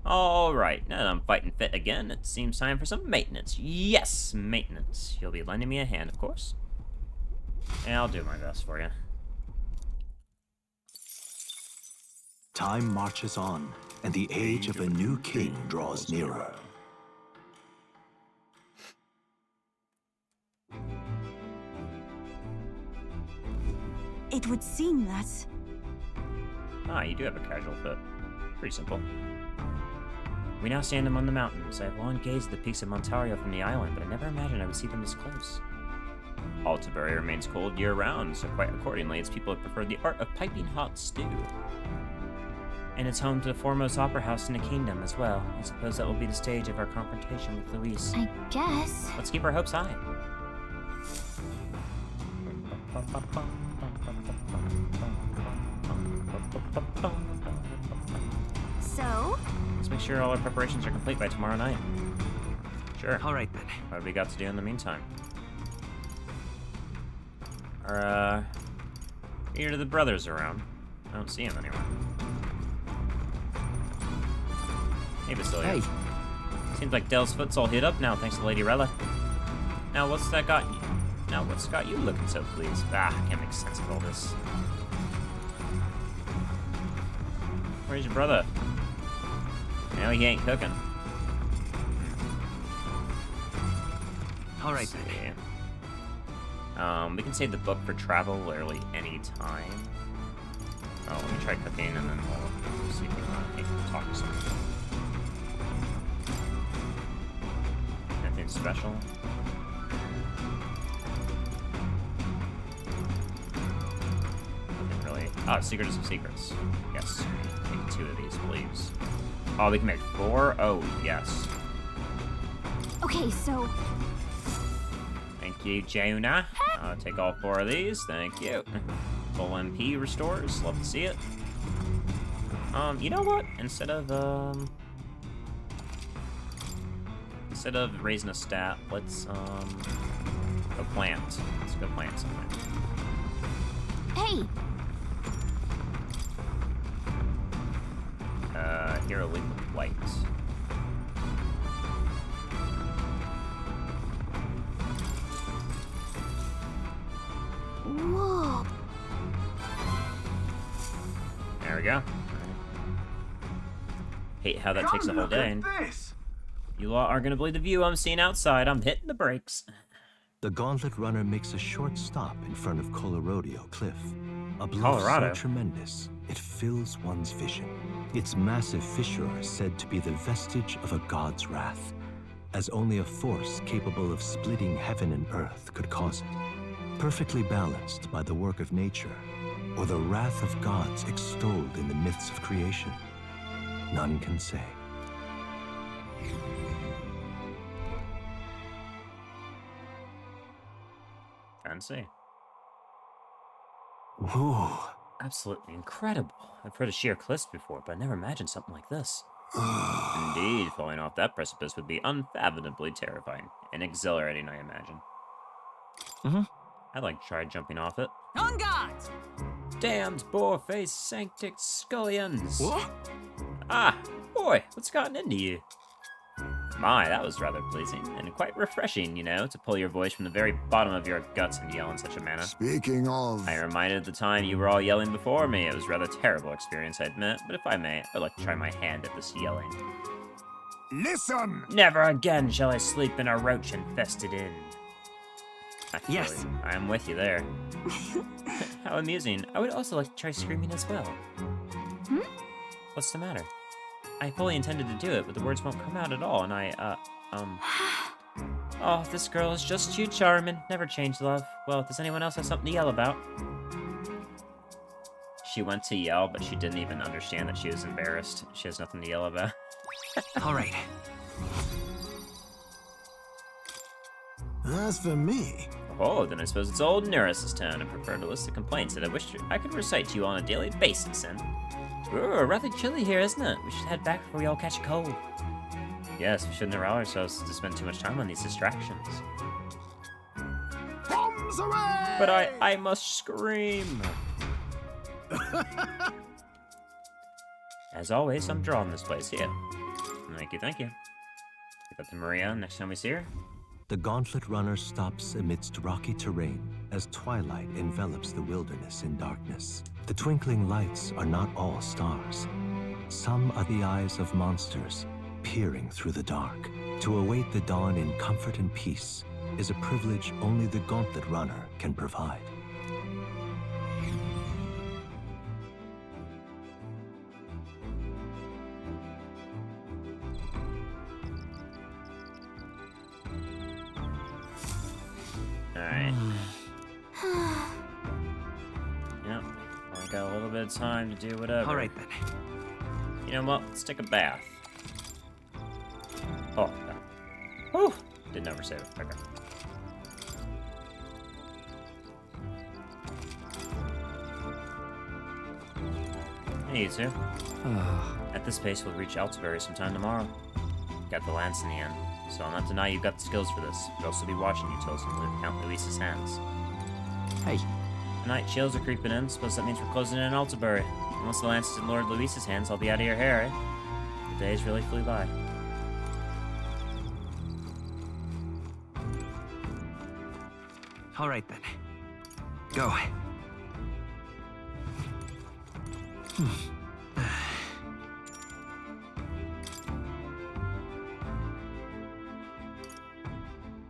Alright, now that I'm fighting fit again, it seems time for some maintenance. Yes, maintenance. You'll be lending me a hand, of course. And I'll do my best for you. Time marches on, and the age of a new king draws nearer. It would seem that... Ah, you do have a casual fit. Pretty simple. We now stand among the mountains. I have long gazed at the peaks of Montario from the island, but I never imagined I would see them this close. Altibury remains cold year-round, so quite accordingly, its people have preferred the art of piping hot stew. And it's home to the foremost opera house in the kingdom as well. I suppose that will be the stage of our confrontation with Luis. I guess. Let's keep our hopes high. So? Let's make sure all our preparations are complete by tomorrow night. Sure. All right, then. What have we got to do in the meantime? Are, either of the brothers around? I don't see him anywhere. Hey, Basilio. Hey. Seems like Del's foot's all hit up now, thanks to Lady Rella. Now, what's got you looking so pleased? Ah, I can't make sense of all this. Where's your brother? Now he ain't cooking. All right, then. We can save the book for travel literally any time. Oh, let me try cooking and then we'll see if we can talk to someone. Anything special? Nothing really. Oh, Secrets of Secrets. Yes. Make 2 of these, please. Oh, we can make 4? Oh, yes. Okay, so... Thank you, Jonah. Take all 4 of these. Thank you. Full MP restores. Love to see it. You know what? Instead of raising a stat, let's go plant. Let's go plant something. Hey. Hero Leap of Light. Whoa. There we go. Hate how that takes a whole day. You lot aren't gonna believe the view I'm seeing outside. I'm hitting the brakes. The Gauntlet Runner makes a short stop in front of Coloradio Cliff. A bluff Colorado. so tremendous, it fills one's vision. Its massive fissure is said to be the vestige of a god's wrath, as only a force capable of splitting heaven and earth could cause it. Perfectly balanced by the work of nature, or the wrath of gods extolled in the myths of creation, none can say. Can't see. Whoa. Absolutely incredible. I've heard of sheer cliffs before, but I never imagined something like this. Indeed, falling off that precipice would be unfathomably terrifying. And exhilarating, I imagine. I'd like to try jumping off it. On guard! Damned boar-faced sanctic scullions! What? Ah, boy, what's gotten into you? My, that was rather pleasing, and quite refreshing, you know, to pull your voice from the very bottom of your guts and yell in such a manner. Speaking of... I reminded of the time you were all yelling before me. It was a rather terrible experience, I admit, but if I may, I'd like to try my hand at this yelling. Listen! Never again shall I sleep in a roach-infested inn. Actually, Yes. I am with you there. How amusing. I would also like to try screaming as well. What's the matter? I fully intended to do it, but the words won't come out at all, and Oh, this girl is just too charming. Never change, love. Well, does anyone else have something to yell about? She went to yell, but she didn't even understand that she was embarrassed. She has nothing to yell about. All right. As for me... Oh, then I suppose it's old Neris's turn. I prefer to list the complaints that I wish I could recite to you on a daily basis, and... Ooh, rather chilly here, isn't it? We should head back before we all catch a cold. Yes, we shouldn't allow ourselves to spend too much time on these distractions. Bombs away! But I must scream. As always, I'm drawing this place here. Thank you, thank you. Give that to Maria next time we see her. The gauntlet runner stops amidst rocky terrain as twilight envelops the wilderness in darkness. The twinkling lights are not all stars. Some are the eyes of monsters, peering through the dark. To await the dawn in comfort and peace is a privilege only the gauntlet runner can provide. Alright. Yep. Only got a little bit of time to do whatever. All right, then. You know what? Let's take a bath. Oh, no. Whew! Didn't ever save it. Okay. Hey, you two. At this pace, we'll reach Altabury sometime tomorrow. Got the lance in the end, so I'll not deny you've got the skills for this. But I'll also be watching you till it's into Count Luis's hands. Hey. Tonight, chills are creeping in. Suppose that means we're closing in Altabury. Unless the lance is in Lord Luis's hands, I'll be out of your hair, eh? The days really flew by. All right, then. Go.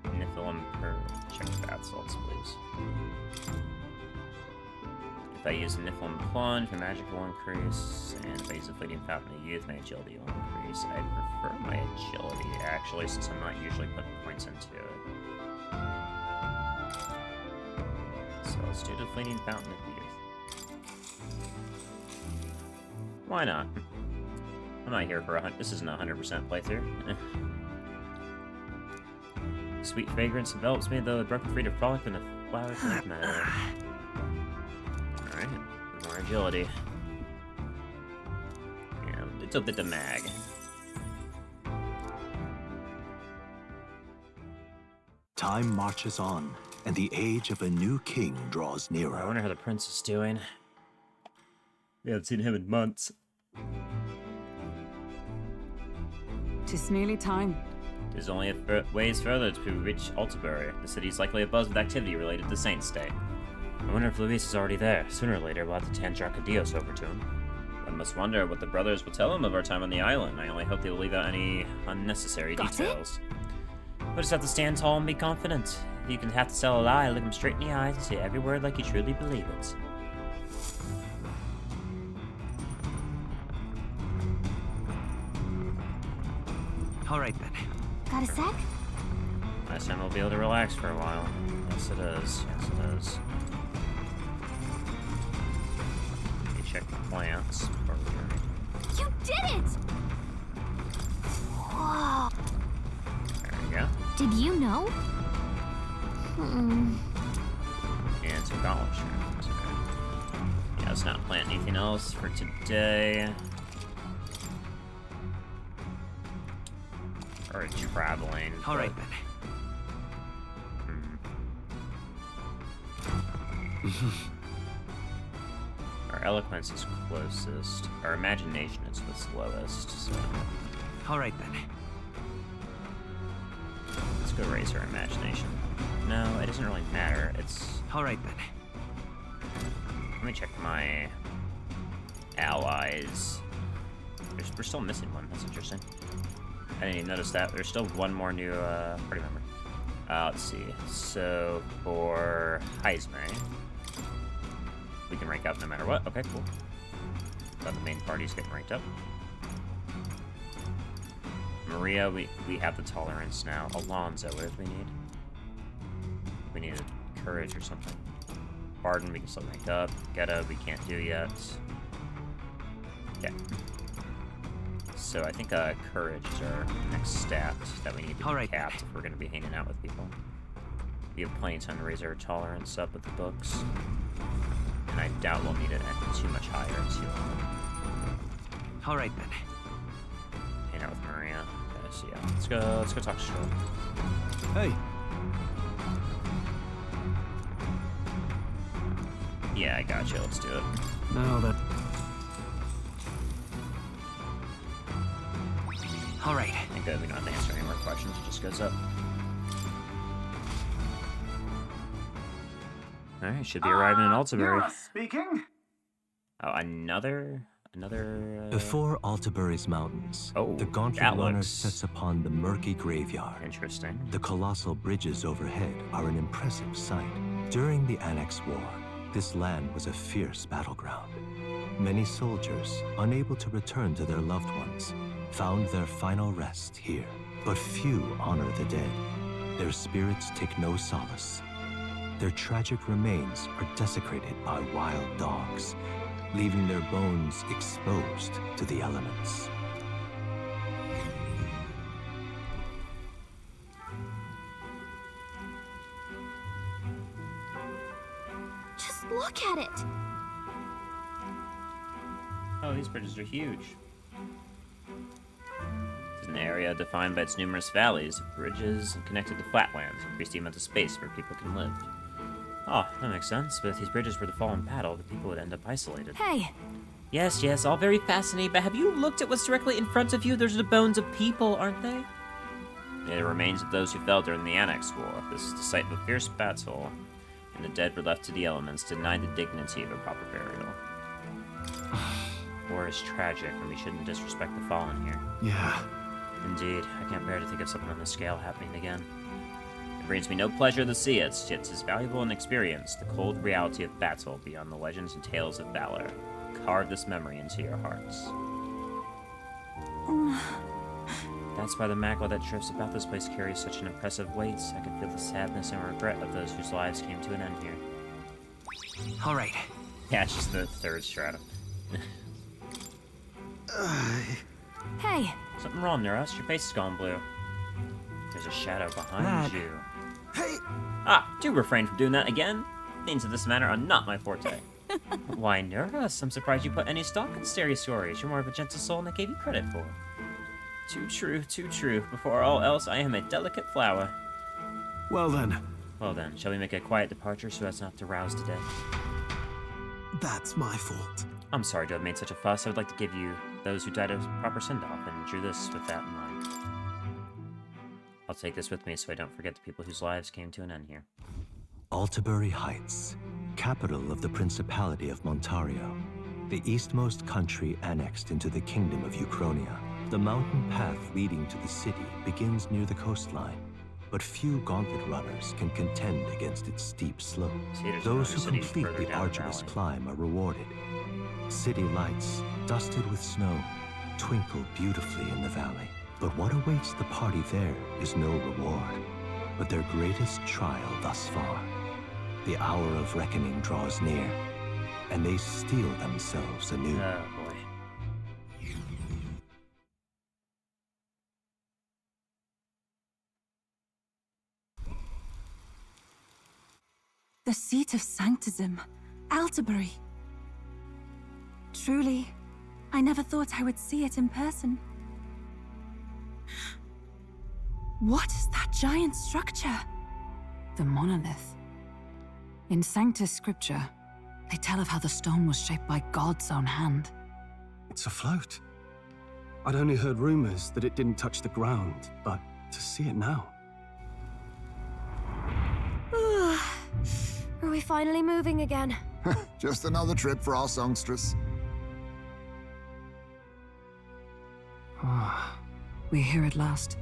Niflheim per check bath salts, please. If I use a Niflheim plunge, my magic will increase, and if I use a fleeting fountain of youth, my agility will increase. I prefer my agility, actually, since I'm not usually putting points into it. So let's do the fleeting fountain of youth. Why not? I'm not here for this isn't a 100% playthrough. Sweet fragrance envelops me, though the broken free to frolic in the flower plant meadow. Alright, more agility. Yeah, a little bit of mag. Time marches on, and the age of a new king draws nearer. I wonder how the prince is doing. We haven't seen him in months. Tis nearly time. There's only a ways further to reach Altabury. The city's likely abuzz with activity related to Saint's Day. I wonder if Luis is already there. Sooner or later, we'll have to hand Dracadios over to him. I must wonder what the brothers will tell him of our time on the island. I only hope they will leave out any unnecessary details. We'll just have to stand tall and be confident. If you can have to tell a lie, look him straight in the eyes and say every word like you truly believe it. All right, then. Got a sec? Last time we'll be able to relax for a while. Yes, it is. Yes, it is. Let me check the plants. You did it! Whoa. There we go. Did you know? And some college shrooms. Let's not plant anything else for today. Or traveling. All right, then. Our eloquence is closest. Our imagination is the slowest, so... All right, then. Let's go raise our imagination. No, it doesn't really matter. It's... All right, then. Let me check my allies. We're still missing one. That's interesting. I didn't even notice that. There's still one more new party member. Let's see. So for Heisme, we can rank up no matter what. Okay, cool. But the main party's getting ranked up. Maria, we have the tolerance now. Alonzo, what do we need? We need a courage or something. Barden, we can still rank up. Geta, we can't do yet. Okay. So I think courage is our next stat that we need to be capped if we're going to be hanging out with people. We have plenty of time to raise our tolerance up with the books. And I doubt we'll need it too much higher too. All right, then. Hang out with Maria. Okay, so yeah, let's go talk to Stroll. Hey. Yeah, I got you. Let's do it. Now that... All right. I think that we don't have to answer any more questions. It just goes up. All right, should be arriving in Altabury. Speaking. Oh, another. Before Altabury's mountains, the Gauntlet Runner sets upon the murky graveyard. Interesting. The colossal bridges overhead are an impressive sight. During the Annex War, this land was a fierce battleground. Many soldiers, unable to return to their loved ones, found their final rest here. But few honor the dead. Their spirits take no solace. Their tragic remains are desecrated by wild dogs, leaving their bones exposed to the elements. Just look at it! Oh, these bridges are huge. It's an area defined by its numerous valleys. Bridges connected to flatlands increase the amount of space where people can live. Oh, that makes sense. But if these bridges were to fall in battle, the people would end up isolated. Hey! Yes, all very fascinating, but have you looked at what's directly in front of you? Those are the bones of people, aren't they? They're the remains of those who fell during the Annex War. This is the site of a fierce battle, and the dead were left to the elements, denied the dignity of a proper burial. War is tragic, and we shouldn't disrespect the fallen here. Yeah. Indeed, I can't bear to think of something on this scale happening again. It brings me no pleasure to see it, yet it is valuable an experience, the cold reality of battle beyond the legends and tales of valor. Carve this memory into your hearts. That's why the magma that drifts about this place carries such an impressive weight. I can feel the sadness and regret of those whose lives came to an end here. All right. Yeah, it's just the third stratum. Hey! Something wrong there, Us? Your face is gone blue. There's a shadow behind Lad. you. Hey! Ah, do refrain from doing that again. Things of this manner are not my forte. Why, Nervous? I'm surprised you put any stock in Stereosaurus. You're more of a gentle soul than I gave you credit for. Too true, too true. Before all else, I am a delicate flower. Well then, shall we make a quiet departure so as not to rouse the dead? That's my fault. I'm sorry to have made such a fuss. I would like to give you those who died a proper send-off, and drew this with that in mind. I'll take this with me so I don't forget the people whose lives came to an end here. Altabury Heights, capital of the Principality of Montario, the eastmost country annexed into the Kingdom of Uchronia. The mountain path leading to the city begins near the coastline, but few gauntlet runners can contend against its steep slope. Those who complete the arduous climb are rewarded. City lights, dusted with snow, twinkle beautifully in the valley. But what awaits the party there is no reward, but their greatest trial thus far. The hour of reckoning draws near, and they steel themselves anew. Oh boy. The seat of sanctism, Altabury. Truly, I never thought I would see it in person. What is that giant structure? The monolith. In Sanctus Scripture, they tell of how the stone was shaped by God's own hand. It's afloat. I'd only heard rumors that it didn't touch the ground, but to see it now. Are we finally moving again? Just another trip for our songstress. We're here at last.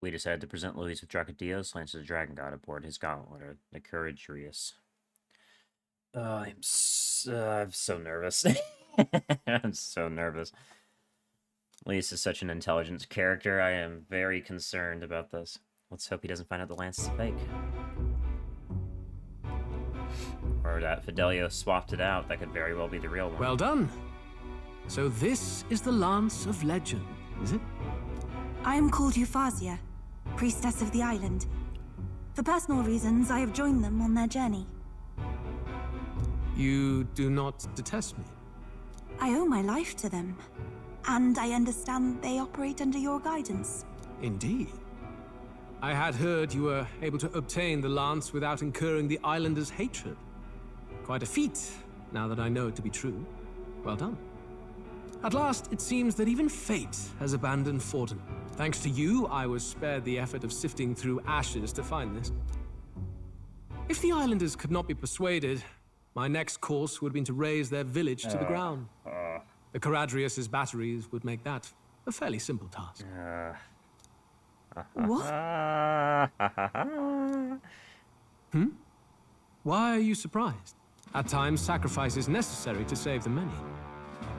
We decided to present Louis with Dracodios, Lance of the Dragon God aboard his gauntlet, or the Courage Rius. I'm so nervous. I'm so nervous. Louis is such an intelligent character. I am very concerned about this. Let's hope he doesn't find out the lance is fake. Or that Fidelio swapped it out. That could very well be the real one. Well done. So this is the Lance of Legend, is it? I am called Euphrasia, priestess of the island. For personal reasons, I have joined them on their journey. You do not detest me? I owe my life to them, and I understand they operate under your guidance. Indeed. I had heard you were able to obtain the lance without incurring the islanders' hatred. Quite a feat, now that I know it to be true. Well done. At last, it seems that even fate has abandoned Forden. Thanks to you, I was spared the effort of sifting through ashes to find this. If the islanders could not be persuaded, my next course would have been to raze their village to the ground. The Caradrius' batteries would make that a fairly simple task. What? Why are you surprised? At times, sacrifice is necessary to save the many.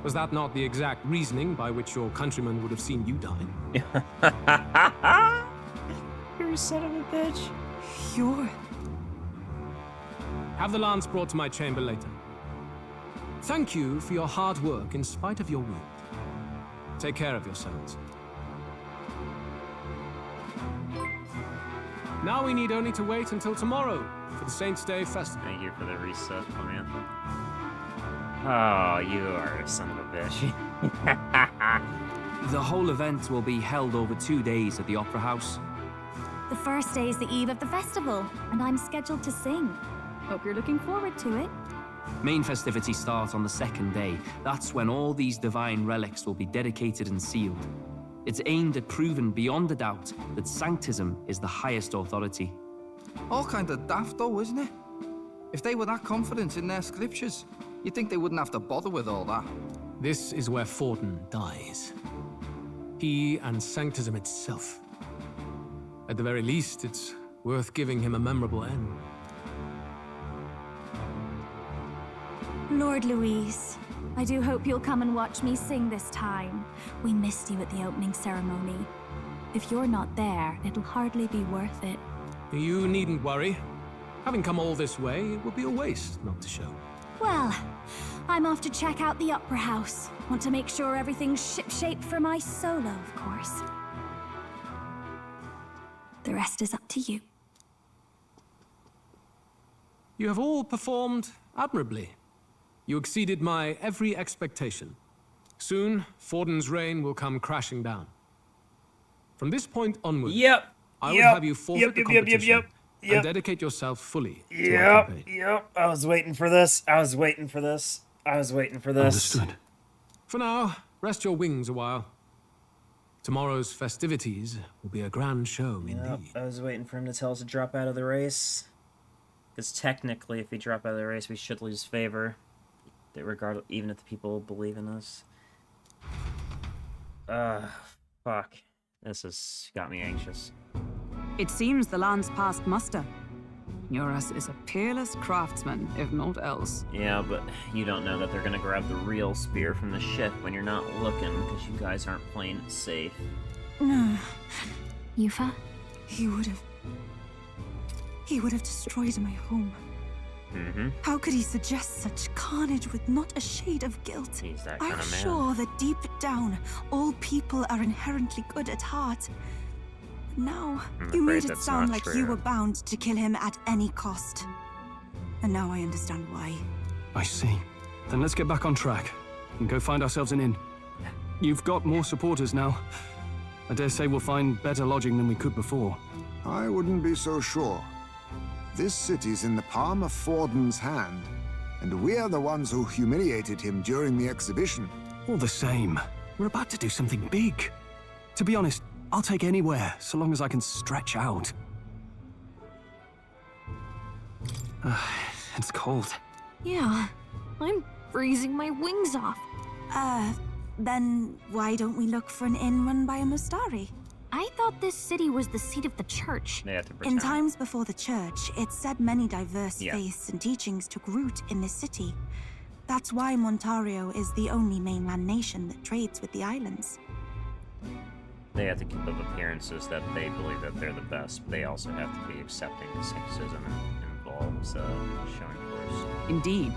Was that not the exact reasoning by which your countrymen would have seen you die? You son of a bitch. You're... Have the lance brought to my chamber later. Thank you for your hard work in spite of your wound. Take care of yourselves. Now we need only to wait until tomorrow for the Saints' Day festival. Thank you for the reset, Clementha. Oh, you are a son of a bitch. The whole event will be held over 2 days at the Opera House. The first day is the eve of the festival, and I'm scheduled to sing. Hope you're looking forward to it. Main festivities start on the second day. That's when all these divine relics will be dedicated and sealed. It's aimed at proving beyond a doubt that Sanctism is the highest authority. All kind of daft though, isn't it? If they were that confident in their scriptures, you'd think they wouldn't have to bother with all that. This is where Forden dies. He and Sanctism itself. At the very least, it's worth giving him a memorable end. Lord Louise, I do hope you'll come and watch me sing this time. We missed you at the opening ceremony. If you're not there, it'll hardly be worth it. You needn't worry. Having come all this way, it would be a waste not to show. Well, I'm off to check out the Opera House. Want to make sure everything's shipshape for my solo, of course. The rest is up to you. You have all performed admirably. You exceeded my every expectation. Soon, Forden's reign will come crashing down. From this point onward, I will have you forfeit the competition and dedicate yourself fully to our campaign. I was waiting for this. Understood. For now, rest your wings a while. Tomorrow's festivities will be a grand show indeed. I was waiting for him to tell us to drop out of the race. Because technically, if we drop out of the race, we should lose favor. Regardless, even if the people believe in us. Fuck. This has got me anxious. It seems the lance passed muster. Eurus is a peerless craftsman, if not else. Yeah, but you don't know that they're gonna grab the real spear from the ship when you're not looking, because you guys aren't playing it safe. Yufa? He would have destroyed my home. How could he suggest such carnage with not a shade of guilt? He's that I'm kind of man. sure that deep down, all people are inherently good at heart. But now, you made it sound like you were bound to kill him at any cost. And now I understand why. I see. Then let's get back on track and go find ourselves an inn. You've got more supporters now. I dare say we'll find better lodging than we could before. I wouldn't be so sure. This city's in the palm of Forden's hand, and we're the ones who humiliated him during the exhibition. All the same, we're about to do something big. To be honest, I'll take anywhere, so long as I can stretch out. It's cold. Yeah, I'm freezing my wings off. Then why don't we look for an inn run by a Mustari? I thought this city was the seat of the church. They have to In pretend. times before the church, it said many diverse Yeah. faiths and teachings took root in this city. That's why Montario is the only mainland nation that trades with the islands. They have to keep up appearances that they believe that they're the best, but they also have to be accepting the cynicism involves showing force. Indeed.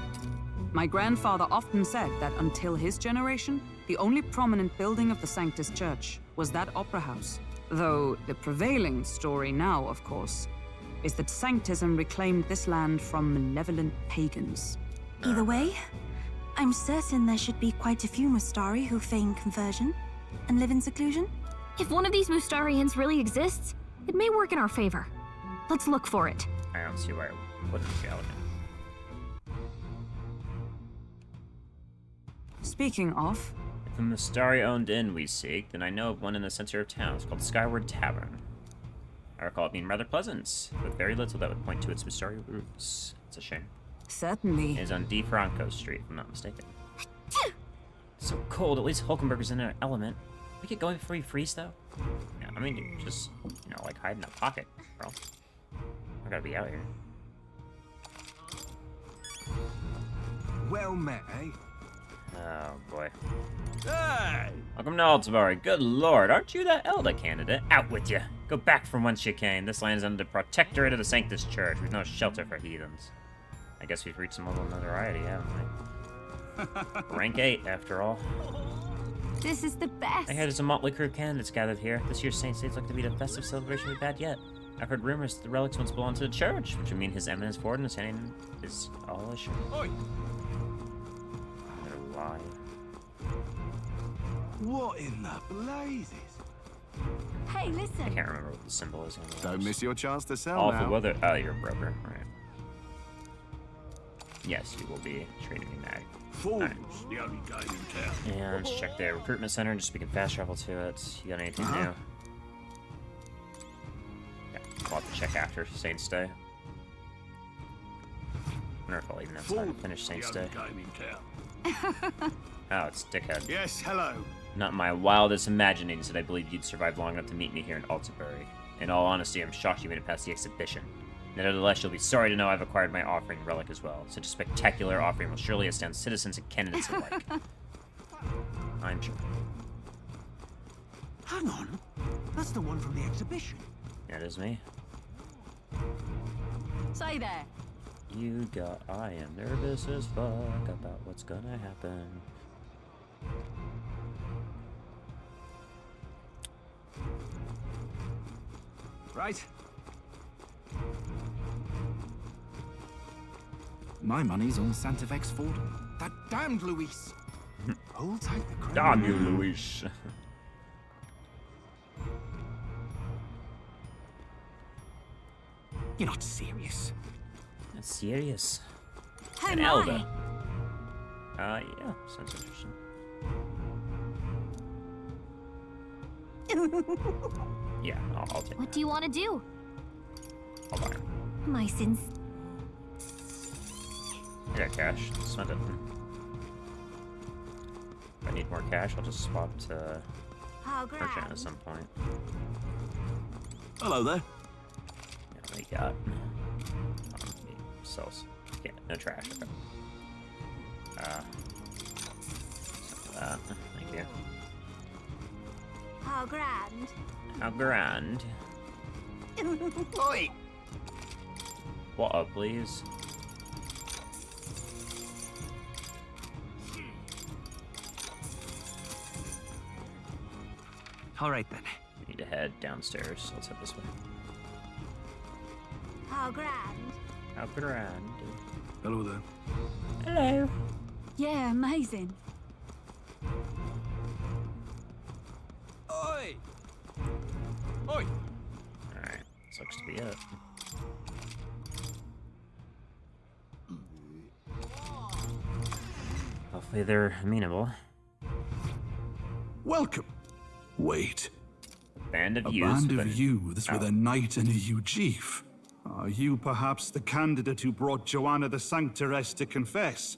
My grandfather often said that until his generation, the only prominent building of the Sanctus Church was that opera house. Though the prevailing story now, of course, is that Sanctism reclaimed this land from malevolent pagans. Either way, I'm certain there should be quite a few Mustari who feign conversion and live in seclusion. If one of these Mustarians really exists, it may work in our favor. Let's look for it. I don't see why it wouldn't be elegant. Speaking of... If a Mustari-owned inn we seek, then I know of one in the center of town. It's called Skyward Tavern. I recall it being rather pleasant, with very little that would point to its Mustari roots. It's a shame. Certainly. It is on D. Franco Street, if I'm not mistaken. It's so cold, at least Hulkenberger's in an element. We get going before you freeze, though? Yeah, I mean, you just, like hide in a pocket, bro. I gotta be out here. Well met, eh? Oh, boy. Hey! Welcome to Altabari. Good lord, aren't you that Elda candidate? Out with you. Go back from whence you came. This land is under the protectorate of the Sanctus Church. We've no shelter for heathens. I guess we've reached some level of notoriety, haven't we? Rank 8, after all. This is the best. I hear there's a motley crew of candidates gathered here. This year's Saints' Days look to be the festive celebration we've had yet. I've heard rumors that the relics once belonged to the church, which would mean His Eminence Forden is all I should. Oi! Why? What in the blazes? Hey, listen. I can't remember what the symbol is. Don't miss your chance to sell Awful now. weather. Oh, you're a broker. Right. Yes, you will be trading me mag. Fools, the only game in town. And let's check the recruitment center just so we can fast travel to it. You got anything new? Yeah, we'll have to check after Saints Day. I wonder if I'll even have time to finish Saints Day. Oh, it's Dickhead. Yes, hello. Not in my wildest imaginings did I believe you'd survive long enough to meet me here in Altabury. In all honesty, I'm shocked you made it past the exhibition. Nevertheless, you'll be sorry to know I've acquired my offering relic as well. Such a spectacular offering will surely astound citizens and candidates alike. I'm sure. Hang on. That's the one from the exhibition. Yeah, it is me. Say there. I am nervous as fuck about what's gonna happen. Right. My money's on Santa Vex Ford. That damned Luis. Hold tight the crown. Damn you, Luis. You're not serious. That's serious. Hey, An my. Elda. Yeah, sounds interesting. Yeah, I'll take What do you want to do? I'll buy him. My sins. I got cash. Spend it. If I need more cash, I'll just swap to merchant at some point. Hello there. Yeah, what do you got? Sells. Yeah, no trash. Okay. That. Thank you. How grand. How grand. Oi! What up, please? All right then. We need to head downstairs. Let's head this way. How grand. How grand. Hello there. Hello. Yeah, amazing. Oi! Oi! Alright, this looks to be it. Hopefully they're amenable. Welcome. Wait. Band of A youths. band of youths with a knight and a yew chief. Are you perhaps the candidate who brought Joanna the Sanctoress to confess?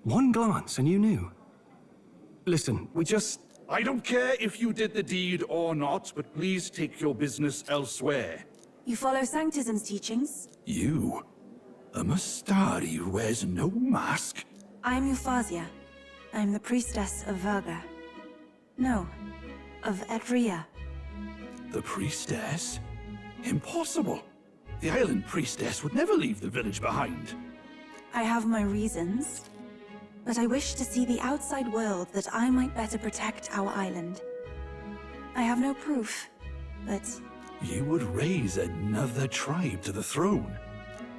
One glance and you knew. Listen, we just... I don't care if you did the deed or not, but please take your business elsewhere. You follow Sanctism's teachings? You? A Mastari who wears no mask? I'm Euphazia. I'm the priestess of Verga. No, of Etria. The priestess? Impossible. The island priestess would never leave the village behind. I have my reasons, but I wish to see the outside world that I might better protect our island. I have no proof, but... You would raise another tribe to the throne.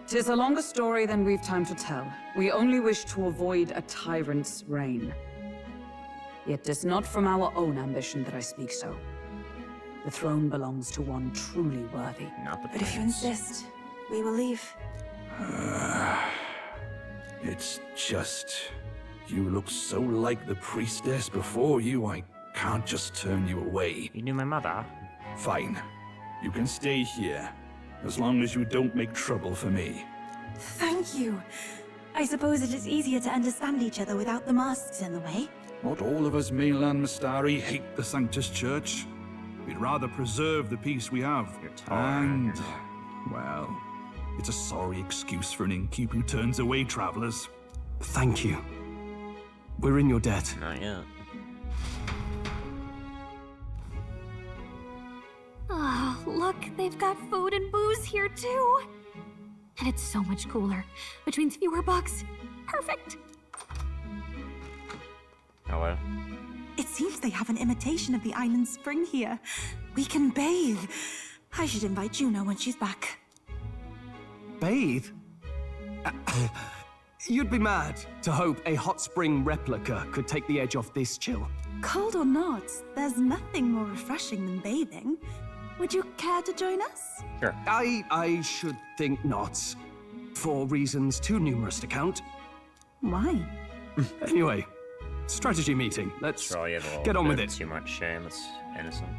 'Tis a longer story than we've time to tell. We only wish to avoid a tyrant's reign. Yet 'tis not from our own ambition that I speak so. The throne belongs to one truly worthy. Not the But if you insist, we will leave. It's just... You look so like the priestess before you, I can't just turn you away. You knew my mother? Fine. You can stay here, as long as you don't make trouble for me. Thank you. I suppose it is easier to understand each other without the masks in the way. Not all of us mainland Mastari hate the Sanctus Church. We'd rather preserve the peace we have. And, well, it's a sorry excuse for an innkeep who turns away travelers. Thank you. We're in your debt. Not yet. Oh, look, they've got food and booze here too. And it's so much cooler, which means fewer bugs. Perfect. Hello. It seems they have an imitation of the island spring here. We can bathe. I should invite Juno when she's back. Bathe? You'd be mad to hope a hot spring replica could take the edge off this chill. Cold or not, there's nothing more refreshing than bathing. Would you care to join us? Sure. I should think not. For reasons too numerous to count. Why? Anyway, strategy meeting. Let's get on with it. Too much shame. It's innocent.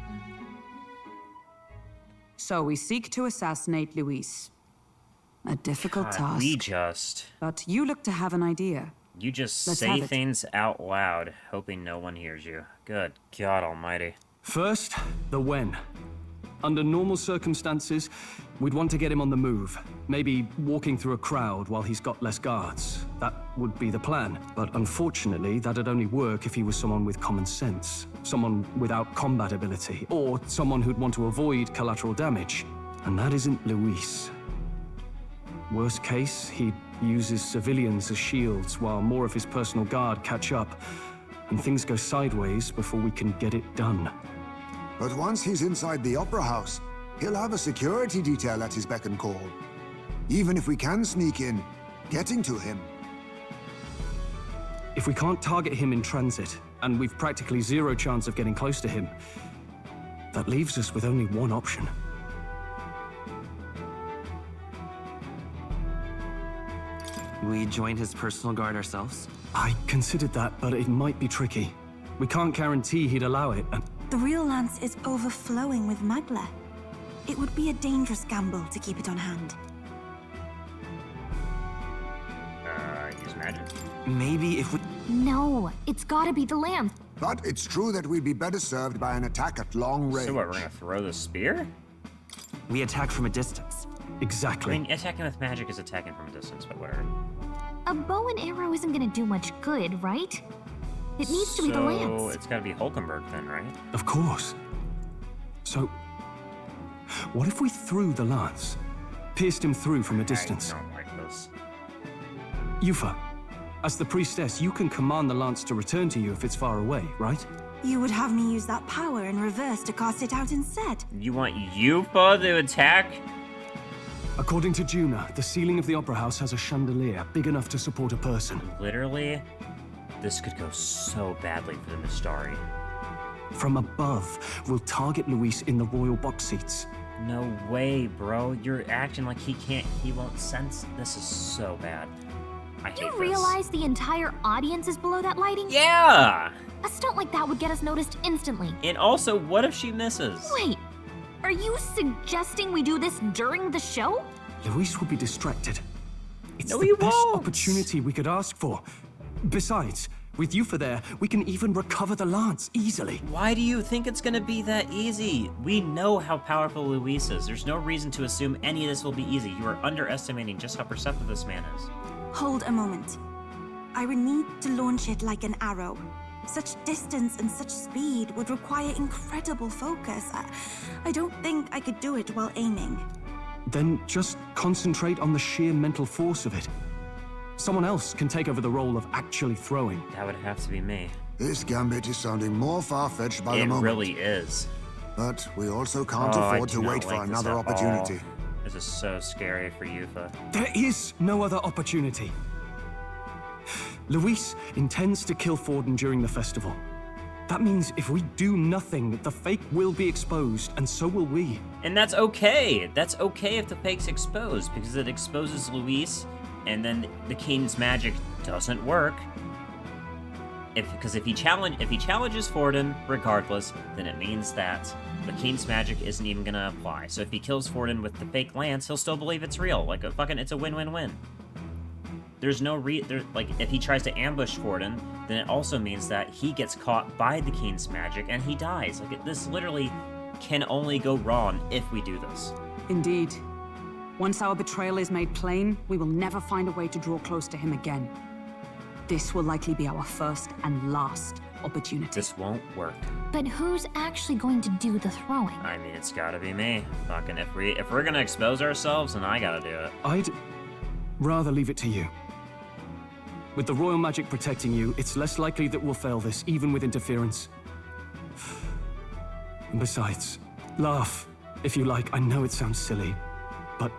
So we seek to assassinate Luis. A difficult task. We just... But you look to have an idea. You just Let's say have it. things out loud, hoping no one hears you. Good God almighty. First, the when. Under normal circumstances, we'd want to get him on the move. Maybe walking through a crowd while he's got less guards. That would be the plan. But unfortunately, that'd only work if he was someone with common sense. Someone without combat ability. Or someone who'd want to avoid collateral damage. And that isn't Luis. Worst case, he'd use his civilians as shields while more of his personal guard catch up. And things go sideways before we can get it done. But once he's inside the Opera House, he'll have a security detail at his beck and call. Even if we can sneak in, getting to him. If we can't target him in transit, and we've practically zero chance of getting close to him, that leaves us with only one option. We join his personal guard ourselves? I considered that, but it might be tricky. We can't guarantee he'd allow it, and... The real lance is overflowing with magla. It would be a dangerous gamble to keep it on hand. Use magic. Maybe if we... No, it's gotta be the lamp. But it's true that we'd be better served by an attack at long range. So what, we're gonna throw the spear? We attack from a distance. Exactly. I mean, attacking with magic is attacking from a distance, but whatever. A bow and arrow isn't gonna do much good, right? It needs to be the lance. So it's gotta be Hulkenberg then, right? Of course. So, what if we threw the lance? Pierced him through from a distance? I don't like this. Yufa, as the priestess, you can command the lance to return to you if it's far away, right? You would have me use that power in reverse to cast it out instead. You want Yufa to attack? According to Juna, the ceiling of the Opera House has a chandelier big enough to support a person. Literally, this could go so badly for the Mystari. From above, we'll target Luis in the royal box seats. No way, bro. You're acting like he won't sense. This is so bad. I hate this. You realize the entire audience is below that lighting? Yeah! A stunt like that would get us noticed instantly. And also, what if she misses? Wait, are you suggesting we do this during the show? Luis will be distracted. It's No, the he best won't. opportunity we could ask for. Besides, with Yufa there, we can even recover the lance easily. Why do you think it's gonna be that easy? We know how powerful Luis is. There's no reason to assume any of this will be easy. You are underestimating just how perceptive this man is. Hold a moment. I would need to launch it like an arrow. Such distance and such speed would require incredible focus. I don't think I could do it while aiming. Then just concentrate on the sheer mental force of it. Someone else can take over the role of actually throwing. That would have to be me. This gambit is sounding more far-fetched by the moment. It really is. But we also can't afford to wait for another opportunity. This is so scary for Yufa. There is no other opportunity. Luis intends to kill Forden during the festival. That means if we do nothing, the fake will be exposed, and so will we. And that's okay. That's okay if the fake's exposed, because it exposes Luis, and then the King's magic doesn't work. Because if he challenges Forden, regardless, then it means that the King's magic isn't even gonna apply. So if he kills Forden with the fake lance, he'll still believe it's real. Like it's a win-win-win. There's no like if he tries to ambush Forden, then it also means that he gets caught by the King's magic and he dies. Like this literally can only go wrong if we do this. Indeed. Once our betrayal is made plain, we will never find a way to draw close to him again. This will likely be our first and last opportunity. This won't work. But who's actually going to do the throwing? I mean, it's gotta be me. Fucking if we're gonna expose ourselves, then I gotta do it. I'd rather leave it to you. With the royal magic protecting you, it's less likely that we'll fail this, even with interference. And besides, laugh, if you like. I know it sounds silly, but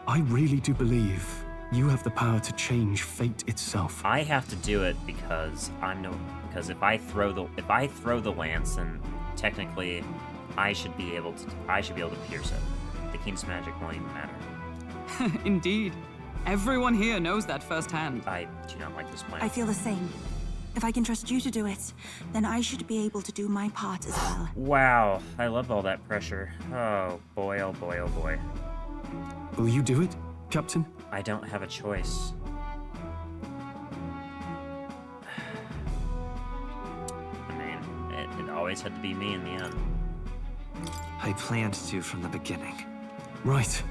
I really do believe you have the power to change fate itself. I have to do it because if I throw the lance, then technically I should be able to pierce it. The King's magic won't even matter. Indeed. Everyone here knows that firsthand. I do not like this plan. I feel the same. If I can trust you to do it, then I should be able to do my part as well. Wow, I love all that pressure. Oh boy, oh boy, oh boy. Will you do it, Captain? I don't have a choice. I mean, it always had to be me in the end. I planned to from the beginning. Right.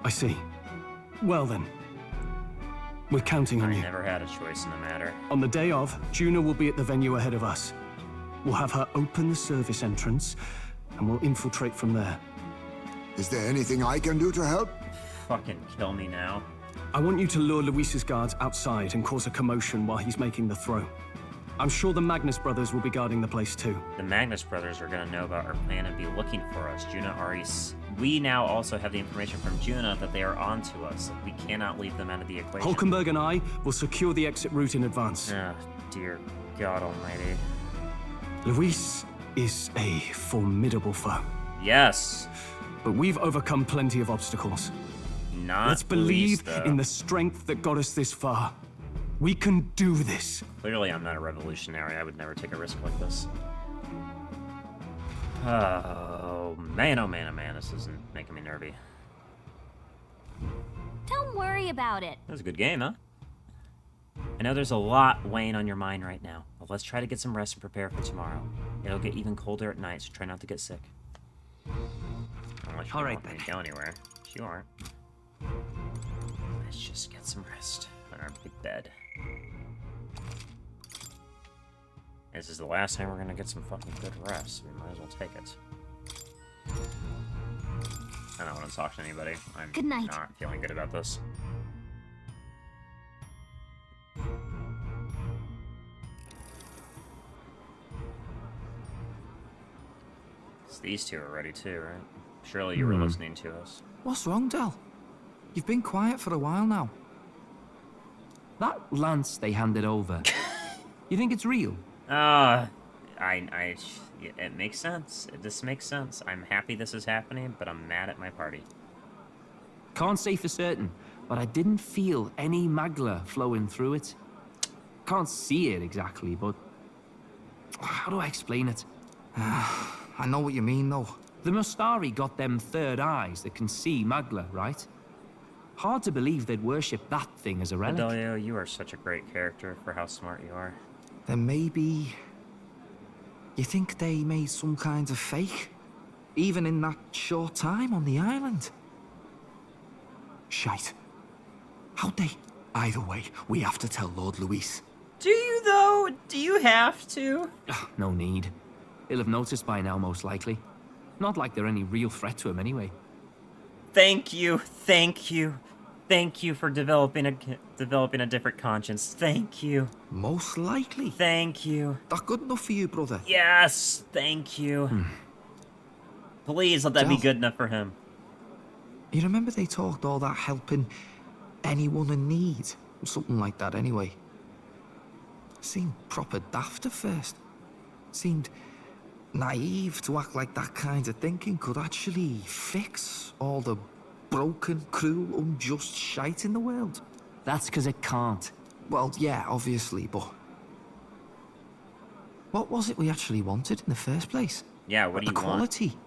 I see. Well then, we're counting on you. I never had a choice in the matter. On the day of, Juna will be at the venue ahead of us. We'll have her open the service entrance, and we'll infiltrate from there. Is there anything I can do to help? Fucking kill me now. I want you to lure Luis's guards outside and cause a commotion while he's making the throw. I'm sure the Magnus brothers will be guarding the place too. The Magnus brothers are gonna know about our plan and be looking for us. Juna already... We now also have the information from Juna that they are on to us. We cannot leave them out of the equation. Hulkenberg and I will secure the exit route in advance. Oh, dear God almighty. Luis is a formidable foe. Yes. But we've overcome plenty of obstacles. Let's believe in the strength that got us this far. We can do this. Clearly, I'm not a revolutionary. I would never take a risk like this. Oh, man, oh, man, oh, man. This isn't making me nervy. Don't worry about it. That was a good game, huh? I know there's a lot weighing on your mind right now, but let's try to get some rest and prepare for tomorrow. It'll get even colder at night, so try not to get sick. Unless you don't want me to go anywhere. You aren't. Let's just get some rest on our big bed. This is the last time we're gonna get some fucking good rest. We might as well take it. I don't want to talk to anybody. I'm good night. Not feeling good about this. So these two are ready too, right? Surely you were listening to us. What's wrong, Del? You've been quiet for a while now. That lance they handed over, you think it's real? It makes sense. This makes sense. I'm happy this is happening, but I'm mad at my party. Can't say for certain, but I didn't feel any magla flowing through it. Can't see it exactly, but how do I explain it? I know what you mean, though. The Mustari got them third eyes that can see magla, right? Hard to believe they'd worship that thing as a relic. Fidelio, you are such a great character for how smart you are. Then maybe... You think they made some kind of fake? Even in that short time on the island? Shite. How'd they? Either way, we have to tell Lord Luis. Do you, though? Do you have to? No need. He'll have noticed by now, most likely. Not like they're any real threat to him anyway. Thank you, thank you. Thank you for developing a different conscience. Thank you. Most likely. Thank you. That good enough for you, brother? Yes, thank you. Please let that be good enough for him. You remember they talked all that helping anyone in need? Something like that, anyway. Seemed proper daft at first. Seemed naive to act like that kind of thinking could actually fix all the broken, cruel, unjust shite in the world. That's because it can't. Well, yeah, obviously, but... What was it we actually wanted in the first place? Yeah, what do you want? Equality?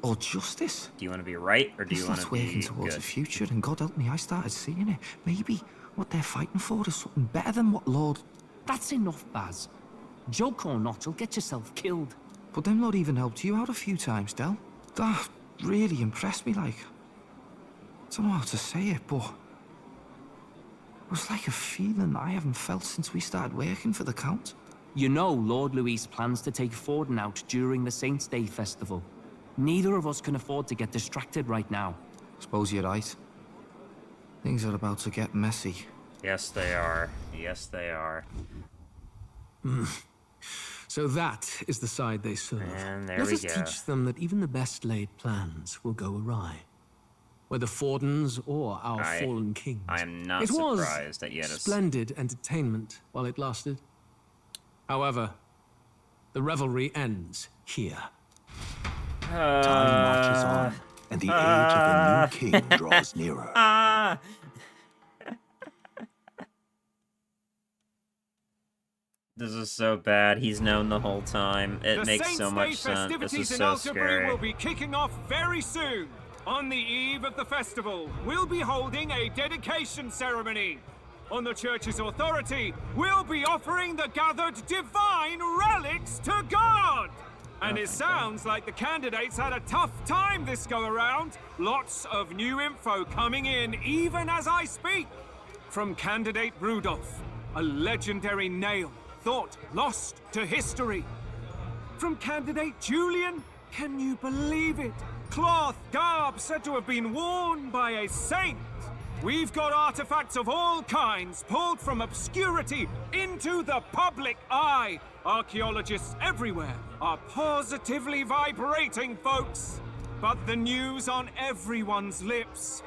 Or justice? Do you want to be right, or do you want to be working towards good? the future, and God help me, I started seeing it. Maybe what they're fighting for is something better than what Lord... That's enough, Baz. Joke or not, you'll get yourself killed. But them Lord even helped you out a few times, Del. That really impressed me, like... I don't know how to say it, but... It was like a feeling I haven't felt since we started working for the Count. You know Lord Luis plans to take Forden out during the Saints' Day festival. Neither of us can afford to get distracted right now. Suppose you're right. Things are about to get messy. Yes, they are. Yes, they are. So that is the side they serve. And there Let we us go. teach them that even the best laid plans will go awry. Whether Fordens or our fallen kings. I am not it surprised that you had splendid entertainment while it lasted. However, the revelry ends here. Time marches on, and the age of the new king draws nearer. This is so bad. He's known the whole time. It makes so much sense. This is so scary. Will be kicking off very soon. On the eve of the festival, we'll be holding a dedication ceremony. On the church's authority, we'll be offering the gathered divine relics to God. And it sounds like the candidates had a tough time this go-around. Lots of new info coming in even as I speak. From candidate Rudolph, a legendary nail thought lost to history. From candidate Julian, can you believe it? Cloth garb said to have been worn by a saint. We've got artifacts of all kinds pulled from obscurity into the public eye. Archaeologists everywhere are positively vibrating, folks. But the news on everyone's lips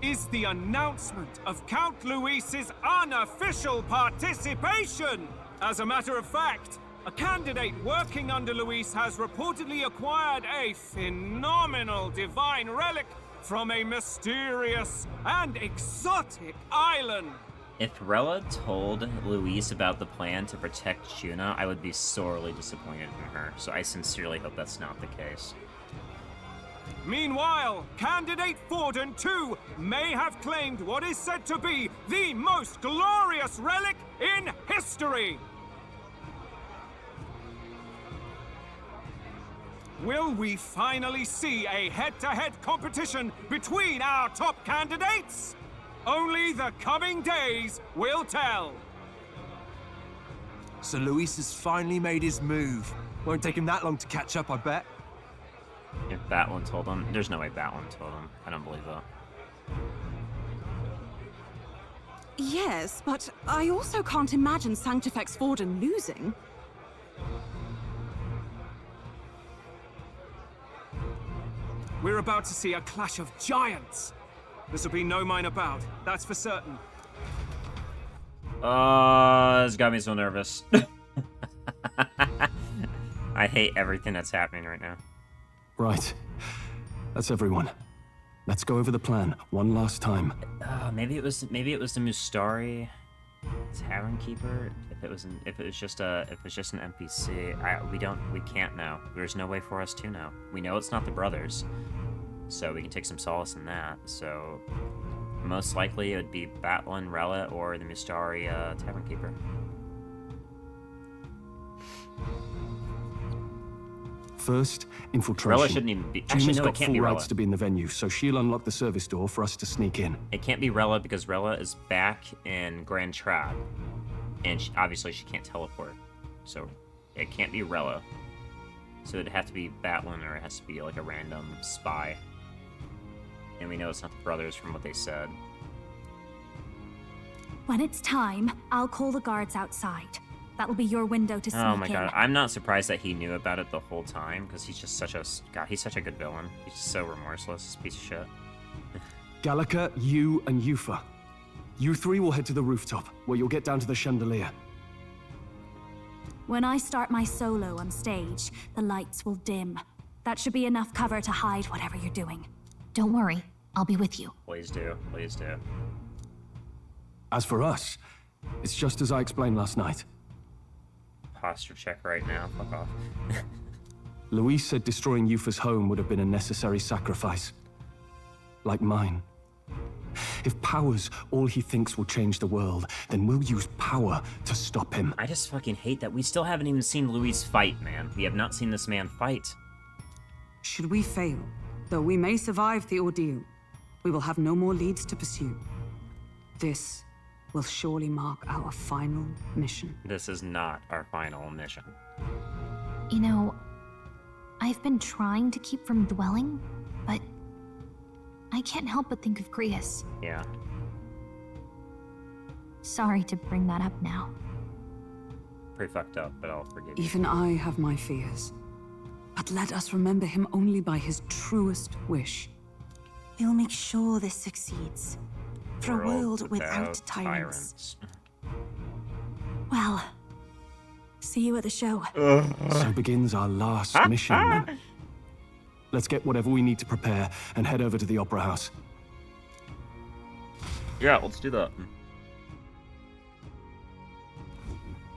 is the announcement of Count Luis's unofficial participation. As a matter of fact, a candidate working under Luis has reportedly acquired a phenomenal divine relic from a mysterious and exotic island. If Rella told Luis about the plan to protect Juna, I would be sorely disappointed in her. So I sincerely hope that's not the case. Meanwhile, candidate Forden, too, may have claimed what is said to be the most glorious relic in history. Will we finally see a head-to-head competition between our top candidates? Only the coming days will tell. So Luis has finally made his move. Won't take him that long to catch up, I bet. If Batlin told him, there's no way Batlin told him. I don't believe that. Yes, but I also can't imagine Sanctifex Forden losing. We're about to see a clash of giants. This will be no minor bout, that's for certain. It's got me so nervous. I hate everything that's happening right now. Right. That's everyone. Let's go over the plan one last time. Maybe it was the Mustari Tavern Keeper. If it was just an NPC, we can't know. There's no way for us to know. We know it's not the brothers, so we can take some solace in that. So most likely it would be Batlin, Rella, or the Mustari Tavern Keeper. First, infiltration. Rella shouldn't even be. Actually, Juna's no, got it can't full be Rella. rights to be in the venue, so she'll unlock the service door for us to sneak in. It can't be Rella because Rella is back in Grand Trad, and obviously she can't teleport, so it can't be Rella. So it'd have to be Batlin, or it has to be like a random spy. And we know it's not the brothers from what they said. When it's time, I'll call the guards outside. That'll be your window to sneak in. Oh my god, I'm not surprised that he knew about it the whole time, because he's just such a... God, he's such a good villain. He's just so remorseless, this piece of shit. Gallica, you, and Yufa. You three will head to the rooftop, where you'll get down to the chandelier. When I start my solo on stage, the lights will dim. That should be enough cover to hide whatever you're doing. Don't worry, I'll be with you. Please do, please do. As for us, it's just as I explained last night. Posture check right now, fuck off. Luis said destroying Yufa's home would have been a necessary sacrifice. Like mine. If power's all he thinks will change the world, then we'll use power to stop him. I just fucking hate that we still haven't even seen Luis fight, man. We have not seen this man fight. Should we fail, though we may survive the ordeal, we will have no more leads to pursue. This will surely mark our final mission. This is not our final mission. You know, I've been trying to keep from dwelling, but I can't help but think of Grius. Yeah. Sorry to bring that up now. Pretty fucked up, but I'll forgive you. Even I have my fears. But let us remember him only by his truest wish. We'll make sure this succeeds. For a world without tyrants. Well, see you at the show. So begins our last mission, then. Let's get whatever we need to prepare and head over to the Opera House. Yeah, let's do that.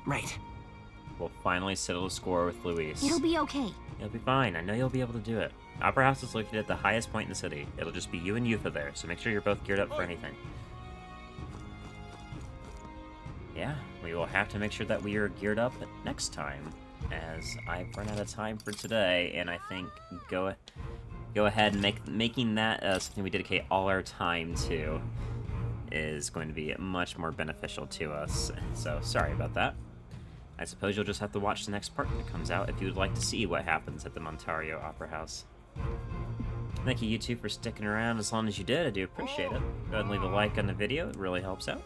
Right. We'll finally settle the score with Luis. It'll be okay. You'll be fine. I know you'll be able to do it. Opera House is located at the highest point in the city. It'll just be you and Yufa there, so make sure you're both geared up for anything. Yeah, we will have to make sure that we are geared up next time, as I've run out of time for today, and I think go ahead and making that something we dedicate all our time to is going to be much more beneficial to us. So sorry about that. I suppose you'll just have to watch the next part that comes out if you would like to see what happens at the Montario Opera House. Thank you, YouTube, for sticking around as long as you did. I do appreciate it. Go ahead and leave a like on the video. It really helps out.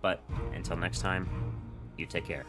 But until next time, you take care.